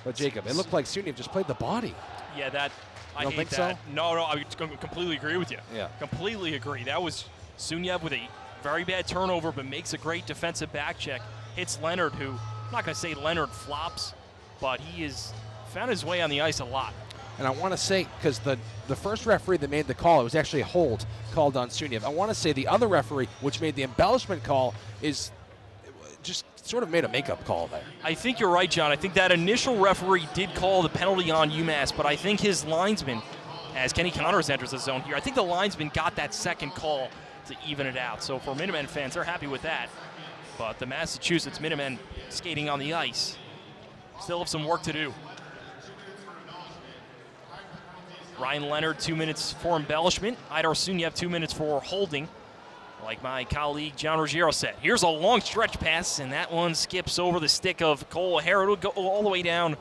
But Jacob, it looked like Suniev just played the body. Yeah, that. I don't hate think that. so? No, I completely agree with you. Yeah. Completely agree. That was Suniev with a very bad turnover, but makes a great defensive back check. Hits Leonard, who, I'm not going to say Leonard flops, but he has found his way on the ice a lot. And I want to say, because the first referee that made the call, it was actually a hold called on Suniev. I want to say the other referee, which made the embellishment call, is just sort of made a makeup call there. I think you're right, John. I think that initial referee did call the penalty on UMass, but I think his linesman, as Kenny Connors enters the zone here, I think the linesman got that second call to even it out. So for Minutemen fans, they're happy with that. But the Massachusetts Minutemen skating on the ice still have some work to do. Ryan Leonard, 2 minutes for embellishment. Idar Suniev, 2 minutes for holding, like my colleague John Ruggiero said. Here's a long stretch pass, and that one skips over the stick of Cole O'Hara. It'll go all the way down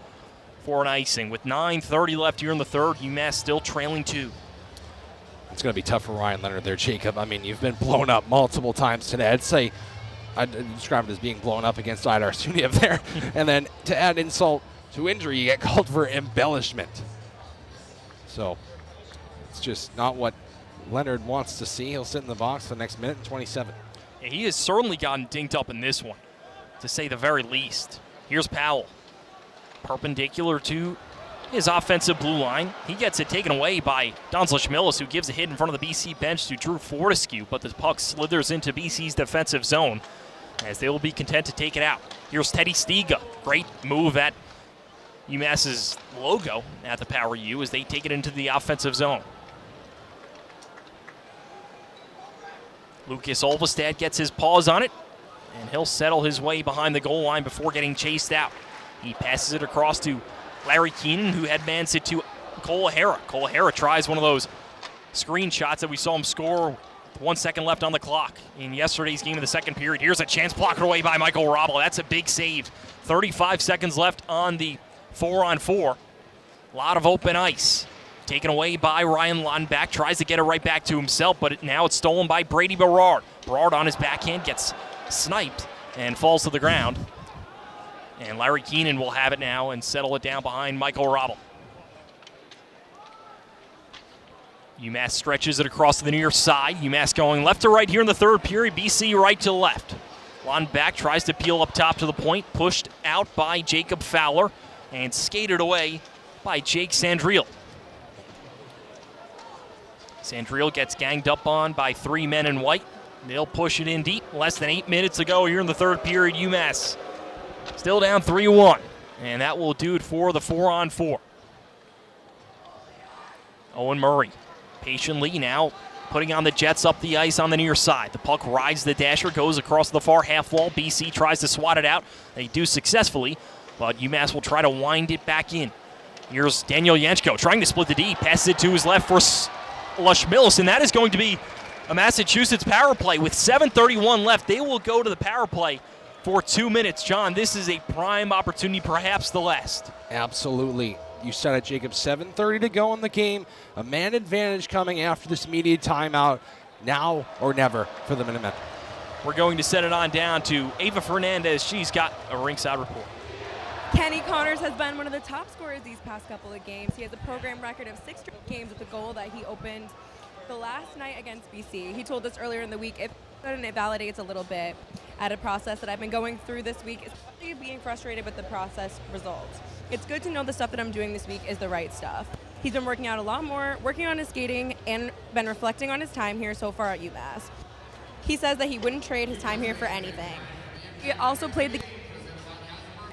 for an icing. With 9:30 left here in the third, UMass still trailing 2. It's going to be tough for Ryan Leonard there, Jacob. I mean, you've been blown up multiple times today. I'd describe it as being blown up against Idar Suniev there. And then to add insult to injury, you get called for embellishment. So it's just not what Leonard wants to see. He'll sit in the box for the next minute and 27. Yeah, he has certainly gotten dinked up in this one, to say the very least. Here's Powell, perpendicular to his offensive blue line. He gets it taken away by Don Schmillis, who gives a hit in front of the BC bench to Drew Fortescue, but the puck slithers into BC's defensive zone as they will be content to take it out. Here's Teddy Stiga. Great move at UMass's logo at the Power U as they take it into the offensive zone. Lucas Olvestad gets his paws on it, and he'll settle his way behind the goal line before getting chased out. He passes it across to Larry Keenan, who headmans it to Cole O'Hara. Cole O'Hara tries one of those screenshots that we saw him score with 1 second left on the clock in yesterday's game of the second period. Here's a chance blocked away by Michael Robble. That's a big save. 35 seconds left on the 4-on-4. A lot of open ice. Taken away by Ryan Lonback. Tries to get it right back to himself, but now it's stolen by Brady Berard. Berard on his backhand gets sniped and falls to the ground. And Larry Keenan will have it now and settle it down behind Michael Robble. UMass stretches it across to the near side. UMass going left to right here in the third period. BC right to left. Lonback tries to peel up top to the point. Pushed out by Jacob Fowler and skated away by Jake Sandriel. Sandriel gets ganged up on by 3 men in white. They'll push it in deep. Less than 8 minutes to go here in the third period. UMass still down 3-1. And that will do it for the 4-on-4. Owen Murray patiently now putting on the Jets up the ice on the near side. The puck rides the dasher, goes across the far half wall. BC tries to swat it out. They do successfully, but UMass will try to wind it back in. Here's Daniel Janchko trying to split the D. Passes it to his left for Schmillis, and that is going to be a Massachusetts power play. With 7:31 left, they will go to the power play for 2 minutes. John, this is a prime opportunity, perhaps the last. Absolutely. You said it, Jacob. 7:30 to go in the game. A man advantage coming after this immediate timeout. Now or never for the Minutemen. We're going to send it on down to Ava Fernandez. She's got a ringside report. Kenny Connors has been one of the top scorers these past couple of games. He has a program record of 6 straight games with a goal that he opened the last night against BC. He told us earlier in the week, it validates a little bit at a process that I've been going through this week, especially being frustrated with the process results. It's good to know the stuff that I'm doing this week is the right stuff. He's been working out a lot more, working on his skating, and been reflecting on his time here so far at UMass. He says that he wouldn't trade his time here for anything. He also played the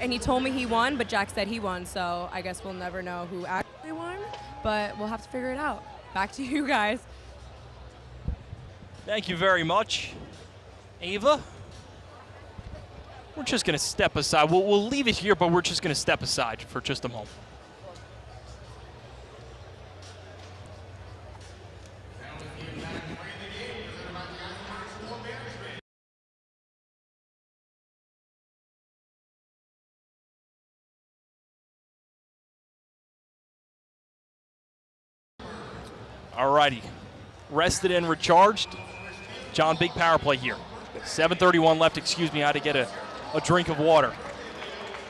and he told me he won, but Jack said he won, so I guess we'll never know who actually won, but we'll have to figure it out. Back to you guys. Thank you very much, Ava. We're just going to step aside. We'll leave it here, but we're just going to step aside for just a moment. Alrighty. rested and recharged. John, big power play here. 7:31 left, excuse me, I had to get a drink of water.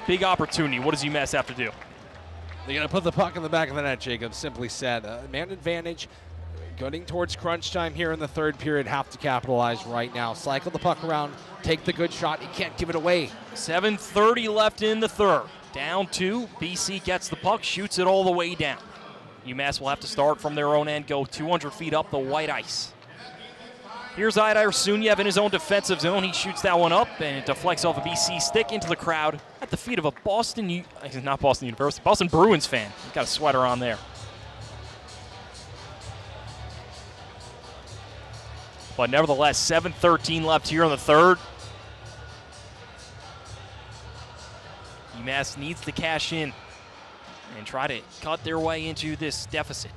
Big opportunity. What does UMass have to do? They're going to put the puck in the back of the net, Jacob, simply said. Man advantage, getting towards crunch time here in the third period, have to capitalize right now. Cycle the puck around, take the good shot. You can't give it away. 7:30 left in the third. Down 2, BC gets the puck, shoots it all the way down. UMass will have to start from their own end, go 200 feet up the white ice. Here's Aidar Sunyev in his own defensive zone. He shoots that one up, and it deflects off a BC stick into the crowd at the feet of a Boston Bruins fan. He's got a sweater on there. But nevertheless, 7:13 left here in the third. UMass needs to cash in and try to cut their way into this deficit.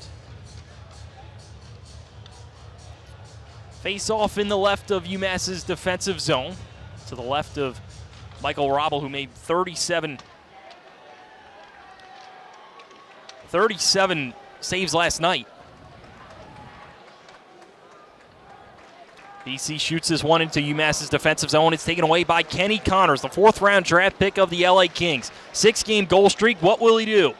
Face off in the left of UMass's defensive zone, to the left of Michael Robble, who made 37 saves last night. BC shoots this one into UMass's defensive zone. It's taken away by Kenny Connors, the 4th-round draft pick of the LA Kings. 6-game goal streak. What will he do?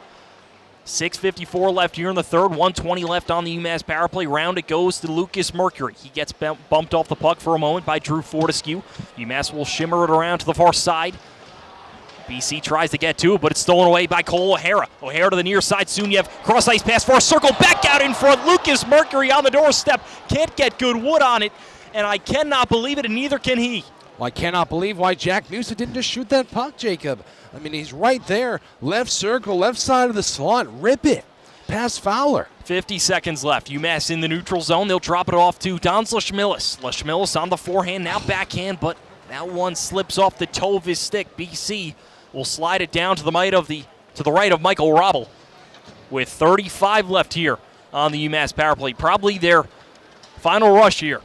6:54 left here in the third. 1:20 left on the UMass power play. Round it goes to Lucas Mercury. He gets bumped off the puck for a moment by Drew Fortescue. UMass will shimmer it around to the far side. BC tries to get to it, but it's stolen away by Cole O'Hara. O'Hara to the near side. Sunyev, cross-ice pass for a circle. Back out in front. Lucas Mercury on the doorstep. Can't get good wood on it, and I cannot believe it, and neither can he. Well, I cannot believe why Jack Musa didn't just shoot that puck, Jacob. I mean, he's right there. Left circle, left side of the slot. Rip it. Pass Fowler. 50 seconds left. UMass in the neutral zone. They'll drop it off to Dons Lashmilis. Lashmilis on the forehand, now backhand, but that one slips off the toe of his stick. BC will slide it down to the right of Michael Robble. With 35 left here on the UMass power play. Probably their final rush here.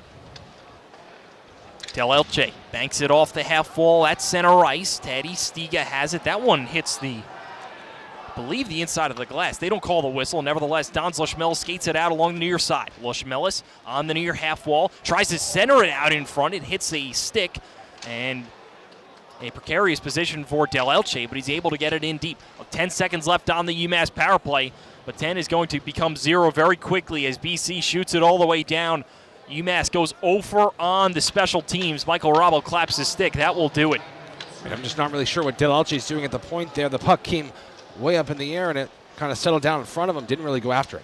Del Elche banks it off the half wall at center ice. Teddy Stiga has it. That one hits I believe the inside of the glass. They don't call the whistle. Nevertheless, Dons Lashmelis skates it out along the near side. Lashmelis on the near half wall. Tries to center it out in front. It hits a stick. And a precarious position for Del Elche, but he's able to get it in deep. 10 seconds left on the UMass power play. But 10 is going to become 0 very quickly as BC shoots it all the way down. UMass goes over on the special teams. Michael Robble claps his stick. That will do it. I'm just not really sure what Del Elche is doing at the point there. The puck came way up in the air, and it kind of settled down in front of him. Didn't really go after it.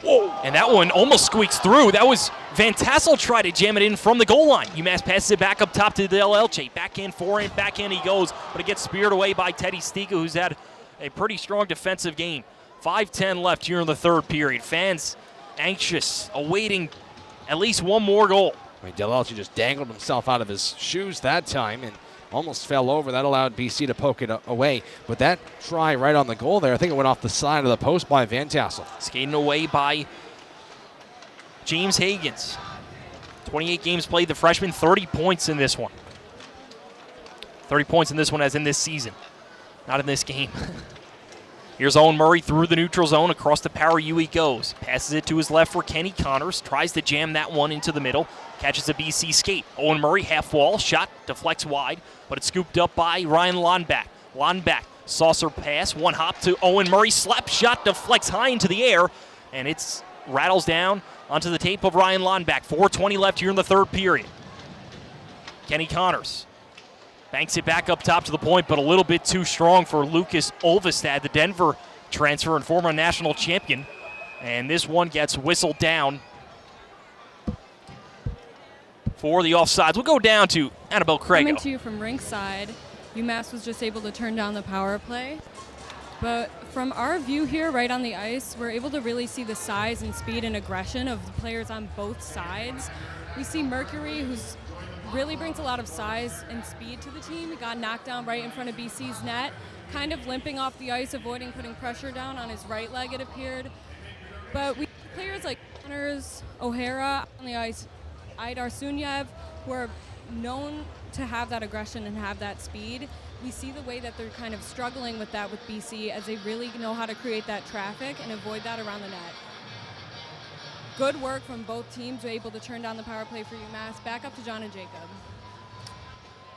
Whoa! And that one almost squeaks through. That was Van Tassel tried to jam it in from the goal line. UMass passes it back up top to Del Elche. Backhand, forehand, backhand he goes, but it gets speared away by Teddy Stiga, who's had a pretty strong defensive game. 5:10 left here in the third period. Fans anxious, awaiting at least one more goal. I mean, Del Elche just dangled himself out of his shoes that time and almost fell over. That allowed BC to poke it away. But that try right on the goal there, I think it went off the side of the post by Van Tassel. Skating away by James Hagans. 28 games played, the freshman, 30 points in this one. 30 points in this one as in this season, not in this game. Here's Owen Murray through the neutral zone. Across the power U he goes. Passes it to his left for Kenny Connors. Tries to jam that one into the middle. Catches a BC skate. Owen Murray half wall. Shot deflects wide, but it's scooped up by Ryan Lonback. Lonback, saucer pass. One hop to Owen Murray. Slap shot deflects high into the air, and it's rattles down onto the tape of Ryan Lonback. 4:20 left here in the third period. Kenny Connors banks it back up top to the point, but a little bit too strong for Lucas Olvestad, the Denver transfer and former national champion. And this one gets whistled down for the offsides. We'll go down to Annabelle Crago. Coming to you from rinkside, UMass was just able to turn down the power play. But from our view here right on the ice, we're able to really see the size and speed and aggression of the players on both sides. We see Mercury, who's really brings a lot of size and speed to the team. He got knocked down right in front of BC's net, kind of limping off the ice, avoiding putting pressure down on his right leg, it appeared. But we players like Connors, O'Hara on the ice, Aidar Sunyev, who are known to have that aggression and have that speed. We see the way that they're kind of struggling with that with BC, as they really know how to create that traffic and avoid that around the net. good work from both teams, were able to turn down the power play for UMass. Back up to John and Jacob.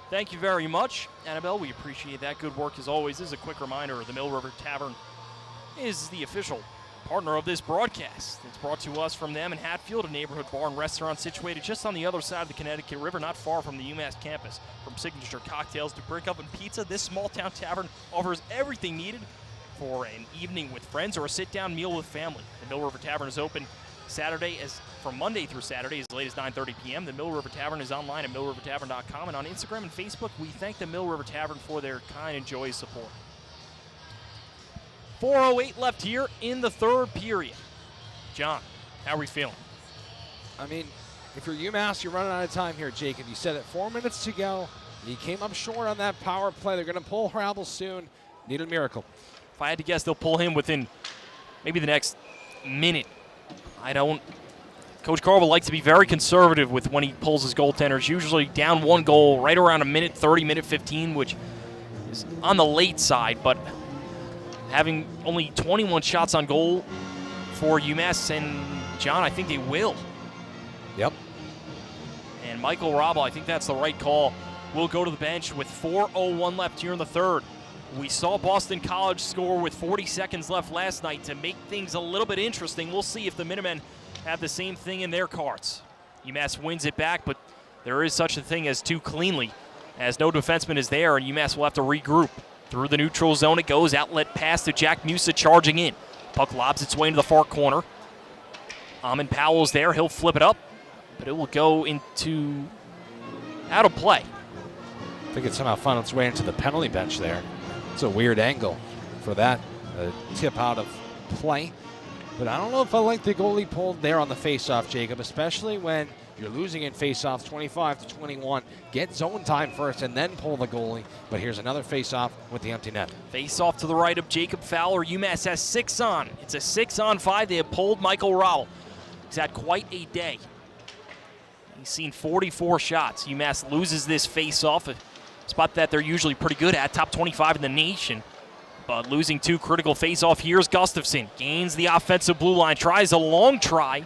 Thank you very much, Annabelle. We appreciate that. Good work as always. This is a quick reminder, the Mill River Tavern is the official partner of this broadcast. It's brought to us from them in Hatfield, a neighborhood bar and restaurant situated just on the other side of the Connecticut River, not far from the UMass campus. From signature cocktails to brick oven pizza, this small town tavern offers everything needed for an evening with friends or a sit-down meal with family. The Mill River Tavern is open from Monday through Saturday as late as 9:30 p.m. The Mill River Tavern is online at millrivertavern.com, and on Instagram and Facebook, we thank the Mill River Tavern for their kind and joyous support. 4:08 left here in the third period. John, how are we feeling? I mean, if you're UMass, you're running out of time here, Jacob. You said it, 4 minutes to go. You came up short on that power play. They're going to pull Hrabel soon. Need a miracle. If I had to guess, they'll pull him within maybe the next minute. Coach Carl would like to be very conservative with when he pulls his goaltenders. Usually down one goal right around a minute 30, minute 15, which is on the late side. But having only 21 shots on goal for UMass, and John, I think they will. Yep. And Michael Hrabel, I think that's the right call, will go to the bench with 4:01 left here in the third. We saw Boston College score with 40 seconds left last night to make things a little bit interesting. We'll see if the Minutemen have the same thing in their cards. UMass wins it back, but there is such a thing as too cleanly, as no defenseman is there, and UMass will have to regroup. Through the neutral zone it goes, outlet pass to Jack Musa charging in. Puck lobs its way into the far corner. Amon Powell's there, he'll flip it up, but it will go into out of play. I think it somehow found its way into the penalty bench there. It's a weird angle for that tip out of play. But I don't know if I like the goalie pulled there on the faceoff, Jacob, especially when you're losing in faceoffs 25-21. Get zone time first and then pull the goalie. But here's another faceoff with the empty net. Faceoff to the right of Jacob Fowler. UMass has 6 on. It's a 6-on-5. They have pulled Michael Hrabel. He's had quite a day. He's seen 44 shots. UMass loses this faceoff, a spot that they're usually pretty good at, top 25 in the nation. But losing 2 critical face-off, here's Gustafson. Gains the offensive blue line, tries a long try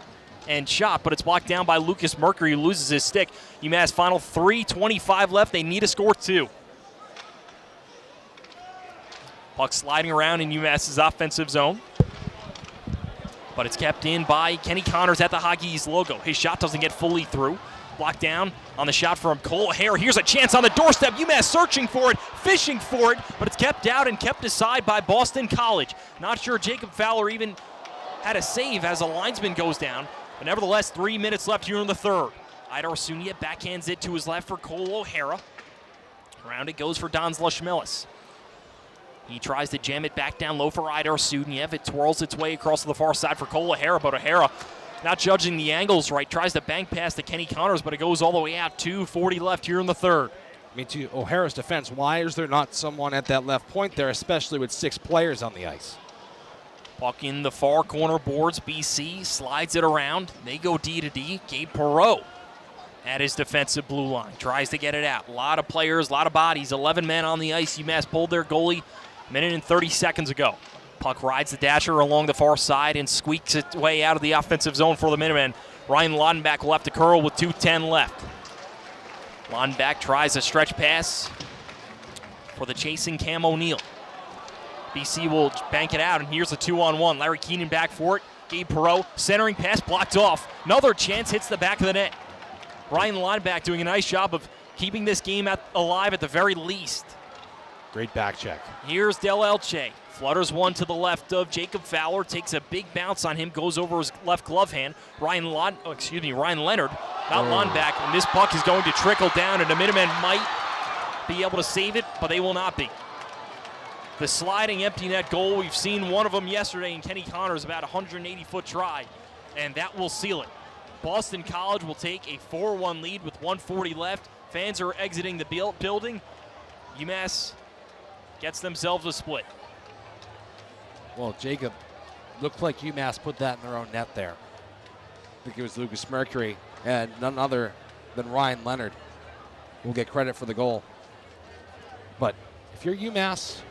and shot, but it's blocked down by Lucas Mercury, who loses his stick. UMass final 3:25 left. They need to score 2. Puck sliding around in UMass's offensive zone. But it's kept in by Kenny Connors at the Hoggies logo. His shot doesn't get fully through. Blocked down on the shot from Cole O'Hara. Here's a chance on the doorstep. UMass searching for it, fishing for it, but it's kept out and kept aside by Boston College. Not sure Jacob Fowler even had a save as a linesman goes down. But nevertheless, 3 minutes left here in the third. Idar Sunia backhands it to his left for Cole O'Hara. Around it goes for Don Zlashmelis. He tries to jam it back down low for Idar Suniev. It twirls its way across to the far side for Cole O'Hara, but O'Hara not judging the angles right. Tries to bank pass to Kenny Connors, but it goes all the way out. 2:40 left here in the third. I mean, to O'Hara's defense, why is there not someone at that left point there, especially with 6 players on the ice? Puck in the far corner boards. BC slides it around. They go D to D. Gabe Perreault at his defensive blue line. Tries to get it out. A lot of players, a lot of bodies. 11 men on the ice. UMass pulled their goalie a minute and 30 seconds ago. Puck rides the dasher along the far side and squeaks its way out of the offensive zone for the Minutemen. Ryan Laudenbach will have to curl with 2:10 left. Laudenbach tries a stretch pass for the chasing Cam O'Neill. BC will bank it out, and here's a 2-on-1. Larry Keenan back for it. Gabe Perreault, centering pass, blocked off. Another chance, hits the back of the net. Ryan Laudenbach doing a nice job of keeping this game alive at the very least. Great back check. Here's Del Elche. Flutters one to the left of Jacob Fowler. Takes a big bounce on him. Goes over his left glove hand. Ryan Leonard, not Laudenbach. And this puck is going to trickle down, and the Minutemen might be able to save it, but they will not be. The sliding empty net goal, we've seen one of them yesterday in Kenny Connors, about 180-foot try, and that will seal it. Boston College will take a 4-1 lead with 1:40 left. Fans are exiting the building. UMass gets themselves a split. Well, Jacob, looked like UMass put that in their own net there. I think it was Lucas Mercury and none other than Ryan Leonard will get credit for the goal. But if you're UMass,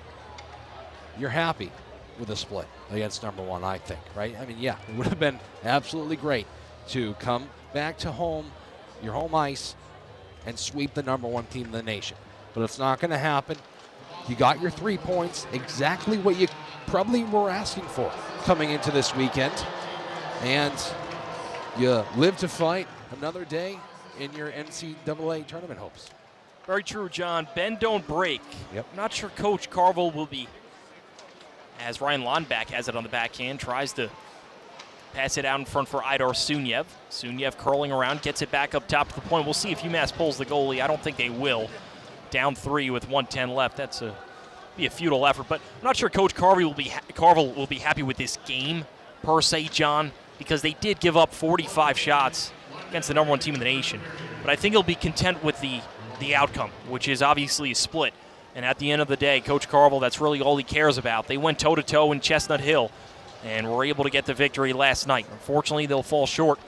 you're happy. with a split against number one, I think, right? I mean, yeah, it would have been absolutely great to come back to home, your home ice, and sweep the number one team in the nation. But it's not going to happen. You got your 3 points, exactly what you probably were asking for coming into this weekend. And you live to fight another day in your NCAA tournament hopes. Very true, John. Bend, don't break. Yep. I'm not sure Coach Carvel will be, as Ryan Lonback has it on the backhand, tries to pass it out in front for Idar Sunyev. Sunyev curling around, gets it back up top of the point. We'll see if UMass pulls the goalie. I don't think they will. Down 3 with 1:10 left. That's be a futile effort. But I'm not sure Coach Carvel will be happy with this game, per se, John, because they did give up 45 shots against the number one team in the nation. But I think he'll be content with the outcome, which is obviously a split. And at the end of the day, Coach Carvel, that's really all he cares about. They went toe-to-toe in Chestnut Hill and were able to get the victory last night. Unfortunately, they'll fall short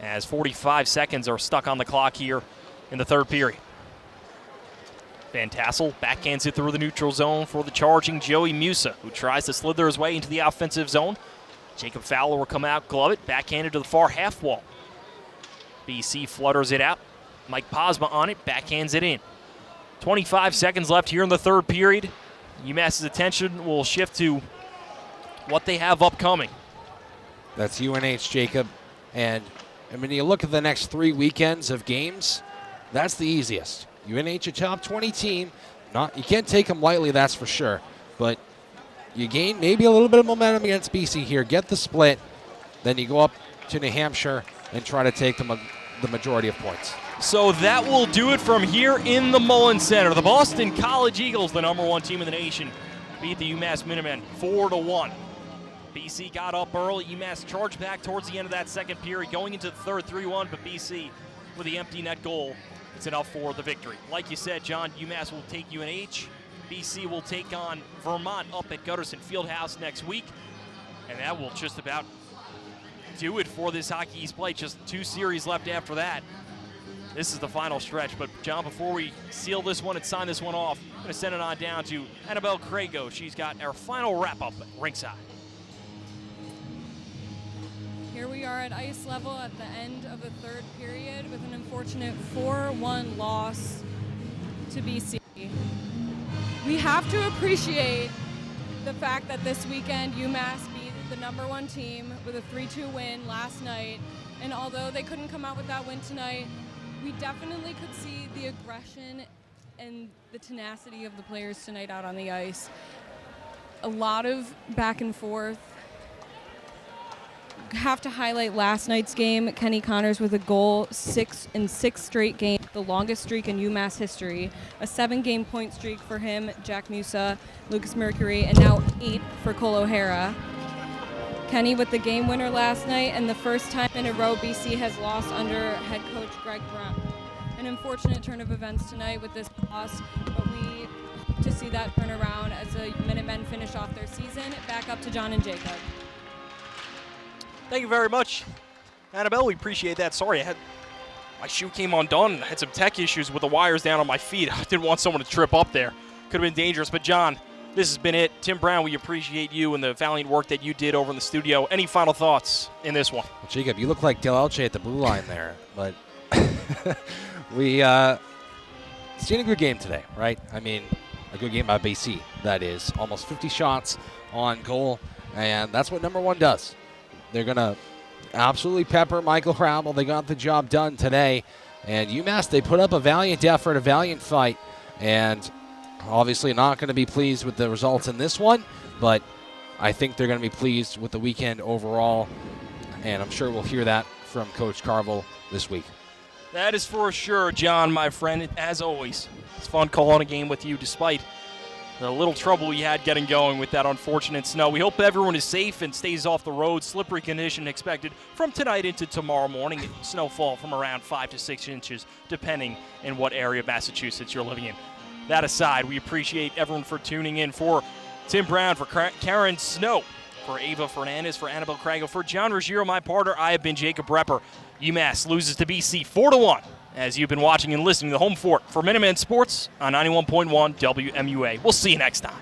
as 45 seconds are stuck on the clock here in the third period. Van Tassel backhands it through the neutral zone for the charging Joey Musa, who tries to slither his way into the offensive zone. Jacob Fowler will come out, glove it, backhanded to the far half wall. BC flutters it out. Mike Posma on it, backhands it in. 25 seconds left here in the third period. UMass's attention will shift to what they have upcoming. That's UNH, Jacob. And I mean, you look at the next 3 weekends of games, that's the easiest. UNH, a top 20 team. You can't take them lightly, that's for sure. But you gain maybe a little bit of momentum against BC here, get the split, then you go up to New Hampshire and try to take them the majority of points. So that will do it from here in the Mullen Center. The Boston College Eagles, the number one team in the nation, beat the UMass Minutemen 4-1. BC got up early. UMass charged back towards the end of that second period, going into the third 3-1, but BC with the empty net goal, it's enough for the victory. Like you said, John, UMass will take UNH. BC will take on Vermont up at Gutterson Fieldhouse next week, and that will just about do it for this Hockey East play. Just 2 series left after that. This is the final stretch. But, John, before we seal this one and sign this one off, I'm going to send it on down to Annabelle Crago. She's got our final wrap-up at ringside. Here we are at ice level at the end of the third period with an unfortunate 4-1 loss to BC. We have to appreciate the fact that this weekend UMass beat the number one team with a 3-2 win last night. And although they couldn't come out with that win tonight, we definitely could see the aggression and the tenacity of the players tonight out on the ice. A lot of back and forth. Have to highlight last night's game. Kenny Connors with a goal, 6 straight games, the longest streak in UMass history. A 7-game point streak for him, Jack Musa, Lucas Mercury, and now 8 for Cole O'Hara. Kenny with the game winner last night, and the first time in a row BC has lost under head coach Greg Brown. An unfortunate turn of events tonight with this loss, but we hope to see that turn around as the Minutemen finish off their season. Back up to John and Jacob. Thank you very much, Annabelle. We appreciate that. Sorry, my shoe came undone. I had some tech issues with the wires down on my feet. I didn't want someone to trip up there. Could have been dangerous. But, John, this has been it. Tim Brown, we appreciate you and the valiant work that you did over in the studio. Any final thoughts in this one? Well, Jacob, you look like Del Elche at the blue line there. But we seen a good game today, right? I mean, a good game by BC, that is. Almost 50 shots on goal, and that's what number one does. They're going to absolutely pepper Michael Hrabel. They got the job done today. And UMass, they put up a valiant effort, a valiant fight. And obviously not going to be pleased with the results in this one. But I think they're going to be pleased with the weekend overall. And I'm sure we'll hear that from Coach Carvel this week. That is for sure, John, my friend. As always, it's fun calling a game with you despite the little trouble we had getting going with that unfortunate snow. We hope everyone is safe and stays off the road. Slippery condition expected from tonight into tomorrow morning. Snowfall from around 5 to 6 inches, depending in what area of Massachusetts you're living in. That aside, we appreciate everyone for tuning in. For Tim Brown, for Karen Snow, for Ava Fernandez, for Annabelle Crago, for John Ruggiero, my partner, I have been Jacob Repper. UMass loses to BC 4-1. As you've been watching and listening to the Home Fort for Minutemen Sports on 91.1 WMUA. We'll see you next time.